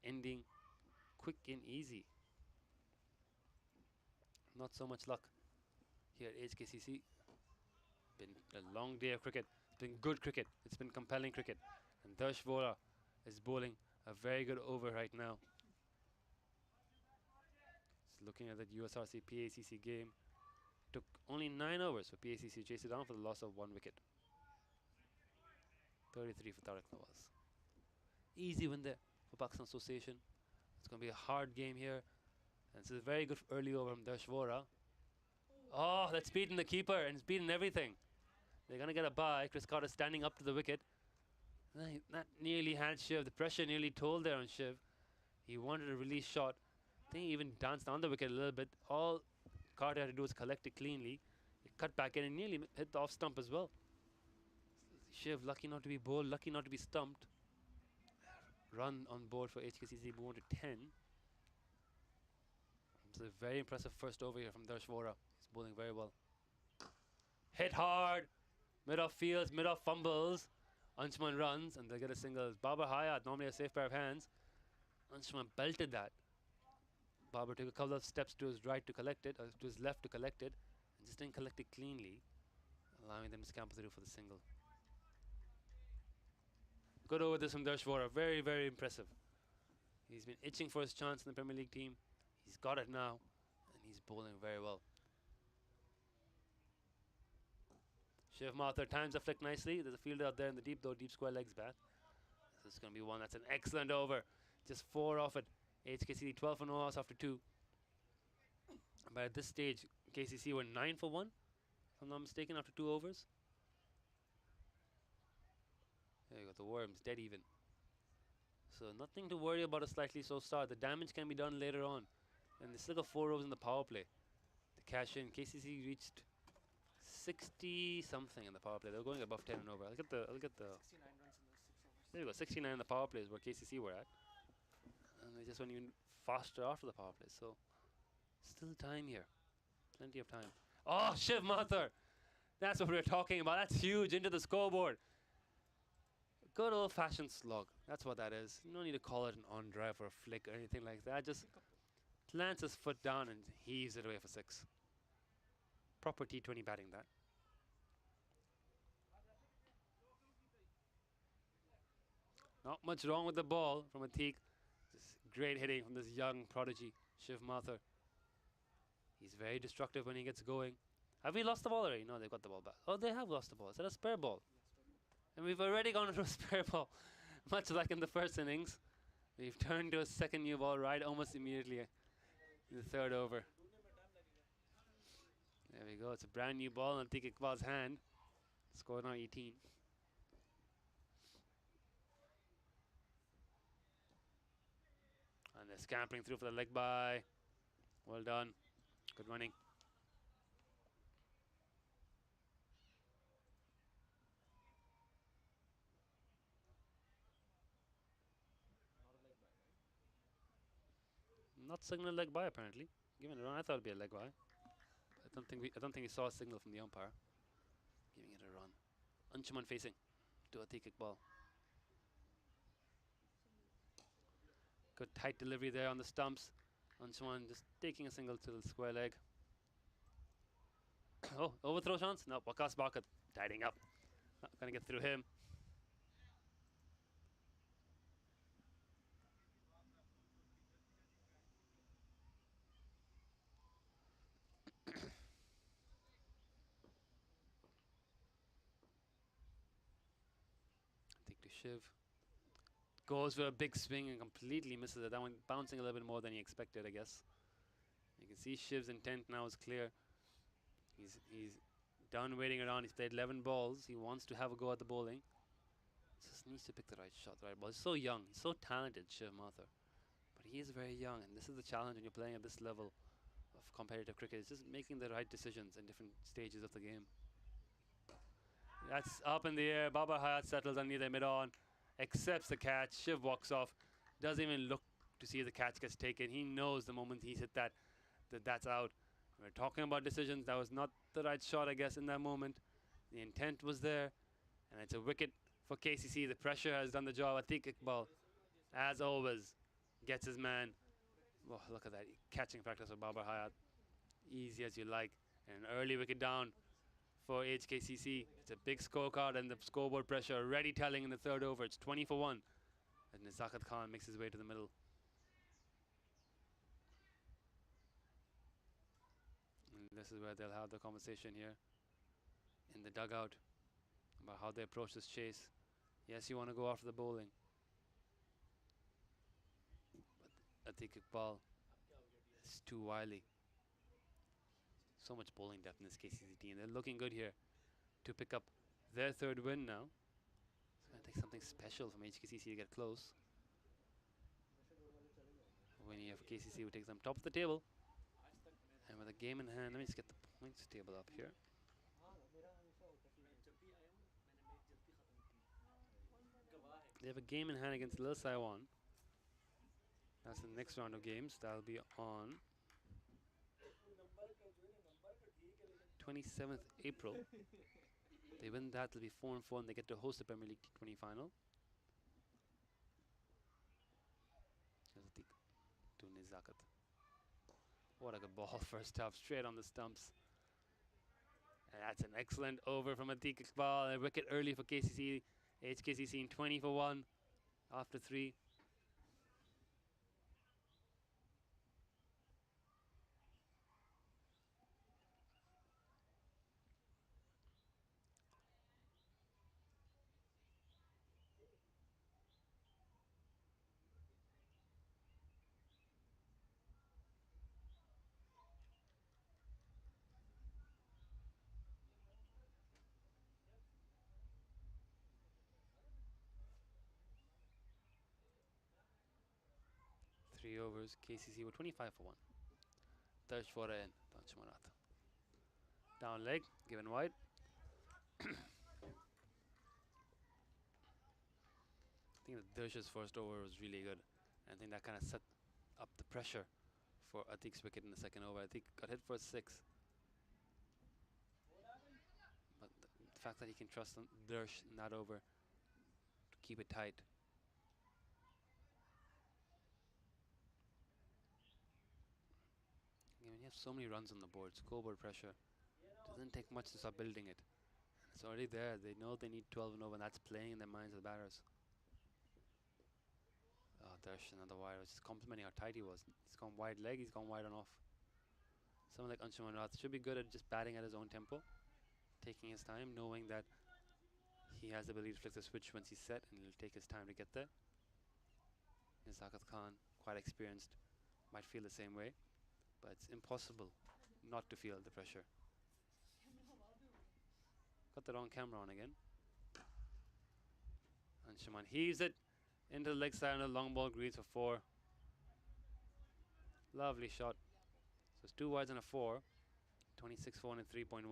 ending quick and easy. Not so much luck here at HKCC. Been a long day of cricket. It's been good cricket. It's been compelling cricket. And Darsh Vora is bowling a very good over right now. Just looking at that USRC PACC game. Took only 9 overs for PACC to chase it down for the loss of 1 wicket. 33 for Tariq Nawaz. Easy win there for Pakistan Association. It's going to be a hard game here. And this is a very good early over from Darsh Vora. Oh, that's beaten the keeper and it's beaten everything. They're going to get a bye. Chris Carter standing up to the wicket. That nearly had Shiv. The pressure nearly told there on Shiv. He wanted a release shot. I think he even danced down the wicket a little bit. All Carter had to do was collect it cleanly. He cut back in and nearly hit the off stump as well. Shiv lucky not to be bowled, lucky not to be stumped. Run on board for HKCC, moved to 10. It's a very impressive first over here from Darsh Vora. He's bowling very well. Hit hard. Mid-off fields, mid-off fumbles. Anshuman runs and they'll get a single. Babar Hayat, normally a safe pair of hands. Anshuman belted that. Babar took a couple of steps to his right to collect it, or to his left to collect it, and just didn't collect it cleanly, allowing them to scamper through for the single. Good over this from Darshvora. Very, very impressive. He's been itching for his chance in the Premier League team. He's got it now, and he's bowling very well. Shiv Mathur times the flick nicely. There's a fielder out there in the deep, though, deep square legs back. This is going to be one that's an excellent over. Just 4 off it. HKC 12 for no loss after 2. But at this stage, KCC were 9 for 1, if I'm not mistaken, after 2 overs. There you go, the worms, dead even. So nothing to worry about a slightly slow start. The damage can be done later on. And they still got 4 overs in the power play to cash in. KCC reached 60 something in the power play. They were going above 10 and over. I'll get the 69 runs in those 6 overs. there you go, 69 in the power play is where KCC were at. And they just went even faster after the power play. So still time here. Plenty of time. Oh, Shiv Mathur! That's what we were talking about. That's huge into the scoreboard. Good old-fashioned slog. That's what that is. You don't need to call it an on-drive or a flick or anything like that. Just plants his foot down and heaves it away for 6. Proper T20 batting, that. Not much wrong with the ball from Atik. Just great hitting from this young prodigy, Shiv Mathur. He's very destructive when he gets going. Have we lost the ball already? No, they've got the ball back. Oh, they have lost the ball. Is that a spare ball? And we've already gone into a spare ball. Much like in the first innings. We've turned to a second new ball right almost immediately in the 3rd over. There we go. It's a brand new ball in Atik Iqbal's hand. Score now 18. And they're scampering through for the leg bye. Well done. Good running. Not signal leg bye apparently. Giving it a run. I thought it'd be a leg bye. I don't think we saw a signal from the umpire. Giving it a run. Anshuman facing to Atik Iqbal. Good tight delivery there on the stumps. Anshuman just taking a single to the square leg. Oh, overthrow chance? No, Waqas Bakat tidying up. Not gonna get through him. Take to Shiv. Goes for a big swing and completely misses it. That one bouncing a little bit more than he expected, I guess. You can see Shiv's intent now is clear. He's done waiting around. He's played 11 balls. He wants to have a go at the bowling. Just needs to pick the right shot, the right ball. He's so young. He's so talented, Shiv Mathur. But he is very young, and this is the challenge when you're playing at this level of competitive cricket. It's just making the right decisions in different stages of the game. That's up in the air. Babar Hayat settles on neither mid-on. Accepts the catch. Shiv walks off. Doesn't even look to see if the catch gets taken. He knows the moment he's hit that's out. We're talking about decisions. That was not the right shot, I guess, in that moment. The intent was there. And it's a wicket for KCC. The pressure has done the job. Atik Iqbal, as always, gets his man. Oh, look at that. Catching practice for Babar Hayat. Easy as you like. And an early wicket down for HKCC. It's a big scorecard and the scoreboard pressure already telling in the 3rd over. It's 20 for 1. And Nizakat Khan makes his way to the middle. And this is where they'll have the conversation here in the dugout about how they approach this chase. Yes, you want to go after the bowling. But Atik Iqbal is too wily. So much bowling depth in this KCC team. They're looking good here to pick up their 3rd win now. It's going to take something special from HKCC to get close. When you have KCC who takes them top of the table. And with a game in hand, let me just get the points table up here. They have a game in hand against Lil Saiwan. That's the next round of games. That'll be on 27th April. They win that, they'll be 4-4 and they get to host the Premier League T20 final. To Nizakat. What a good ball, first half, straight on the stumps. And that's an excellent over from Atik Iqbal. A wicket early for KCC. HKCC in 20 for 1 after 3. Three overs, KCC were 25 for 1. Darsh for in, Panchamarat. Down leg, given wide. I think that Darsh's first over was really good. I think that kind of set up the pressure for Atik's wicket in the second over. Atik got hit for a 6. But the fact that he can trust Darsh in that over to keep it tight. When you have so many runs on the board, scoreboard pressure, doesn't take much to start building it. It's already there. They know they need 12 and over, and that's playing in the minds of the batters. Oh, there's another wide. I was just complimenting how tight he was. He's gone wide leg, he's gone wide and off. Someone like Anshuman Rath should be good at just batting at his own tempo, taking his time, knowing that he has the ability to flick the switch once he's set, and he'll take his time to get there. Nizakat Khan, quite experienced, might feel the same way, but it's impossible not to feel the pressure. Got the wrong camera on again. Anshuman heaves it into the leg side on a long ball, greens for 4. Lovely shot. So it's 2 wides and a 4. 26 for 1 and 3.1.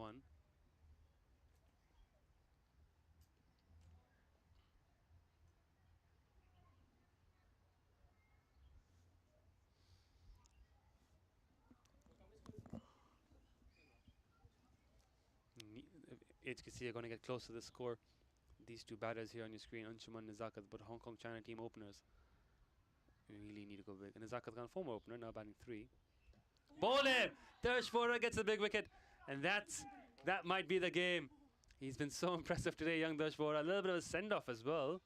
HKC are going to get close to the score. These two batters here on your screen, Anshuman and Nizakat, but Hong Kong China team openers really need to go big. And Nizakat Khan, former opener, now batting 3. Ball in! Darsh gets the big wicket, and that might be the game. He's been so impressive today, young Darsh Vora. A little bit of a send-off as well.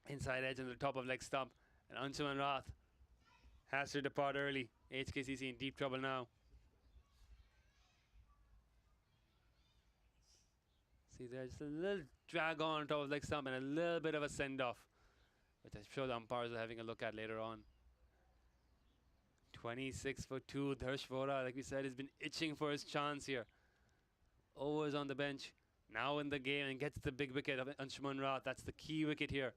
Inside edge on the top of leg stump, and Anshuman Rath has to depart early. HKCC in deep trouble now. See there, just a little drag on top of leg stump and a little bit of a send-off, which I'm sure the umpires are having a look at later on. 26 for 2, Darsh Vora, like we said, has been itching for his chance here. Overs on the bench, now in the game, and gets the big wicket of Anshuman Rath. That's the key wicket here.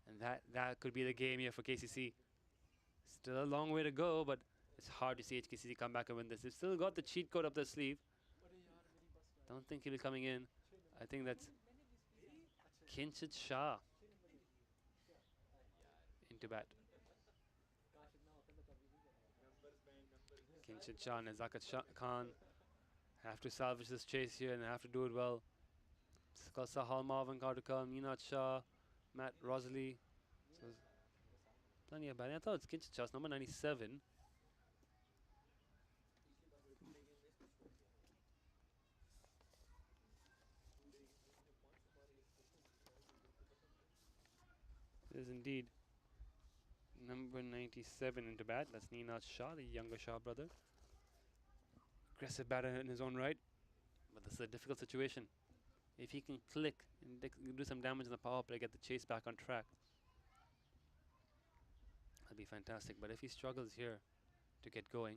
And that could be the game here for KCC. Still a long way to go, but it's hard to see HKCC come back and win this. They've still got the cheat code up their sleeve. Don't think he'll be coming in. I think that's Kinchit Shah into bat. Kinchit Shah and Nizakat Khan have to salvage this chase here and have to do it well. It's got Sahal Marvin Kartukal, Neenat Shah, Matt Rosalie. So plenty of batting. I thought it's Kinchit Shah's number 97. It is indeed number 97 into bat. That's Neenat Shah, the younger Shah brother. Aggressive batter in his own right, but this is a difficult situation. If he can click and do some damage in the power play, get the chase back on track, that'd be fantastic. But if he struggles here to get going,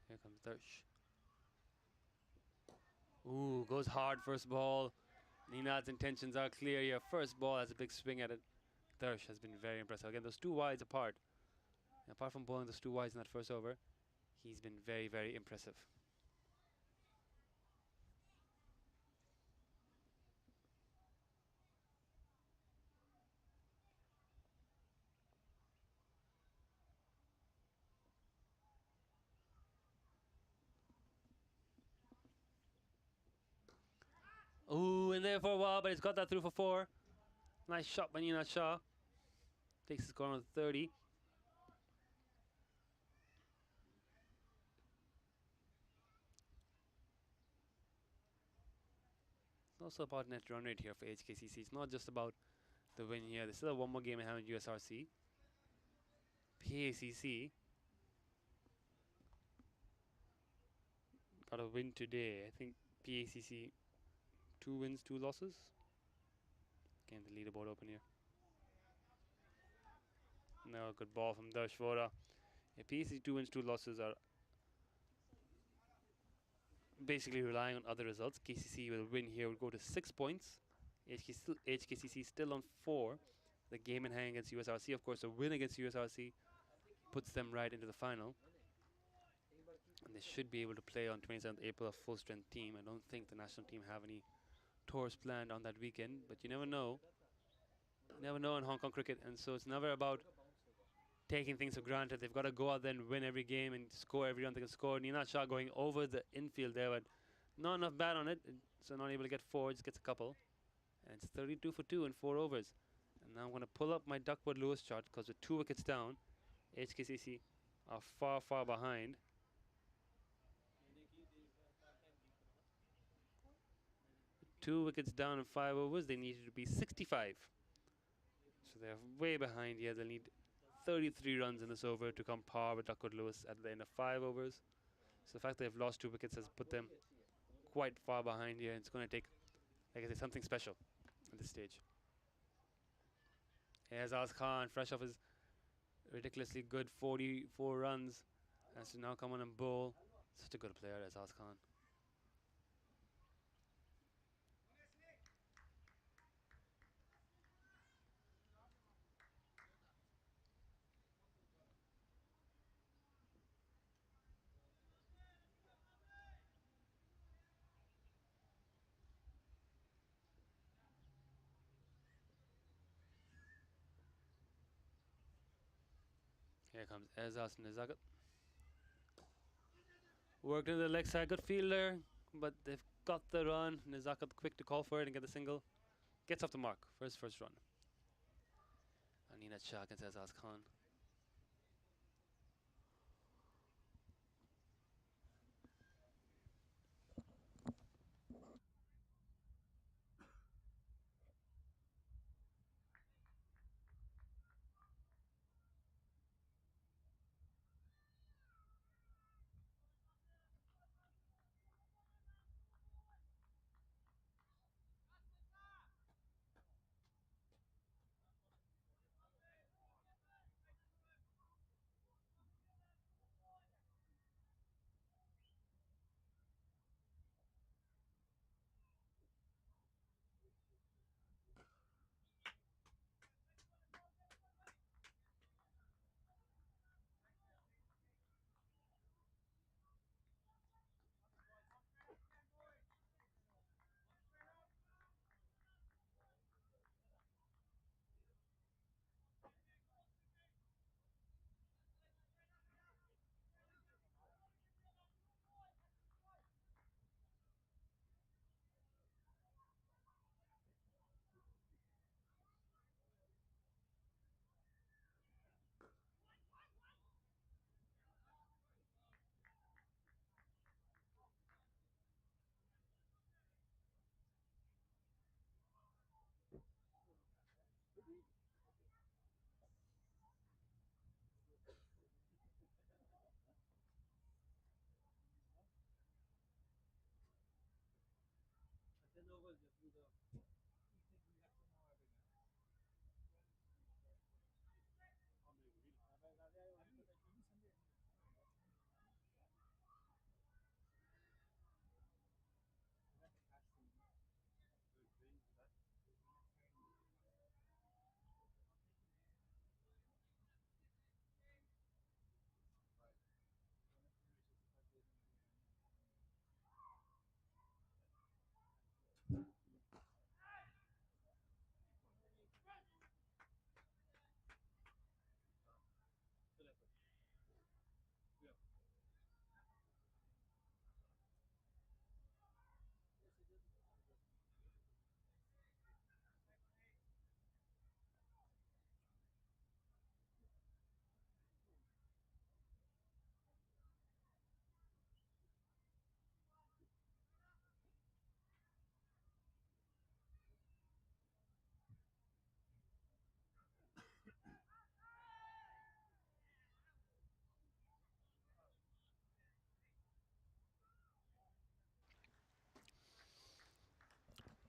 here comes Darsh. Ooh, goes hard first ball. Neenat's intentions are clear here. First ball has a big swing at it. Darsh has been very impressive. Again, those 2 wides apart. And apart from bowling those 2 wides in that first over, he's been very, very impressive. Ooh, in there for a while, but he's got that through for 4. Nice shot by Neenat Shah. takes the score on 30. It's also about net run rate here for HKCC. It's not just about the win here. They still have one more game in hand with USRC. PACC got a win today. I think PACC 2 wins, 2 losses. Getting the leaderboard open here. No, good ball from Darshvora. Yeah, PACC 2 wins, 2 losses are basically relying on other results. KCC will win here, will go to 6 points. HKCC still on 4. The game in hand against USRC, of course, a win against USRC puts them right into the final. And they should be able to play on 27th April a full strength team. I don't think the national team have any tours planned on that weekend, but you never know. You never know in Hong Kong cricket, and so it's never about taking things for granted. They've got to go out there and win every game and score every run they can score. Nina Shah going over the infield there, but not enough bat on it, so not able to get 4, just gets a couple. And it's 32 for 2 in 4 overs. And now I'm going to pull up my Duckworth-Lewis chart because with 2 wickets down, HKCC are far, far behind. 2 wickets down in 5 overs, they needed to be 65. So they're way behind here. They'll need 33 runs in this over to come par with Duckworth-Lewis at the end of 5 overs. So the fact they've lost 2 wickets has put them quite far behind here. It's going to take, like I say, something special at this stage. Here's Azaz Khan, fresh off his ridiculously good 44 runs, has to now come on and bowl. Such a good player, Azaz Khan. Here comes Azaz Nizagat. Worked into the leg side, good fielder, but they've got the run. Nizagat quick to call for it and get the single. Gets off the mark for his first run. Anina Shah against Azaz Khan.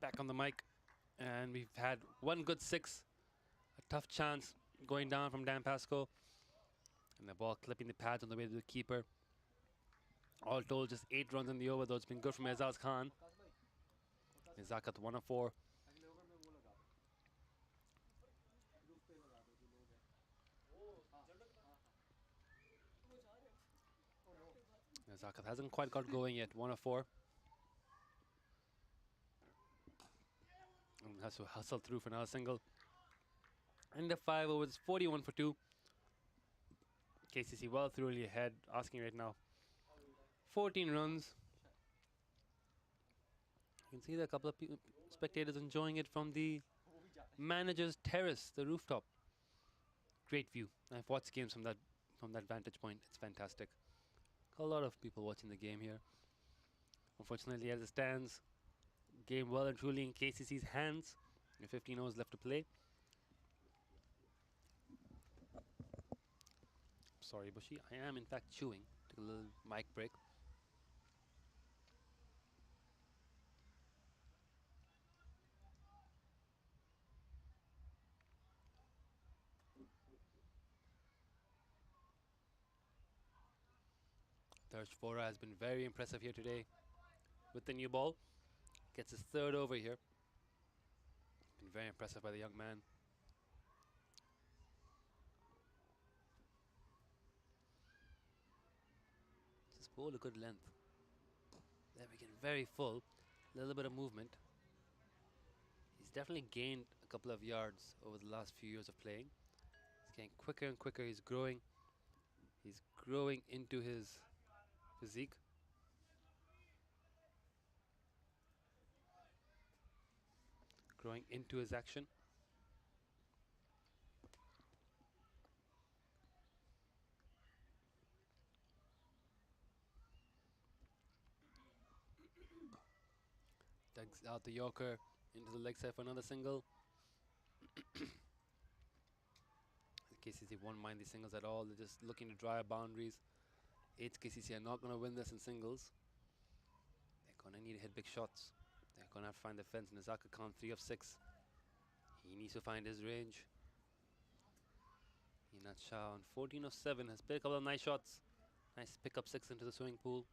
back on the mic. And we've had one good 6. A tough chance going down from Dan Pascoe. And the ball clipping the pads on the way to the keeper. All told, just 8 runs in the over, though it's been good from Azaz Khan. Nizakat 1 of 4. अगले over में वो लगा दो roof पे लगा दो जो लोग हैं Nizakat hasn't quite got going yet, 1 of 4. And has to hustle through for another single. And the 5 overs, 41 for 2. KCC well thoroughly ahead, asking right now 14 runs. You can see there are a couple of spectators enjoying it from the manager's terrace, the rooftop. Great view. I've watched games from that vantage point. It's fantastic. A lot of people watching the game here. Unfortunately, as it stands, game well and truly in KCC's hands. 15 overs left to play. Sorry, Bushi. I am in fact chewing. Took a little mic break. Darsh Vora has been very impressive here today with the new ball. Gets his 3rd over here. Been very impressive by the young man. Just bowl a good length. There we get very full. A little bit of movement. He's definitely gained a couple of yards over the last few years of playing. He's getting quicker and quicker. He's growing. He's growing into his physique. Growing into his action. Digs out the Yorker into the leg side for another single. KCC won't mind these singles at all. They're just looking to dry up boundaries. HKCC are not going to win this in singles. They're going to need to hit big shots. They're going to have to find the fence. Nizaka Khan 3 of 6. He needs to find his range. Inat Shah on 14 of 7 has played a couple of nice shots. Nice pick up 6 into the swimming pool.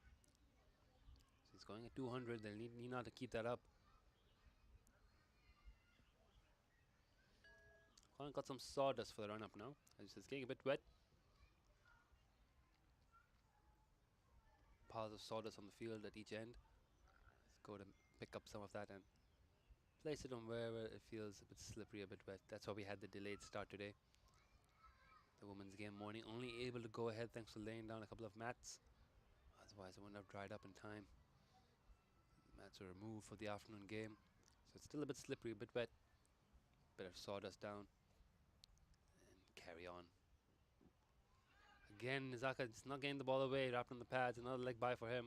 So he's going at 200. They'll need Nina to keep that up. Khan got some sawdust for the run up now. It's getting a bit wet. Piles of sawdust on the field at each end. Let's go to pick up some of that and place it on wherever it feels a bit slippery, a bit wet. That's why we had the delayed start today. The women's game morning only able to go ahead thanks to laying down a couple of mats. Otherwise it wouldn't have dried up in time. Mats were removed for the afternoon game. So it's still a bit slippery, a bit wet. Bit of sawdust down. And carry on. Again, Nizaka is not getting the ball away, wrapped on the pads. Another leg bye for him.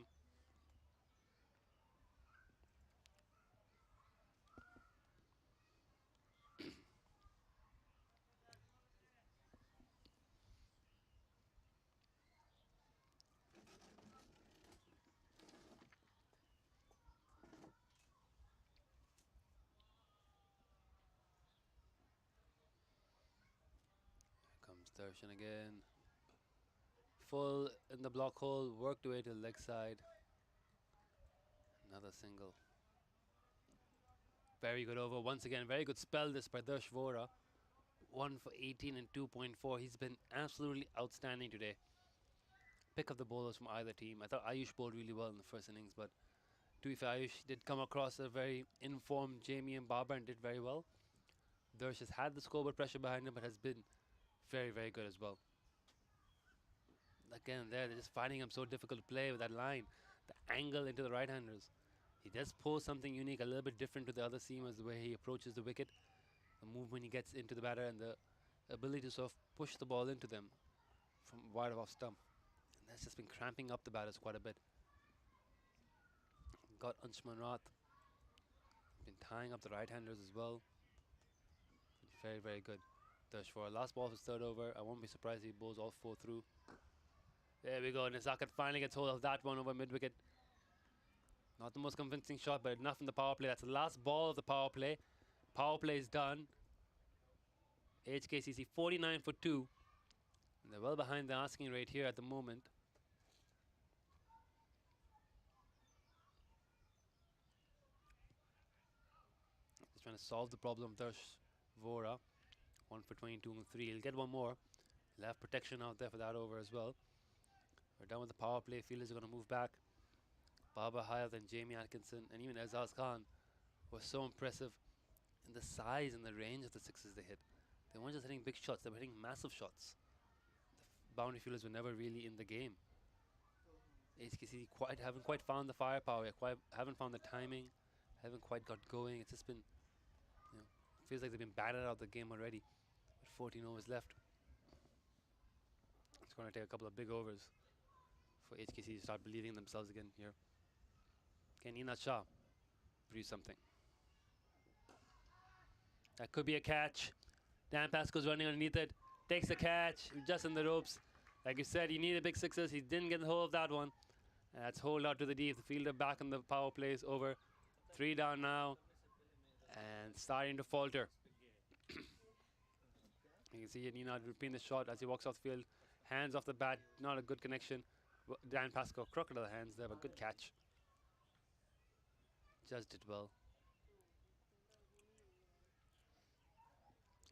Comes Darshan again. Full in the block hole, worked away to the leg side. Another single. Very good over once again. Very good spell this by Darsh Vora. 1 for 18 and 2.4. He's been absolutely outstanding today. Pick up the bowlers from either team. I thought Ayush bowled really well in the first innings, but to be fair, Ayush did come across a very informed Jamie and Babar and did very well. Darsh has had the scoreboard pressure behind him, but has been very, very good as well. Again, they're just finding him so difficult to play with that line. The angle into the right-handers. He does pose something unique, a little bit different to the other seamers, the way he approaches the wicket. The movement he gets into the batter and the ability to sort of push the ball into them from wide off stump. And that's just been cramping up the batters quite a bit. Got Anshuman Rath. Been tying up the right-handers as well. Very, very good. Darsh for last ball of his 3rd over. I won't be surprised if he bowls all 4 through. There we go. Nizakat finally gets hold of that one over mid-wicket. Not the most convincing shot, but enough in the power play. That's the last ball of the power play. Power play is done. HKCC 49 for 2. And they're well behind the asking rate here at the moment. Just trying to solve the problem of Darsh Vora. 1 for 22 and 3. He'll get one more. He'll have protection out there for that over as well. We're done with the power play. Fielders are going to move back. Babar, Hayat and Jamie Atkinson and even Azaz Khan were so impressive in the size and the range of the sixes they hit. They weren't just hitting big shots, they were hitting massive shots. The boundary fielders were never really in the game. HKC haven't quite found the firepower yet, haven't found the timing, haven't quite got going. It's just been, feels like they've been battered out of the game already. With 14 overs left. It's going to take a couple of big overs for HKC to start believing in themselves again here. Can Inat Shah produce something? That could be a catch. Dan Pascoe's running underneath it. Takes the catch. Just in the ropes. Like you said, he needed big sixes. He didn't get the hold of that one. That's hold out to the deep. The fielder back in the power play is over. 3 down now. And starting to falter. You can see Nina repeating the shot as he walks off the field. Hands off the bat. Not a good connection. Dan Pascoe, crocodile hands there, but good catch. Just did well.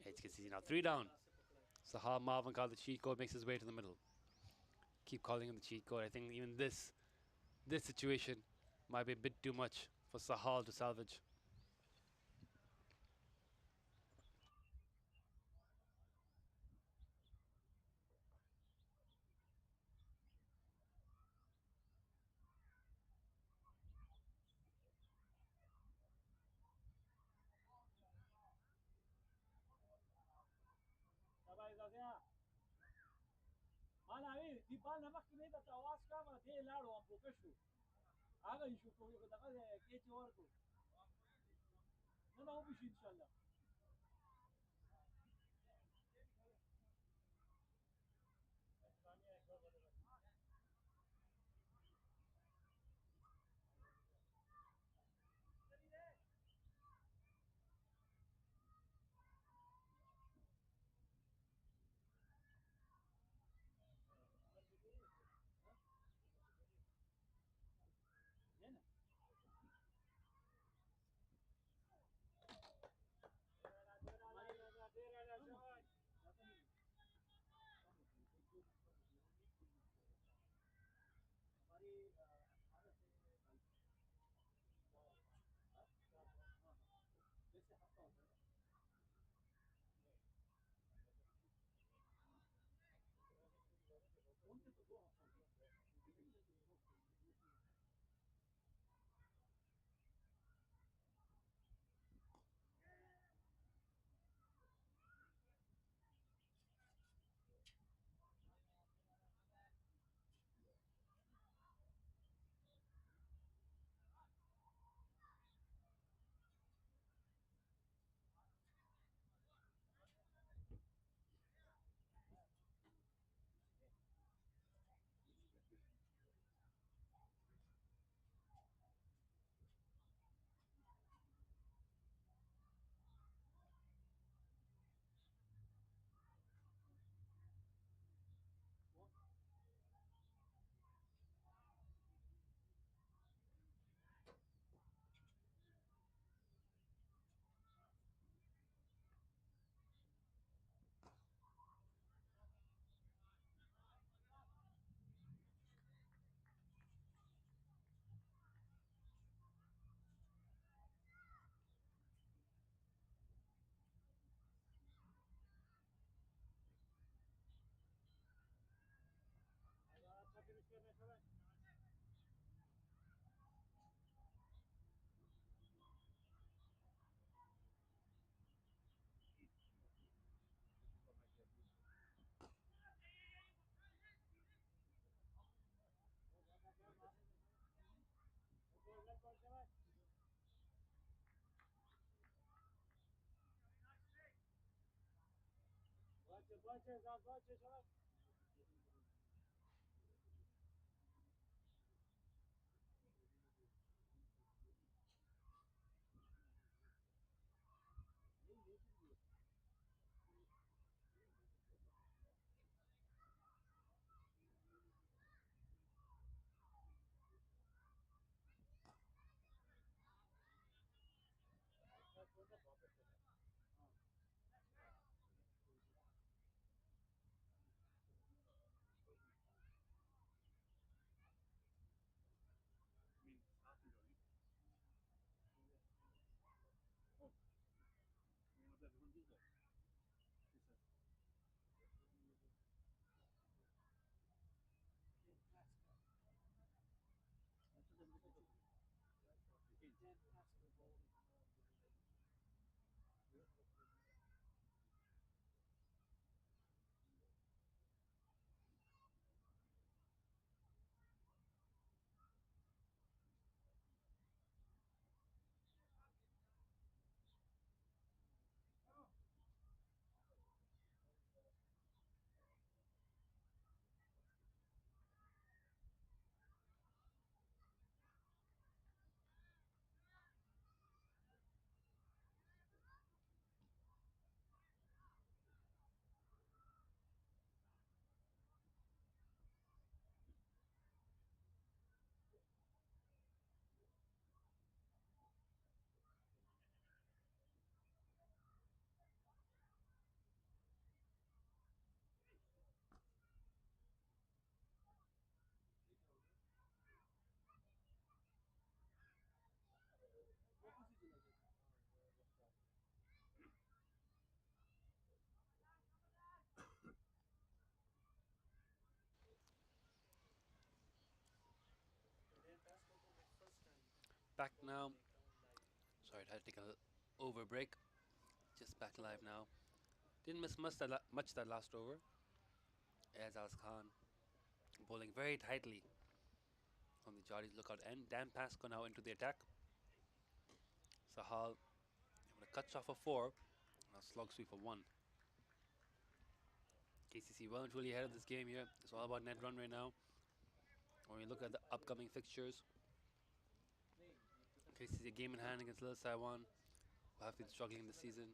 HKC now 3 down. Sahal Marvin called the cheat code, makes his way to the middle. Keep calling him the cheat code. I think even this situation might be a bit too much for Sahal to salvage. Mana di bal na makne da tawas ka ma de laro am profeshu aga ishu ko yo da ke chor ko na bishi inshallah back now. Sorry, I had to take a little over break. Just back live now. Didn't miss much that last over. Azaz Khan bowling very tightly on the Jari's lookout end. Dan Pasco now into the attack. Sahal with a cut shot for 4. Now slog sweep for 1. KCC well and truly ahead of this game here. It's all about net run right now. When we look at the upcoming fixtures, KCC game in hand against Little Taiwan, who have been struggling this season.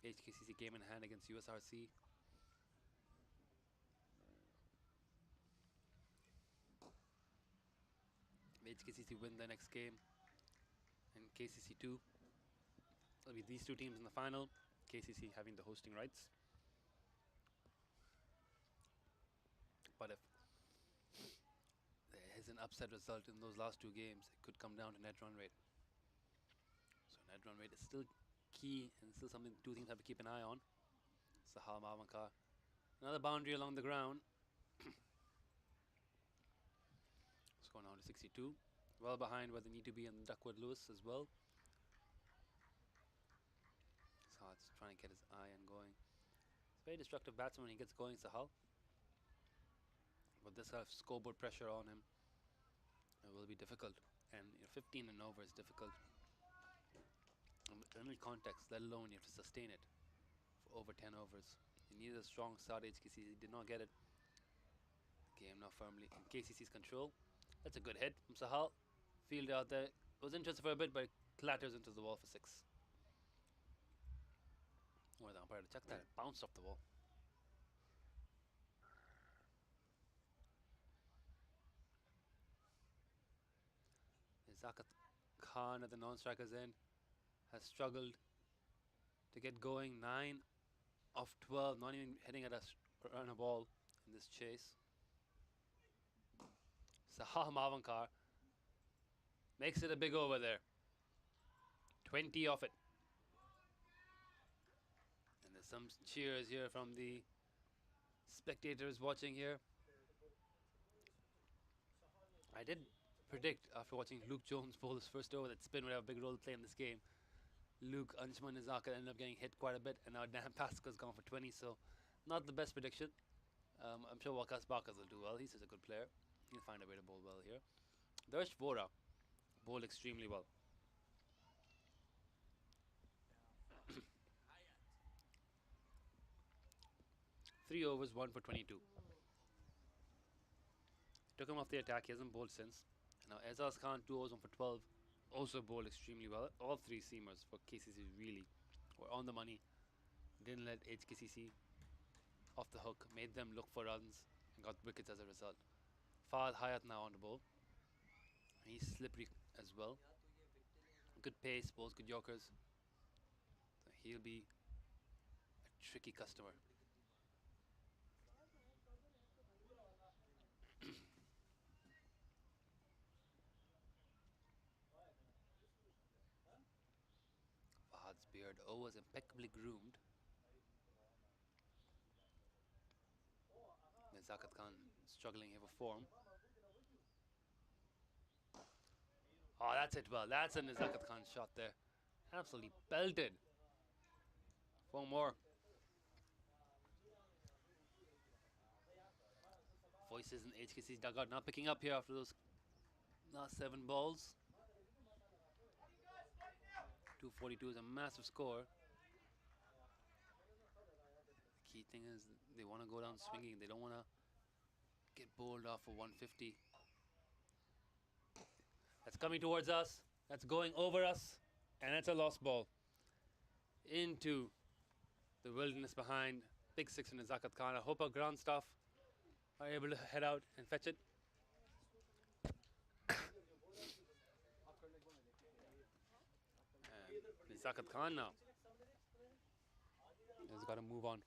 HKCC game in hand against USRC. HKCC win the next game, and KCC 2. It'll be these two teams in the final. KCC having the hosting rights. But if there is an upset result in those last two games, it could come down to net run rate. So net run rate is still key and still something two teams have to keep an eye on. Sahal Mavankar. Another boundary along the ground. Score now to 62. Well behind where they need to be in Duckwood Lewis as well. Sahal's trying to get his eye on going. It's a very destructive batsman when he gets going, Sahal. But this has scoreboard pressure on him. It will be difficult. And 15 and over is difficult. In any context, let alone you have to sustain it for over 10 overs. He needed a strong start. HKC did not get it. Game now firmly in KCC's control. That's a good hit from Sahal. Field out there. It was interesting for a bit, but it clatters into the wall for 6. Or the umpire to check that. It bounced off the wall. Zakat Khan at the non-striker's end has struggled to get going. 9 of 12, not even hitting at a run a ball in this chase. Sahal Mavankar makes it a big over there. 20 off it. And there's some cheers here from the spectators watching here. I did predict after watching Luke Jones bowl his first over that spin would have a big role to play in this game. Luke, Anshuman and Zaka ended up getting hit quite a bit, and now Dan Pasco's gone for 20, so not the best prediction. I'm sure Wakas Bakas will do well. He's such a good player. He'll find a way to bowl well here. Darsh Vora bowled extremely well. Three overs, 1 for 22. Took him off the attack. He hasn't bowled since. Now Azaz Khan, 2 overs, 1 for 12. Also bowled extremely well. All 3 seamers for KCC really were on the money. Didn't let HKCC off the hook. Made them look for runs and got wickets as a result. Fahad Hayat now on the bowl. He's slippery as well. Good pace, bowls good yorkers. So he'll be a tricky customer. Fahad's beard was impeccably groomed. Zakat Khan struggling here for form. Oh, that's it well. That's a Zakat Khan shot there. Absolutely belted. 4 more. Voices in HKC's dugout now picking up here after those last 7 balls. 242 is a massive score. The key thing is they want to go down swinging. They don't want to get bowled off for 150. That's coming towards us. That's going over us. And it's a lost ball. Into the wilderness behind. Big 6 from Zakat Khan. I hope our ground staff are able to head out and fetch it. And Zakat Khan now. He's got to move on.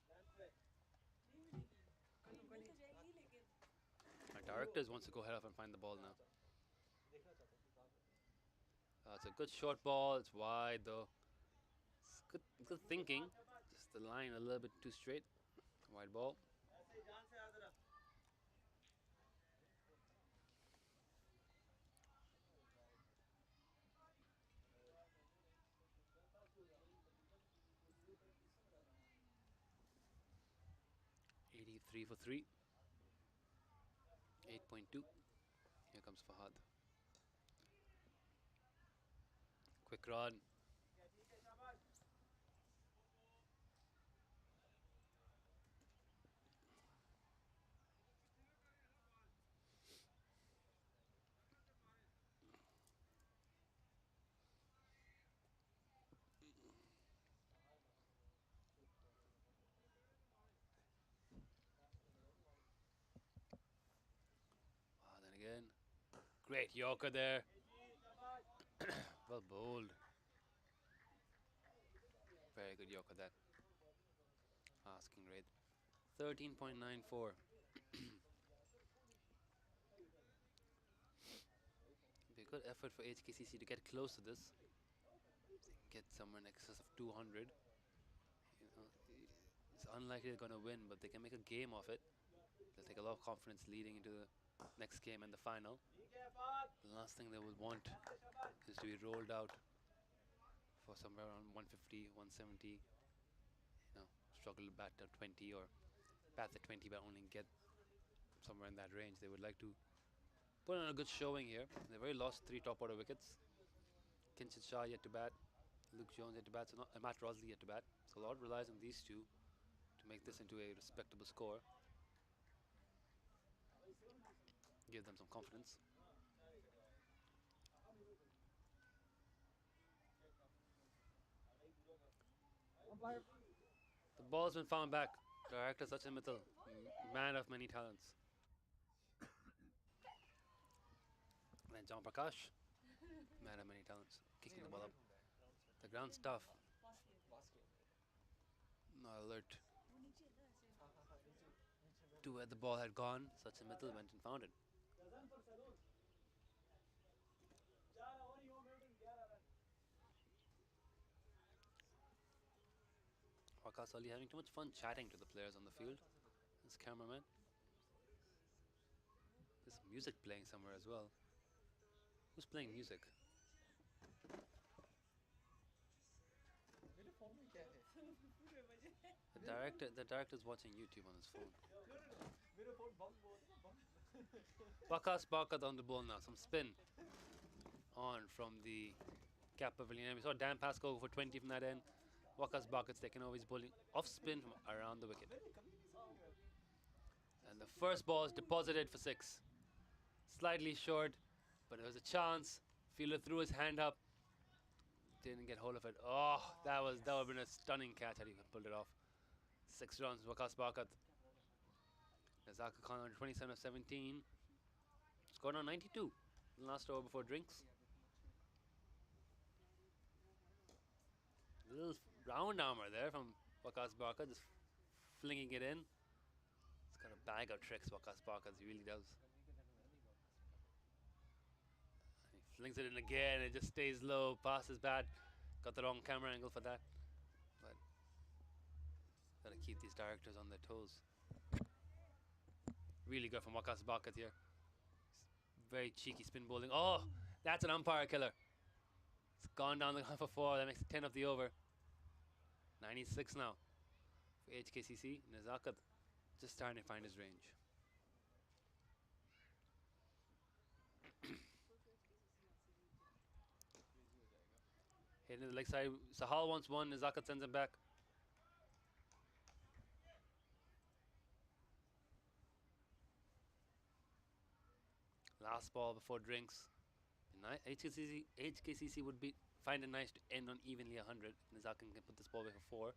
Our directors wants to go head off and find the ball now. It's a good short ball. It's wide though. It's good thinking. Just the line a little bit too straight. Wide ball. 3 for 3. 8.2. Here comes Fahad. Quick run. Then again. Great Yorker there. Well bowled. Very good Yorker that. Asking rate 13.94. Be a good effort for HKCC to get close to this. Get somewhere in excess of 200. You know, it's unlikely they're going to win, but they can make a game of it. They'll take a lot of confidence leading into the next game and the final. The last thing they will want is to be rolled out for somewhere around 150, 170. You know, struggle to bat at 20 or bat the 20 but only get somewhere in that range. They would like to put on a good showing here. They've already lost 3 top order wickets. Kinshid Shah yet to bat, Luke Jones yet to bat, so not Matt Rosley yet to bat. So a lot relies on these two to make this into a respectable score. Give them some confidence. The ball's been found back. Director Sachin Mittal, man of many talents. And then John Prakash, man of many talents, kicking the ball up. The ground's tough. No alert to where the ball had gone. Sachin Mittal went and found it. Waqas Ali having too much fun chatting to the players on the field. This cameraman. There's music playing somewhere as well. Who's playing music? The director's watching YouTube on his phone. Waqas Barkat on the ball now. Some spin on from the Cap Pavilion. We saw Dan Pascoe go for 20 from that end. Waqas Barkat's taken over his bowling off spin from around the wicket. And the first ball is deposited for 6. Slightly short, but it was a chance. Fielder threw his hand up. Didn't get hold of it. Oh, that would have been a stunning catch had he pulled it off. 6 runs, Waqas Barkat. Nazaka Khan on 27 of 17. Scored on 92. Last over before drinks. Little round armour there from Waqas Barkat, just flinging it in. It's got a bag of tricks, Waqas Barkat, he really does. He flings it in again, it just stays low, pass is bad. Got the wrong camera angle for that. But gotta keep these directors on their toes. Really good from Waqas Barkat here. Very cheeky spin bowling. Oh, that's an umpire killer. It's gone down the ground for 4. That makes it 10 of the over. 96 now for HKCC. Nazakat just starting to find his range. Hitting the leg side. Sahal wants 1. Nazakat sends him back. Last ball before drinks. HKCC would find it nice to end on evenly 100. Nazakat can put this ball away for 4.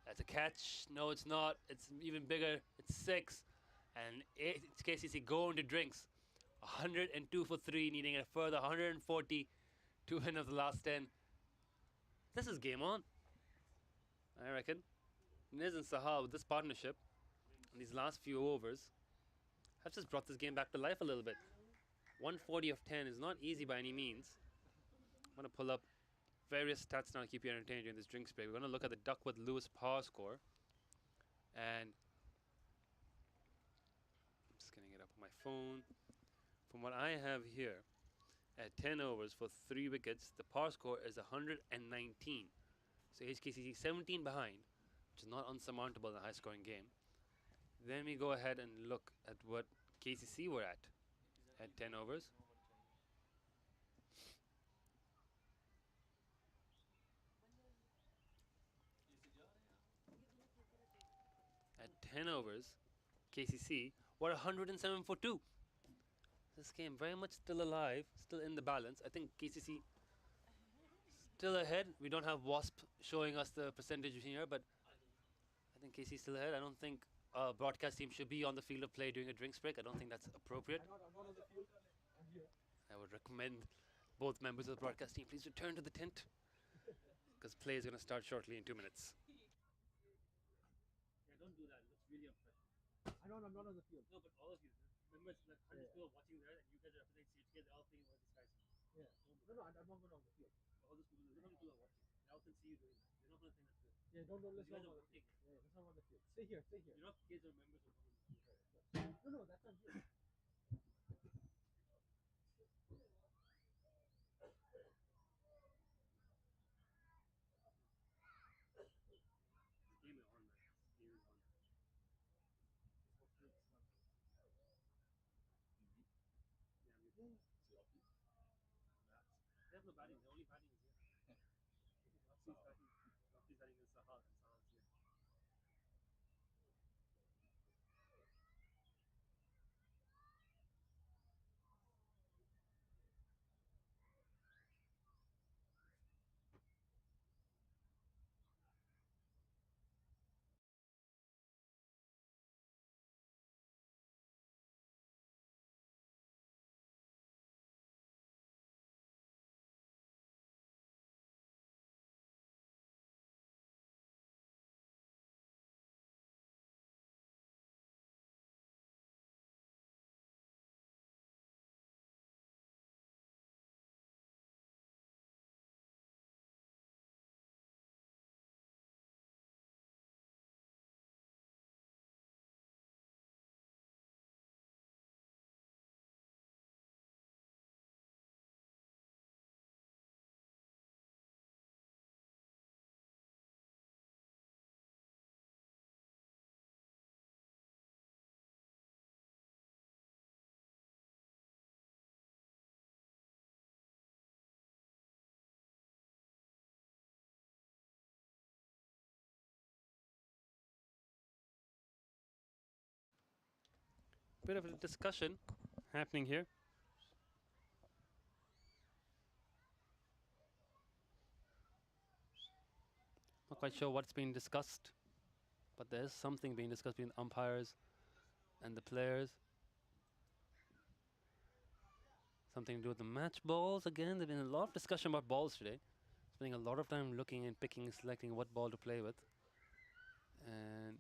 That's a catch. No, it's not. It's even bigger. It's 6. And HKCC go into drinks. 102 for 3, needing a further 140 to win of the last 10. This is game on, I reckon. Niz and Sahal with this partnership in these last few overs have just brought this game back to life a little bit. 140 of 10 is not easy by any means. I'm going to pull up various stats now to keep you entertained during this drinks break. We're going to look at the Duckworth-Lewis power score. And I'm just getting it up on my phone. From what I have here, at 10 overs for 3 wickets, the power score is 119. So HKCC 17 behind, which is not unsurmountable in a high-scoring game. Then we go ahead and look at what KCC were at 10 overs. At 10 overs, KCC were 107 for 2. This game very much still alive, still in the balance. I think KCC still ahead. We don't have Wasp showing us the percentage here, but I think KCC still ahead. I don't think broadcast team should be on the field of play during a drinks break. I don't think that's appropriate. I'm not on the field. I'm here. I would recommend both members of the broadcast team please return to the tent because play is going to start shortly in 2 minutes. Yeah, don't do that. It's really unprofessional. I know I'm not on the field. No, but all of you, members, like 100 people are watching there, and you guys represent CHK. They're all thinking what this guy's saying. Yeah. No, I'm not going on the field. All those people, how many people are watching? They all can see you doing that. They're not going to think that's good. Yeah, don't let's You not guys on are the working. field. Yeah, let's not on the field. Stay here, stay here. You're not kids or members of the field. No, that's not here. Game is on, man. Game is on. Yeah, they have no batting. The only batting is here. Lofty's batting. Lofty's batting against Sahal, and Sahal's here. Bit of a discussion happening here. Not quite sure what's being discussed, but there's something being discussed between umpires and the players. Something to do with the match balls. Again, there's been a lot of discussion about balls today. Spending a lot of time looking and picking and selecting what ball to play with. And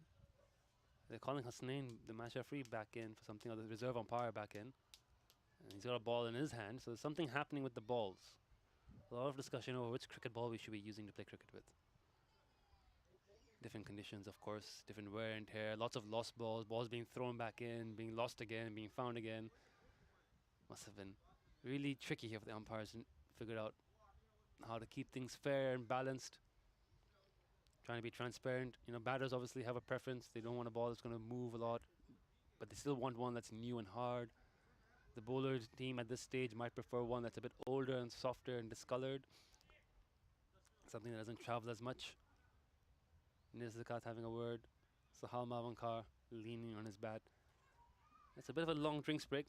they're calling Hasnain, the match referee, back in for something, or the reserve umpire back in. And he's got a ball in his hand, so there's something happening with the balls. A lot of discussion over which cricket ball we should be using to play cricket with. Different conditions, of course, different wear and tear, lots of lost balls, balls being thrown back in, being lost again, being found again. Must have been really tricky here for the umpires to figure out how to keep things fair and balanced. Trying to be transparent. You know, batters obviously have a preference. They don't want a ball that's going to move a lot, but they still want one that's new and hard. The bowler team at this stage might prefer one that's a bit older and softer and discolored. Something that doesn't travel as much. Nizakat having a word. Sahal Mavankar leaning on his bat. It's a bit of a long drinks break.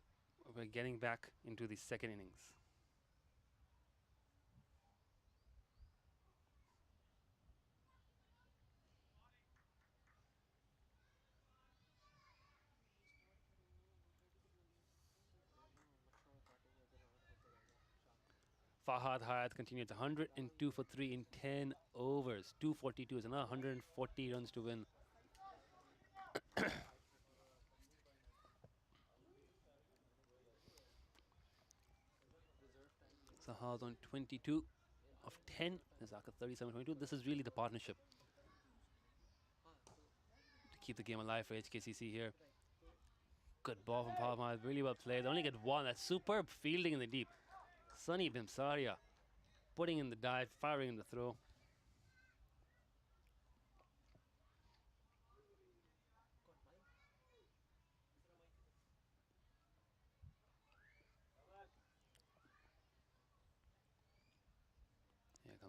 We're getting back into the second innings. Fahad Hayat continued 102 for 3 in 10 overs. 242 is another 140 runs to win. Sahal's on 22 of 10. Nizaka 37-22. This is really the partnership to keep the game alive for HKCC here. Good ball from Fahad, really well played. They only get one. That's superb fielding in the deep. Sunny Bimsaria putting in the dive, firing in the throw.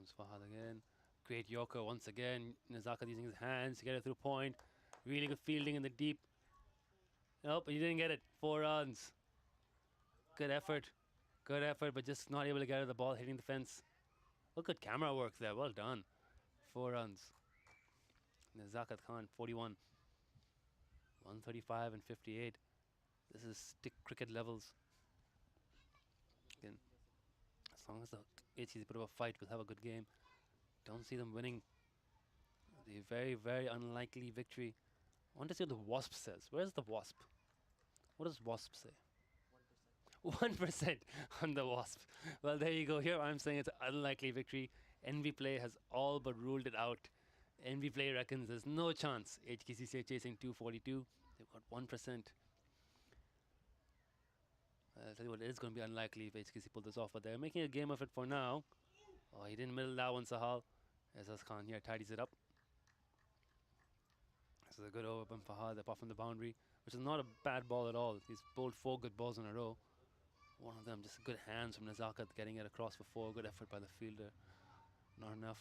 comes Fahad again. Great Yorker once again. Nazakat using his hands to get it through point. Really good fielding in the deep. Nope, he didn't get it. 4 runs. Good effort. Good effort, but just not able to get it. The ball hitting the fence. Look at camera work there. Well done. 4 runs. Nazakat Khan, 41. 135 and 58. This is stick cricket levels. Again, as long as the HCC put up a fight, we'll have a good game. Don't see them winning. The very, very unlikely victory. I want to see what the Wasp says. Where's the Wasp? What does Wasp say? 1% on the Wasp. Well, there you go. Here I'm saying it's an unlikely victory. NV Play has all but ruled it out. NV Play reckons there's no chance. HKCC are chasing 242. They've got 1%. I'll tell you what, it is going to be unlikely if HKC pull this off, but they're making a game of it for now. Oh, he didn't middle that one, Sahal. Azaz Khan here tidies it up. This is a good over from Fahad, up from the boundary, which is not a bad ball at all. He's bowled 4 good balls in a row. One of them just good hands from Nazakat, getting it across for 4. Good effort by the fielder. Not enough.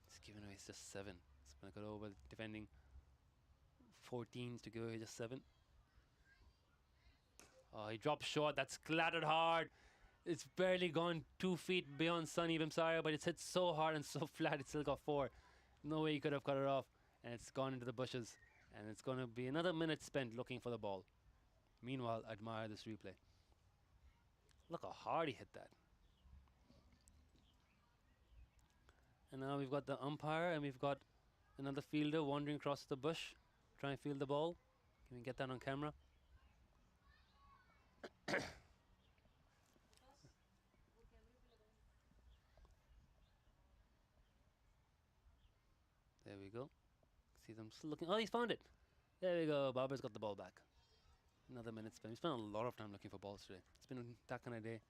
He's given away just 7. It's been a good over, defending 14s to give away just 7. Oh, he dropped short. That's clattered hard. It's barely gone 2 feet beyond Sunny Bimsara, but it's hit so hard and so flat, it's still got 4. No way he could have cut it off. And it's gone into the bushes. And it's going to be another minute spent looking for the ball. Meanwhile, admire this replay. Look how hard he hit that. And now we've got the umpire and we've got another fielder wandering across the bush, trying to field the ball. Can we get that on camera? There we go. See them still looking. Oh, he's found it. There we go. Babar's got the ball back. Another minute spent. We spent a lot of time looking for balls today. It's been that kind of day.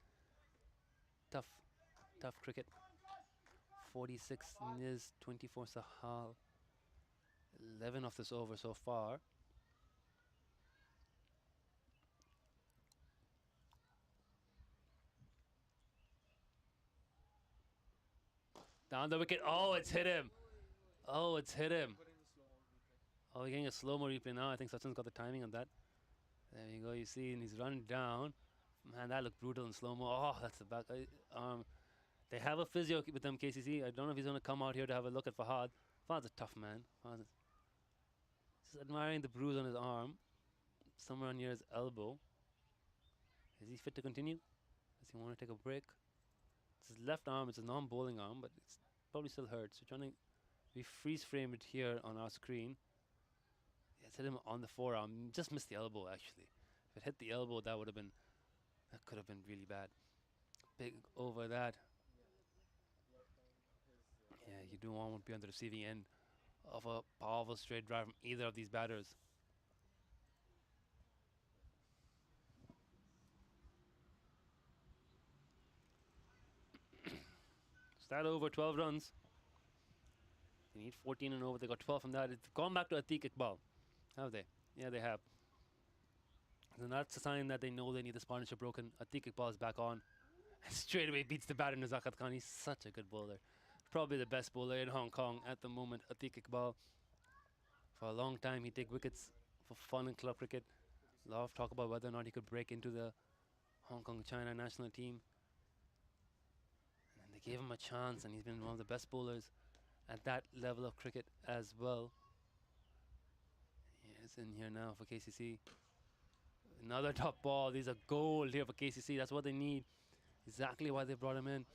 Tough cricket. 46 Niz, 24 Sahal. 11 of this over so far. Down the wicket. Oh, it's hit him. Oh, it's hit him. Oh, we're getting a slow-mo replay now. I think Sachin's got the timing on that. There you go. You see, and he's run down. Man, that looked brutal in slow-mo. Oh, that's the back. They have a physio with them, KCC. I don't know if he's going to come out here to have a look at Fahad. Fahad's a tough man. Just admiring the bruise on his arm. Somewhere near his elbow. Is he fit to continue? Does he want to take a break? It's his left arm. It's a non-bowling arm, but it's probably still hurts. We're trying to... We freeze-frame it here on our screen. Yeah, it's hit him on the forearm. Just missed the elbow, actually. If it hit the elbow, that would have been... That could have been really bad. Big over that. Yeah, you don't want to be on the receiving end of a powerful straight drive from either of these batters. So that over 12 runs. They need 14 and over. They got 12 from that. It's gone back to Atiq Iqbal. Have they? Yeah, they have. And that's a sign that they know they need this partnership broken. Atiq Iqbal is back on. And straight away beats the batter Nazakat Khan. He's such a good bowler. Probably the best bowler in Hong Kong at the moment, Atiq Iqbal. For a long time, he'd take wickets for fun in club cricket. A lot of talk about whether or not he could break into the Hong Kong China national team. And they gave him a chance, and he's been one of the best bowlers at that level of cricket as well. He's in here now for KCC. Another top ball. These are gold here for KCC. That's what they need. Exactly why they brought him in.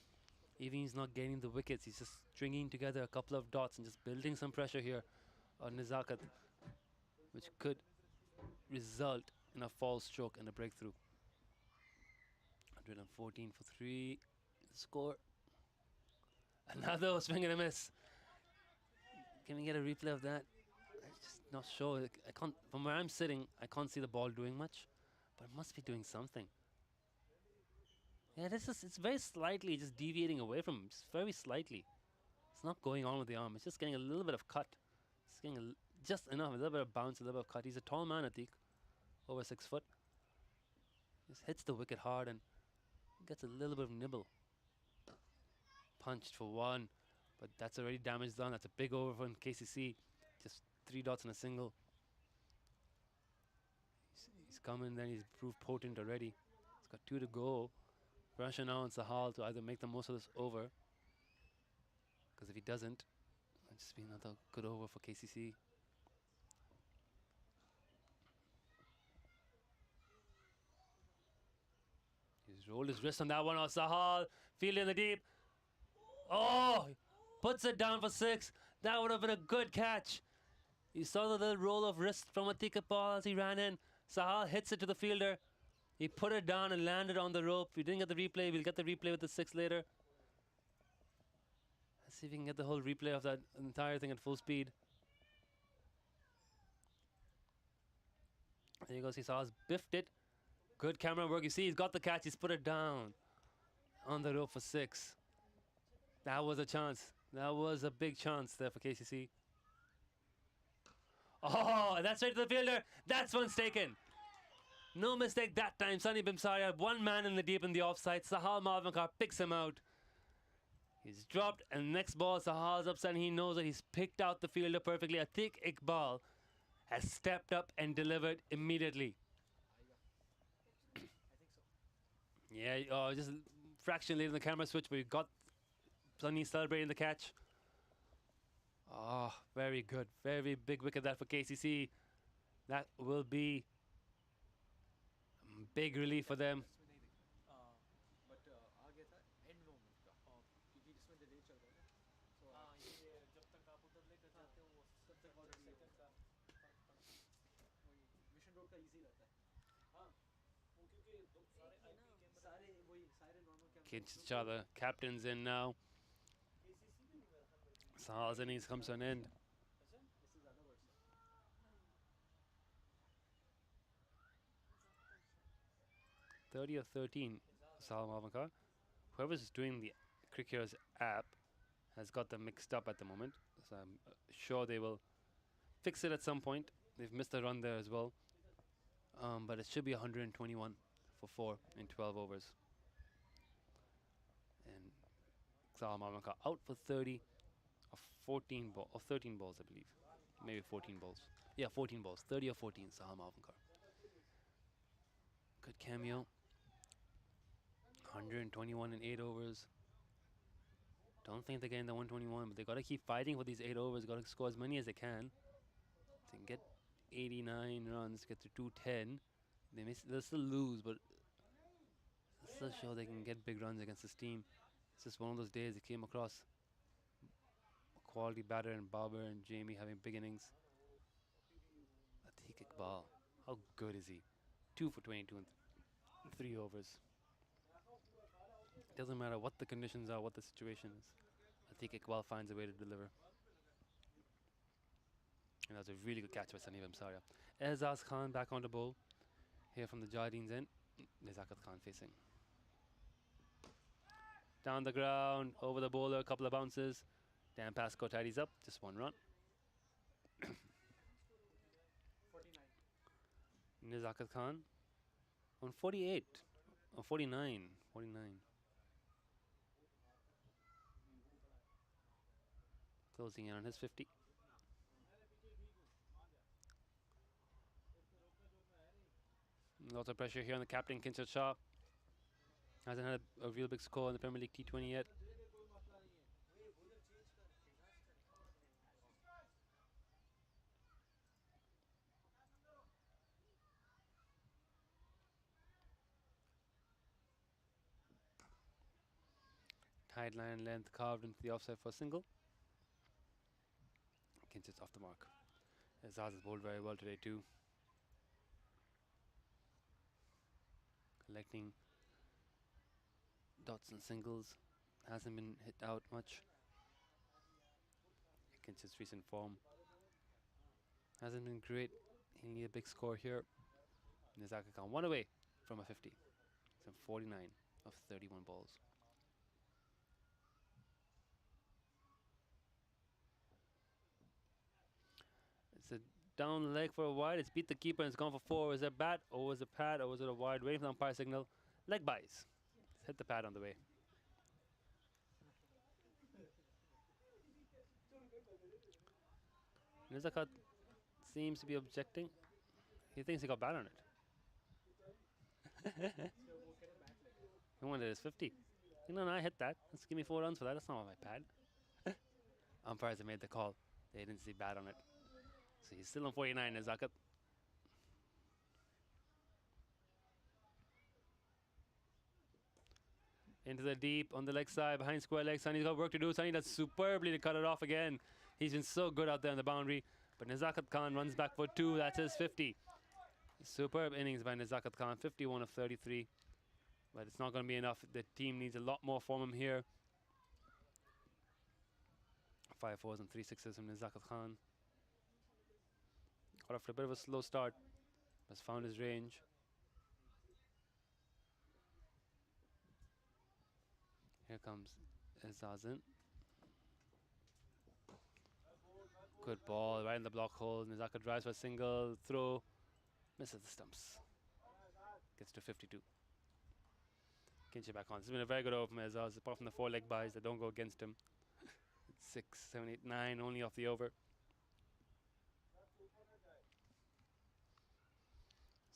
Even he's not getting the wickets, he's just stringing together a couple of dots and just building some pressure here on Nazakat, which could result in a false stroke and a breakthrough. 114 for 3. Score. Another swing and a miss. Can we get a replay of that? I'm just not sure. I can't. From where I'm sitting, I can't see the ball doing much, but it must be doing something. Yeah, it's very slightly just deviating away from him, just very slightly. It's not going on with the arm, it's just getting a little bit of cut. It's getting just enough, a little bit of bounce, a little bit of cut. He's a tall man, Atiq, over 6 foot. Just hits the wicket hard and gets a little bit of nibble. punched for 1, but that's already damage done. That's a big over from KCC. Just 3 dots and a single. He's coming, then he's proved potent already. He's got 2 to go. Pressure now on Sahal to either make the most of this over, because if he doesn't, it'll just be another good over for KCC. He's rolled his wrist on that one. Oh, Sahal, field in the deep. Oh, puts it down for 6. That would have been a good catch. You saw the little roll of wrist from Atik Iqbal as he ran in. Sahal hits it to the fielder. He put it down and landed on the rope. We didn't get the replay. We'll get the replay with the 6 later. Let's see if we can get the whole replay of that entire thing at full speed. There you go. See, Sahal's biffed it. Good camera work. You see, he's got the catch. He's put it down on the rope for 6. That was a chance. That was a big chance there for KCC. Oh, that's right to the fielder. That's one's taken. No mistake that time. Sunny Bimsaria, one man in the deep in the offside. Sahal Malvankar picks him out. He's dropped, and next ball, Sahal's upset, and he knows that he's picked out the fielder perfectly. Atik Iqbal has stepped up and delivered immediately. Yeah, just a fraction later in the camera switch, but we got Sunny celebrating the catch. Oh, very good. Very big wicket that for KCC. That will be big relief for them. Kincha, the captain's in now. Sahal's innings comes to an end. 30 of 13, Sahal Malvankar. Whoever's doing the Cricketers app has got them mixed up at the moment. So I'm sure they will fix it at some point. They've missed a run there as well. But it should be 121 for 4 in 12 overs. And Sahal Malvankar out for 30 of 13 balls, I believe. Maybe 14 balls. Yeah, 14 balls. 30 or 14, Sahal Malvankar. Good cameo. 121 in 8 overs. Don't think they're getting the 121, but they got to keep fighting for these 8 overs. Got to score as many as they can. They can get 89 runs, get to 210. They'll still lose, but still show they can get big runs against this team. It's just one of those days they came across a quality batter in Babar and Jamie having big innings. Atik Iqbal, how good is he? 2 for 22 in 3 overs. It doesn't matter what the conditions are, what the situation is. Atik Iqbal finds a way to deliver. And that's a really good catch by Sunny Bimsaria. Eazaz Khan back on the bowl. Here from the Jardines end. Nezakat Khan facing. Down the ground, over the bowler, a couple of bounces. Dan Pascoe tidies up, just 1 run. 49. Nezakat Khan on 48. Or 49. 49. Closing in on his 50. Lots of pressure here on the captain, Kinshad Shah. Hasn't had a real big score in the Premier League T20 yet. Tight line length carved into the offside for a single. Kinshad's off the mark. Eazaz has bowled very well today too. Collecting dots and singles. Hasn't been hit out much. Kinshad's recent form hasn't been great. He'll need a big score here. Nezakat Khan 1 away from a 50. It's on 49 of 31 balls. It's a down leg for a wide. It's beat the keeper and it's gone for 4. Was it a bat or was it a pad or was it a wide? Waiting for the umpire signal. Leg buys. Hit the pad on the way. Nizakat seems to be objecting. He thinks he got bad on it. He wanted his 50. No, I hit that. Let's give me 4 runs for that. That's not on my pad. Umpires have made the call. They didn't see bad on it. So he's still on 49, Nizakat. Into the deep on the leg side, behind square leg. Sunny's got work to do. Sunny does superbly to cut it off again. He's been so good out there on the boundary. But Nizakat Khan runs back for 2. That's his 50. Superb innings by Nizakat Khan, 51 of 33. But it's not going to be enough. The team needs a lot more from him here. 5 4s and 3 6s from Nizakat Khan. Got off to a bit of a slow start. Has found his range. Here comes Azazin. Good ball, right in the block hole. Nizakat drives for a single, throw, misses the stumps. Gets to 52. Kinche back on. This has been a very good over from Azaz, apart from the 4 leg buys that don't go against him. 6, 7, 8, 9 only off the over.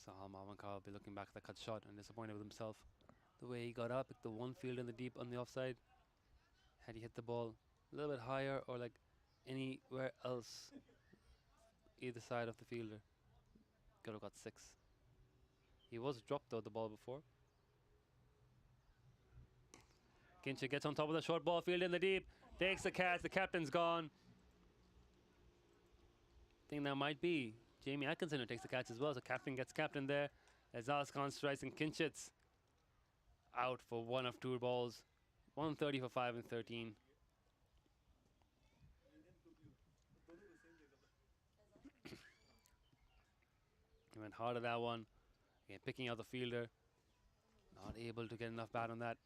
Sahal Mawankar will be looking back at the cut shot and disappointed with himself. The way he got up, the one field in the deep on the offside. Had he hit the ball a little bit higher or like anywhere else, either side of the fielder, could have got 6. He was dropped though the ball before. Kinche gets on top of the short ball, field in the deep, takes the catch, the captain's gone. I think that might be Jamie Atkinson who takes the catch as well, so captain gets captain there. Azaz Khan strikes and Kinchit's out for 1 of 2 balls. 130 for 5 and 13. He went hard at that one. Again, picking out the fielder. Not able to get enough bat on that.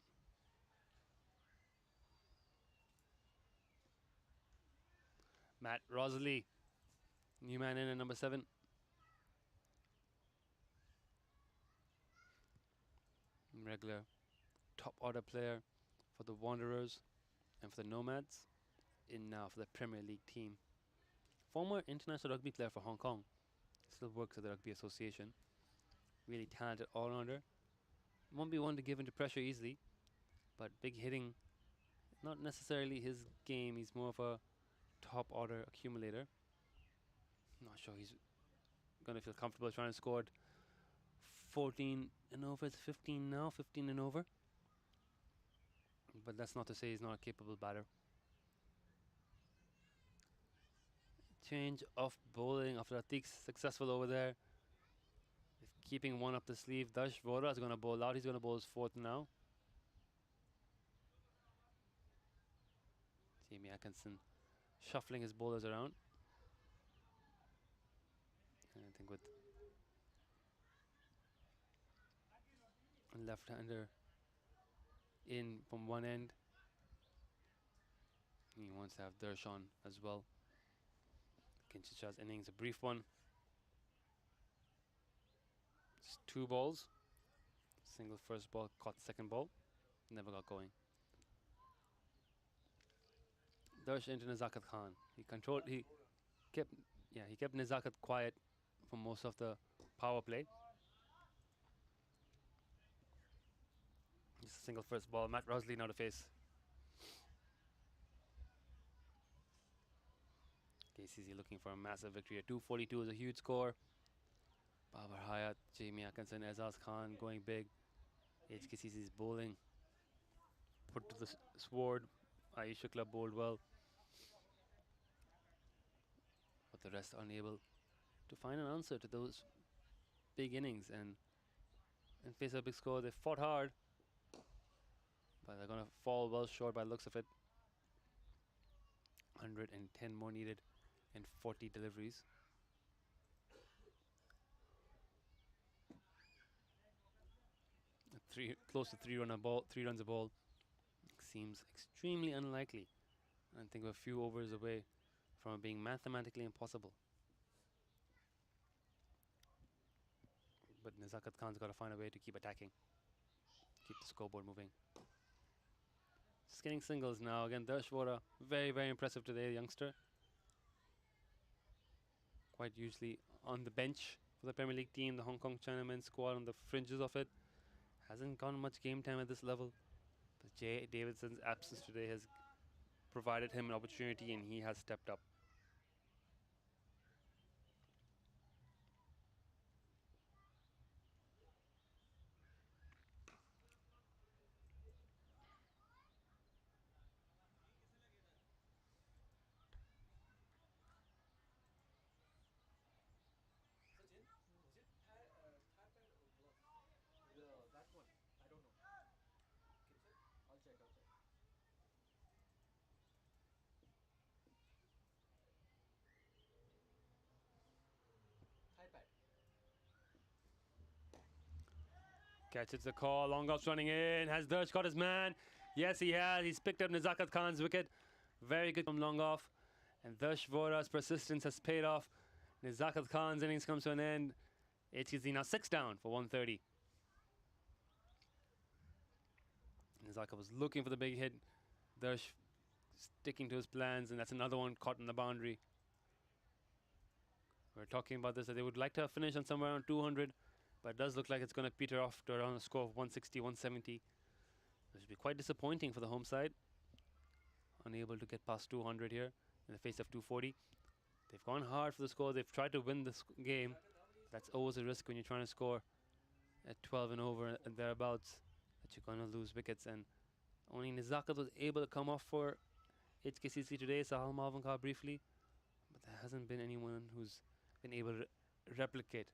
Matt Rosalie, new man in at number 7. Regular top order player for the Wanderers and for the Nomads, in now for the Premier League team. Former international rugby player for Hong Kong, still works at the Rugby Association. Really talented all-rounder. Won't be one to give into pressure easily, but big hitting, not necessarily his game. He's more of a top order accumulator. Not sure he's going to feel comfortable trying to score 14 and over. It's 15 now, 15 and over. But that's not to say he's not a capable batter. Change of bowling after Atik's successful over there. Keeping one up the sleeve. Dash Vora is going to bowl out. He's going to bowl his 4th now. Jamie Atkinson shuffling his bowlers around. And I think with a left-hander in from one end, he wants to have Darshan as well. Kinchicha's innings, a brief one. Just 2 balls. Single first ball, caught second ball. Never got going. Darsh into Nizakat Khan. He kept Nizakat quiet for most of the power play. Just a single first ball. Matt Rosalie now to face. KCC looking for a massive victory. 242 is a huge score. Babar Hayat, Jamie Atkinson, Azaz Khan going big. HKCC's bowling put to the sword. Aisha Club bowled well, but the rest unable to find an answer to those big innings and face a big score. They fought hard, but they're going to fall well short by the looks of it. 110 more needed and 40 deliveries. Close to 3 runs a ball seems extremely unlikely. I think we're a few overs away from it being mathematically impossible. But Nizakat Khan's got to find a way to keep attacking, keep the scoreboard moving. Just getting singles now. Again, Darshvora, very, very impressive today, youngster. quite usually on the bench for the Premier League team. The Hong Kong Chinamen squad on the fringes of it. Hasn't gotten much game time at this level. But Jay Davidson's absence today has provided him an opportunity, and he has stepped up. Sachin, is it thigh pad or glove? That one. I don't know. Can you check? I'll check. Thigh pad. Catches the call. Long off's running in. Has Darsh got his man? Yes, he has. He's picked up Nazakat Khan's wicket. Very good from long off. And Darsh Vora's persistence has paid off. Nazakat Khan's innings comes to an end. HKC now 6 down for 130. Nazakat was looking for the big hit. Darsh sticking to his plans, and that's another one caught in the boundary. We're talking about this, that they would like to have finished on somewhere around 200, but it does look like it's going to peter off to around a score of 160, 170. Which would be quite disappointing for the home side. Unable to get past 200 here in the face of 240. They've gone hard for the score. They've tried to win this game. That's always a risk when you're trying to score at 12 and over and thereabouts, that you're going to lose wickets. And only Nazakat was able to come off for HKCC today. Sahal Malvankar briefly, but there hasn't been anyone who's been able to replicate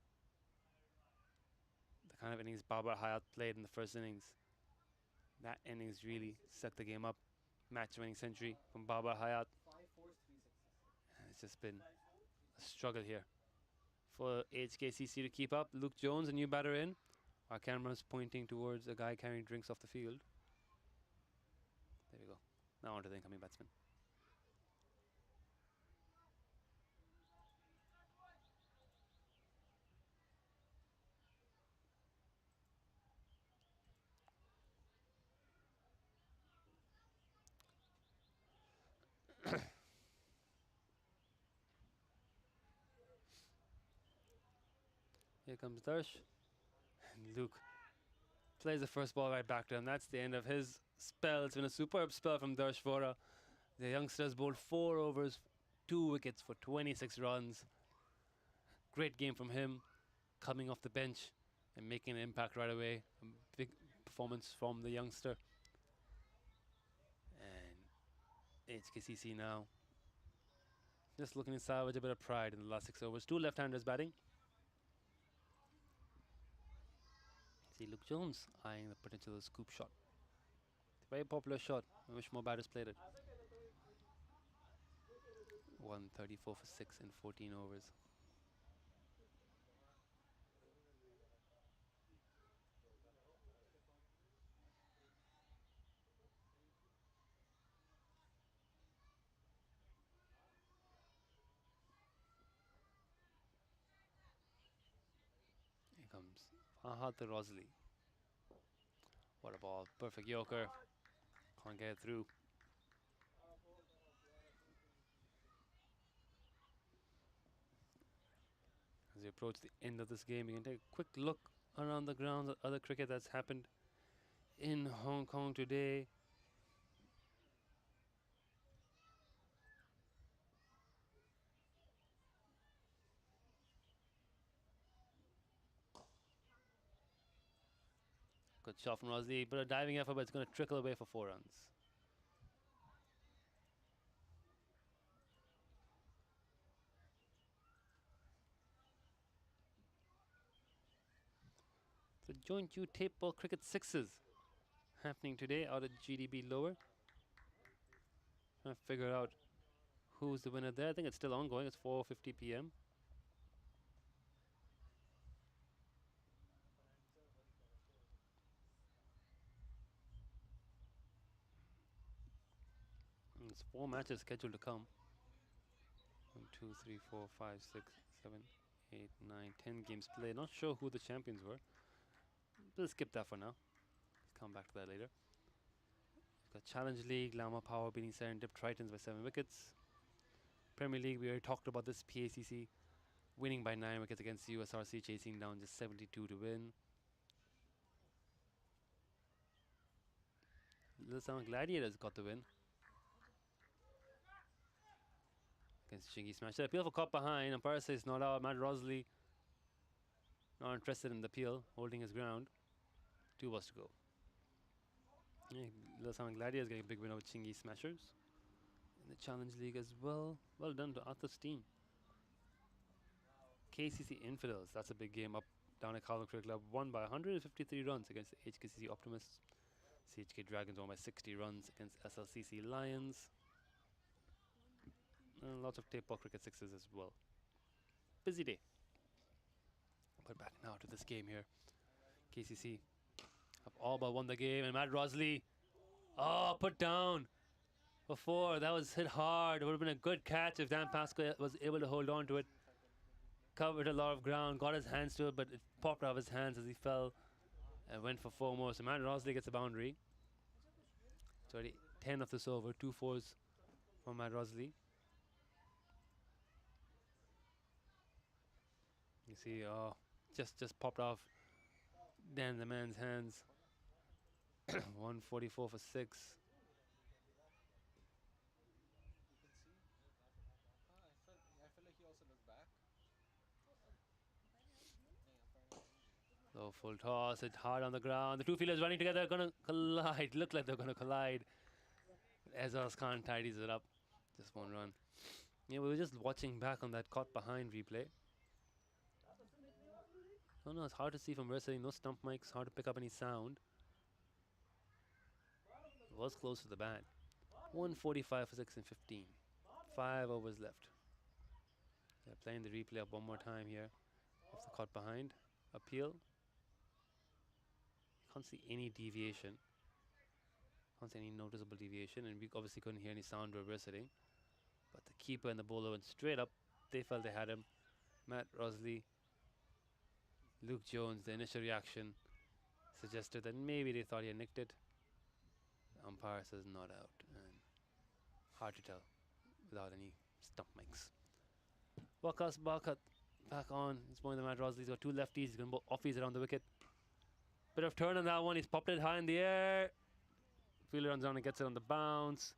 the kind of innings Babar Hayat played in the first innings. That innings really sucked the game up. Match-winning century from Babar Hayat. 5 4s, 3 6s. And it's just been a struggle here for HKCC to keep up. Luke Jones, a new batter in. Our camera's pointing towards a guy carrying drinks off the field. There we go. Now on to the incoming batsman. Here comes Darsh. And Luke plays the first ball right back to him. That's the end of his spell. It's been a superb spell from Darsh Vora. The youngsters bowled 4 overs, 2 wickets for 26 runs. Great game from him, coming off the bench and making an impact right away. A big performance from the youngster. And HKCC now just looking to salvage a bit of pride in the last 6 overs. 2 left-handers batting. See Luke Jones eyeing the potential scoop shot. It's a very popular shot. I wish more batters played it. 134 for 6 in 14 overs. Here comes Hayat Dismissed. What a ball. Perfect yorker. Can't get it through. As we approach the end of this game, we can take a quick look around the grounds at other cricket that's happened in Hong Kong today. Good shot from Rosley, but a diving effort, but it's going to trickle away for 4 runs. The joint U tape ball cricket 6s happening today out at GDB lower. Trying to figure out who's the winner there. I think it's still ongoing. It's 4:50 p.m. There's 4 matches scheduled to come. 1, 2, 3, 4, 5, 6, 7, 8, 9, 10 games played. Not sure who the champions were. We'll skip that for now. Let's come back to that later. We've got Challenge League, Lama Power beating Serendip Tritons by 7 wickets. Premier League, we already talked about this. PACC winning by 9 wickets against USRC, chasing down just 72 to win. Little Sound Gladiators got the win against Chingy Smash. Appeal for caught behind. Umpire says not out. Matt Rosley not interested in the appeal, holding his ground. 2 balls to go. Yeah, Little Sound Gladiators getting a big win over Chingy Smashers in the Challenge League as well. Well done to Arthur's team. KCC Infidels, that's a big game up down at Carlton Cricket Club. Won by 153 runs against the HKCC Optimists. CHK Dragons won by 60 runs against SLCC Lions. And lots of tape ball cricket sixes as well. Busy day. But back now to this game here. KCC have all but won the game, and Matt Rosley, put down for 4. That was hit hard. It would have been a good catch if Dan Pascoe was able to hold on to it. Covered a lot of ground, got his hands to it, but it popped out of his hands as he fell and went for 4 more. So Matt Rosley gets a boundary. It's already 10 of this over, 2 4s for Matt Rosley. You see, just popped off Dan the man's hands. 144 for 6. You can see. I felt like he also looked back. So full toss, it's hard on the ground. The two fielders running together are gonna collide. Look like they're gonna collide. Ezra's Khan tidies it up. Just 1 run. Yeah, we were just watching back on that caught behind replay. Oh no, it's hard to see from wrestling. No stump mics, hard to pick up any sound. It was close to the bat. 145 for 6 and 15. 5 overs left. They're playing the replay up one more time here of the caught behind. Appeal. Can't see any deviation. Can't see any noticeable deviation, and we obviously couldn't hear any sound we were sitting. But the keeper and the bowler went straight up. They felt they had him. Matt Rosley, Luke Jones, the initial reaction suggested that maybe they thought he had nicked it. The umpire says not out, and hard to tell without any stump mics. Wakas Bakat back on. He's bowling the Matt Rosley. He's got 2 lefties. He's going to bowl offies around the wicket. Bit of turn on that one. He's popped it high in the air. Fielder runs down and gets it on the bounce.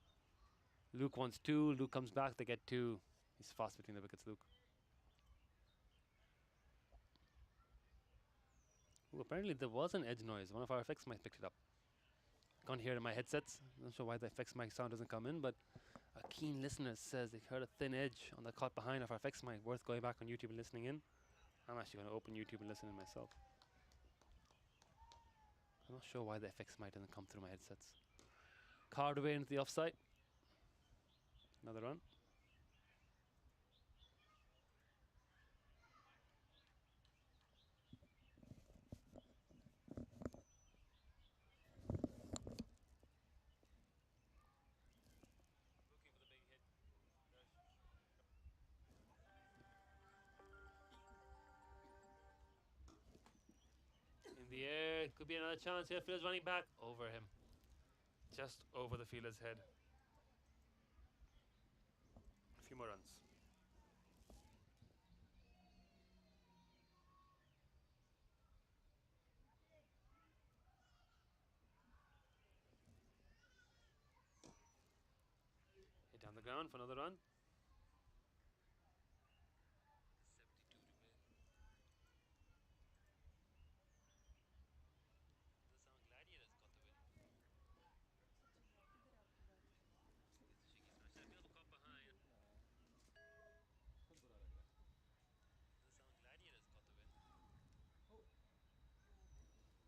Luke wants 2. Luke comes back. They get 2. He's fast between the wickets, Luke. Ooh, apparently there was an edge noise. One of our effects mic picked it up. Can't hear it in my headsets. Not sure why the effects mic sound doesn't come in, but a keen listener says they heard a thin edge on the caught behind of our effects mic. Worth going back on YouTube and listening in. I'm actually going to open YouTube and listen in myself. I'm not sure why the effects mic doesn't come through my headsets. Card away into the offside. Another run. In the air, could be another chance here. Fielder's running back over him. Just over the fielder's head. A few more runs. Hit down the ground for another run.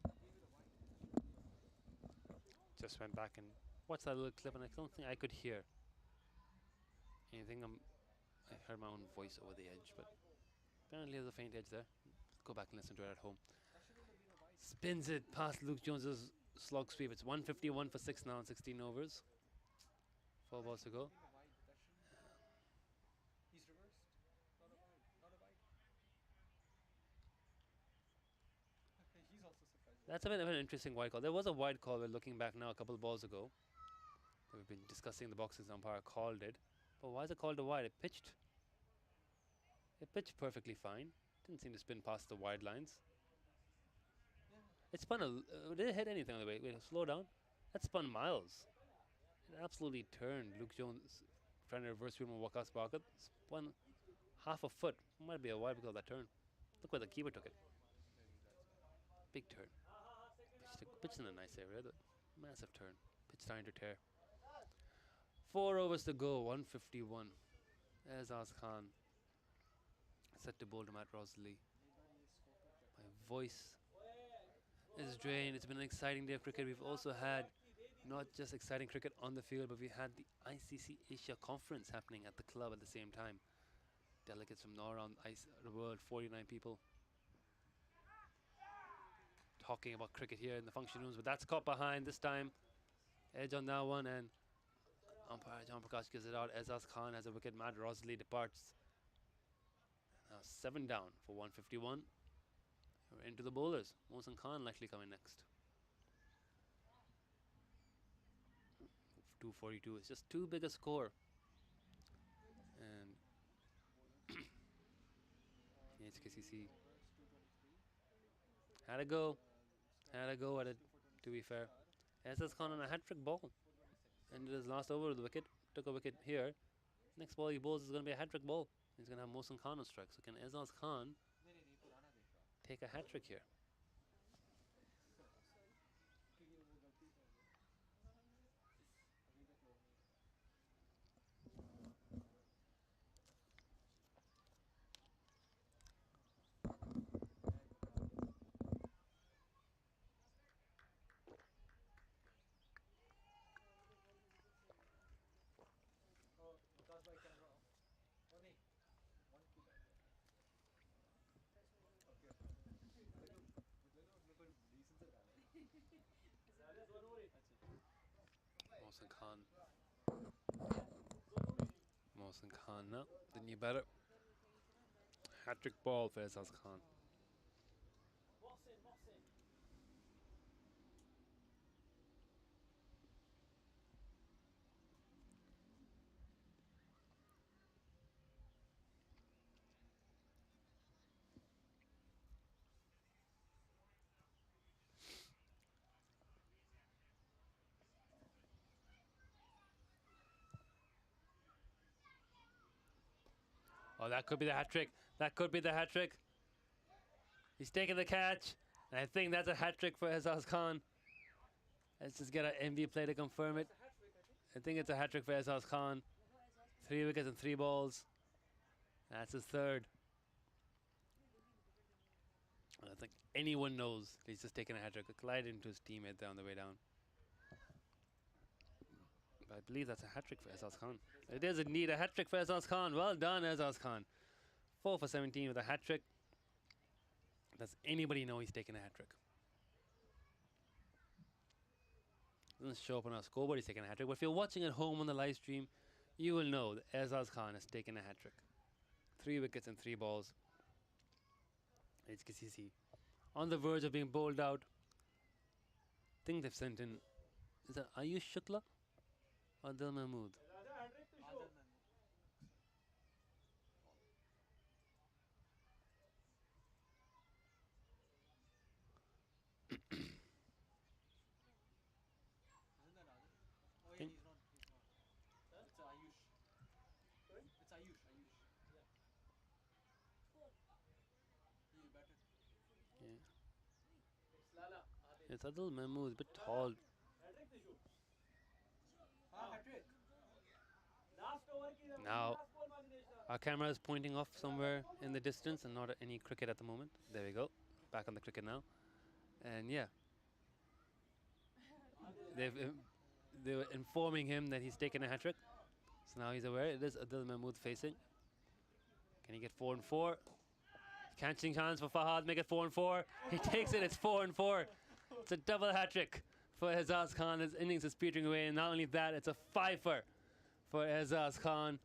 72 to win. Just went back and watched that little clip, and I don't think I could hear anything. I heard my own voice over the edge, but apparently there's a faint edge there. Go back and listen to it at home. Spins it past Luke Jones's slog sweep. It's 151 for 6 now in 16 overs. 4 balls to go. He's reversed. Not a wide. Not a wide. He's also surprised. That's a bit of an interesting wide call. There was a wide call. We're looking back now a couple of balls ago. We've been discussing the boxes. Umpire called it. But why is it called a wide? It pitched. It pitched perfectly fine. Didn't seem to spin past the wide lines. It spun did it hit anything on the way? Wait, slow down. That spun miles. It absolutely turned. Luke Jones trying to reverse swing from Wakas Bakat. Spun half a foot. Might be a wide because of that turn. Look where the keeper took it. Big turn. Pitched in a nice area. Massive turn. Pitch starting to tear. 4 overs to go. 151. Azaz Khan set to bowl to Matt Rosley. My voice is drained. It's been an exciting day of cricket. We've also had not just exciting cricket on the field, but we had the ICC Asia Conference happening at the club at the same time. Delegates from all around the world, 49 people, talking about cricket here in the function rooms. But that's caught behind this time. Edge on that one, and umpire John Prakash gives it out. Azaz Khan has a wicket. Matt Rosley departs. Now 7 down for 151. We're into the bowlers. Mohsin Khan likely coming next. 242. It's just too big a score. And HKCC had a go at it, to be fair. Azaz Khan on a hat-trick ball. Ended his last over with the wicket. Took a wicket here. Next ball he bowls is going to be a hat-trick ball. He's going to have Mohsin Khan on strike. So can Azaz Khan take a hat-trick here? Mohsin Khan, no, didn't you better? Hat-trick ball for Azaz Khan. Oh, that could be the hat-trick. That could be the hat-trick. He's taking the catch. And I think that's a hat-trick for Azaz Khan. Let's just get an MV play to confirm it. I think it's a hat-trick for Azaz Khan. 3 wickets and 3 balls. That's his third. I don't think anyone knows he's just taken a hat-trick. Collided into his teammate there on the way down. I believe that's a hat-trick for Azaz Khan. It is indeed a hat-trick for Azaz Khan. Well done, Azaz Khan. 4 for 17 with a hat-trick. Does anybody know he's taking a hat-trick? Doesn't show up on our scoreboard he's taking a hat-trick. But if you're watching at home on the live stream, you will know that Azaz Khan has taken a hat-trick. 3 wickets and 3 balls. HKCC on the verge of being bowled out. I think they've sent in, is that Ayush Shukla? Adil Mahmood. It's Adil Mahmood, a bit tall. Now, our camera is pointing off somewhere in the distance and not at any cricket at the moment. There we go. Back on the cricket now. And yeah. They were informing him that he's taken a hat-trick. So now he's aware. It is Adil Mahmood facing. Can he get 4 and 4? Catching chance for Fahad, make it 4 and 4. He takes it, it's 4 and 4. It's a double hat-trick for Azaz Khan. His innings is petering away, and not only that, it's a fifer for Azaz Khan.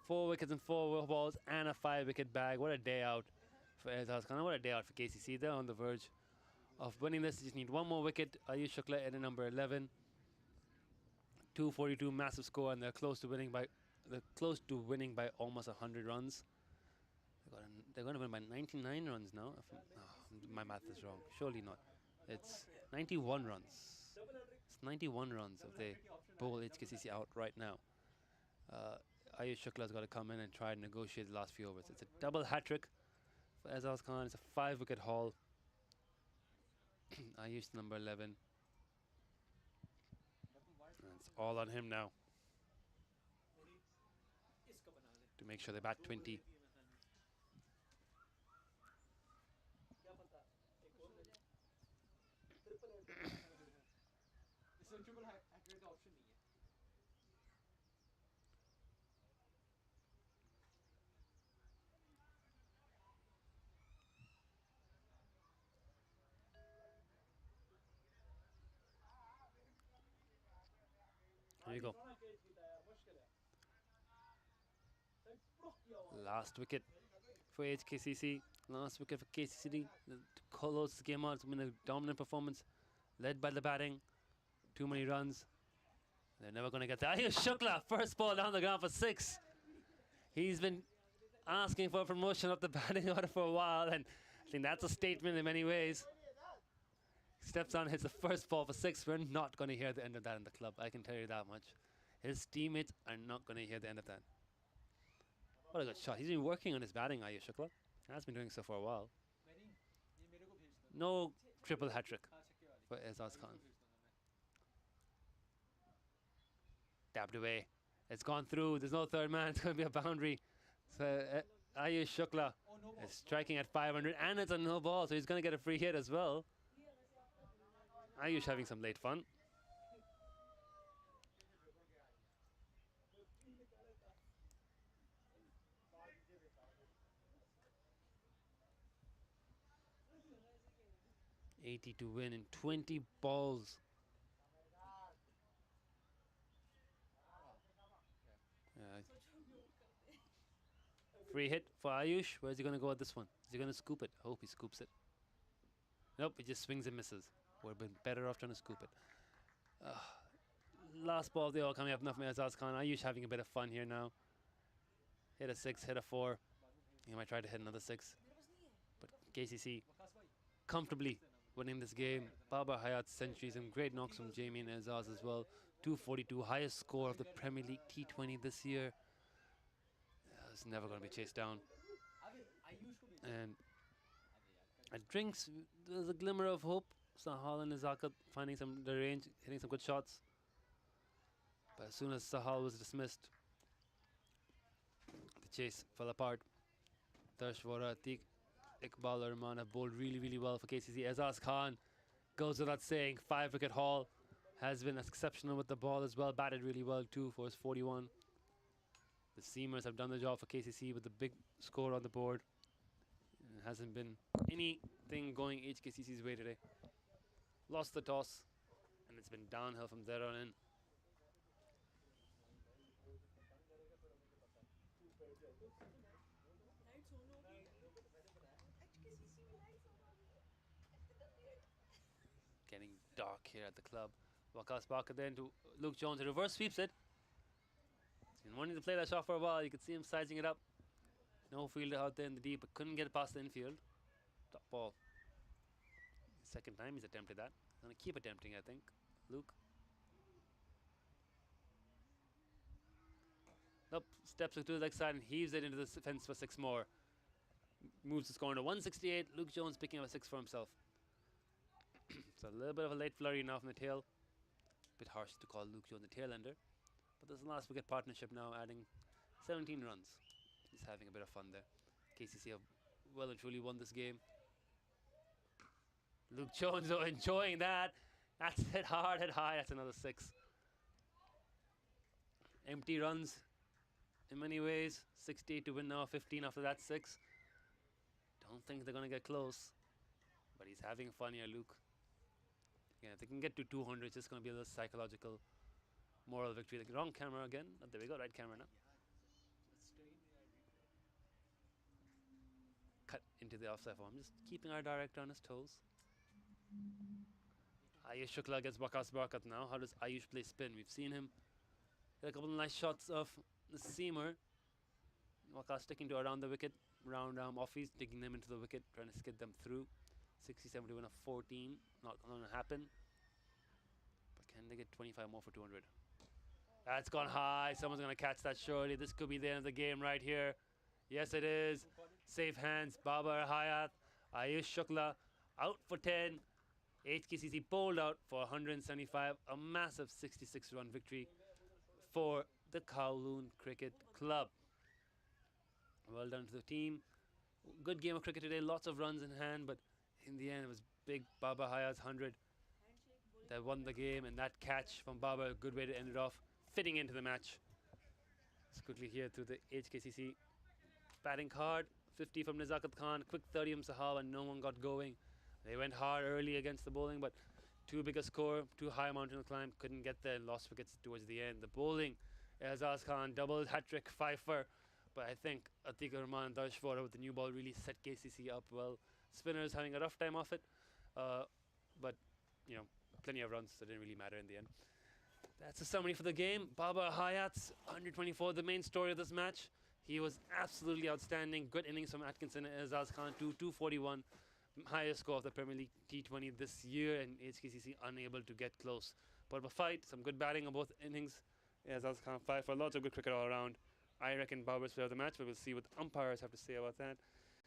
4 wickets and 4 balls and a 5-wicket bag. What a day out for Azaz Khan. What a day out for KCC. They're on the verge of winning this. They just need 1 more wicket. Ayush Shukla at number 11. 242, massive score, and they're close to winning by almost 100 runs. they're going to win by 99 runs now. My math is wrong. Surely not. It's 91 runs. It's 91 runs if they bowl HKCC out right now. Ayush Shukla's got to come in and try and negotiate the last few overs. It's a double hat-trick for Azaz Khan. It's a 5-wicket haul. Ayush number 11. And it's all on him now to make sure they bat 20. Here you go. Last wicket for HKCC. Last wicket for KCC. To close this game out, it's been a dominant performance, led by the batting. Too many runs. They're never going to get there. Ayush Shukla, first ball down the ground for 6. He's been asking for promotion up the batting order for a while, and I think that's a statement in many ways. Steps on, hits the first ball for 6. We're not going to hear the end of that in the club, I can tell you that much. His teammates are not going to hear the end of that. What a good shot. He's been working on his batting, Ayush Shukla. Has been doing so for a while. No triple hat-trick for Azaz Khan. Tapped away. It's gone through. There's no third man. It's going to be a boundary. So Ayush Shukla is striking at 500, and it's a no ball, so he's going to get a free hit as well. Ayush having some late fun. $80 to win in 20 balls. Free hit for Ayush. Where's he going to go at this one? Is he going to scoop it? I hope he scoops it. Nope, he just swings and misses. Would have been better off trying to scoop it. Last ball of the all coming up. Enough from Azaz Khan. Ayush having a bit of fun here now. Hit a 6, hit a 4. He might try to hit another 6. But KCC comfortably winning this game. Babar, Hayat centuries and great knocks from Jamie and Azaz as well. 242, highest score of the Premier League T20 this year. It's never going to be chased down. And at drinks, there's a glimmer of hope. Sahal and Izaka finding the range, hitting some good shots. But as soon as Sahal was dismissed, the chase fell apart. Darshwara, Atik, Iqbal, Rahman have bowled really, really well for KCC. Azaz Khan goes without saying. 5-wicket haul. Has been exceptional with the ball as well. Batted really well too for his 41. The seamers have done the job for KCC with the big score on the board. It hasn't been anything going HKCC's way today. Lost the toss, and it's been downhill from there on in. Getting dark here at the club. Waqas Barker then to Luke Jones. He reverse sweeps it. He's been wanting to play that shot for a while. You could see him sizing it up. No fielder out there in the deep, but couldn't get it past the infield. Top ball. Second time he's attempted that. Gonna keep attempting, I think. Luke. Nope. Steps to the leg side and heaves it into the fence for 6 more. Moves the score to 168. Luke Jones picking up a 6 for himself. So a little bit of a late flurry now from the tail. Bit harsh to call Luke Jones the tail ender. But this last wicket partnership now adding 17 runs. He's having a bit of fun there. KCC have well and truly won this game. Luke Jones though enjoying that. That's hit hard, hit high. That's another 6. Empty runs in many ways. 68 to win now, 15 after that 6. Don't think they're going to get close. But he's having fun here, Luke. Yeah, if they can get to 200, it's just going to be a little psychological moral victory. The wrong camera again. Oh, there we go, right camera now. Cut into the offside form. Just keeping our director on his toes. Ayush Shukla gets Waqas Barkat now. How does Ayush play spin? We've seen him get a couple of nice shots of the seamer. Waqas sticking to around the wicket. round arm offies, digging them into the wicket, trying to skid them through. 60-70 win of 14, not going to happen. But can they get 25 more for 200? That's gone high. Someone's going to catch that surely. This could be the end of the game right here. Yes, it is. Safe hands. Babar, Hayat, Ayush Shukla out for 10. HKCC bowled out for 175. A massive 66-run victory for the Kowloon Cricket Club. Well done to the team. Good game of cricket today. Lots of runs in hand, but in the end, it was big Babar Hayat's 100 that won the game, and that catch from Babar, a good way to end it off, fitting into the match. Let's quickly hear through the HKCC batting card. 50 from Nizakat Khan, quick 30 from Sahab, and no one got going. They went hard early against the bowling, but too big a score, too high a mountain to climb, couldn't get there, lost wickets towards the end. The bowling, Azaz Khan, double hat-trick, fifer. But I think Atiq Rahman and Darsh Vora with the new ball really set KCC up well. Spinners having a rough time off it, but you know, plenty of runs, so it didn't really matter in the end. That's a summary for the game. Babar Hayat's 124, the main story of this match. He was absolutely outstanding. Good innings from Atkinson and Azaz Khan, 241. Highest score of the Premier League T20 this year, and HKCC unable to get close. But of a fight, some good batting on both innings. Azaz Khan 5 for lots of good cricket all around. I reckon Babar's player of the match, but we'll see what the umpires have to say about that.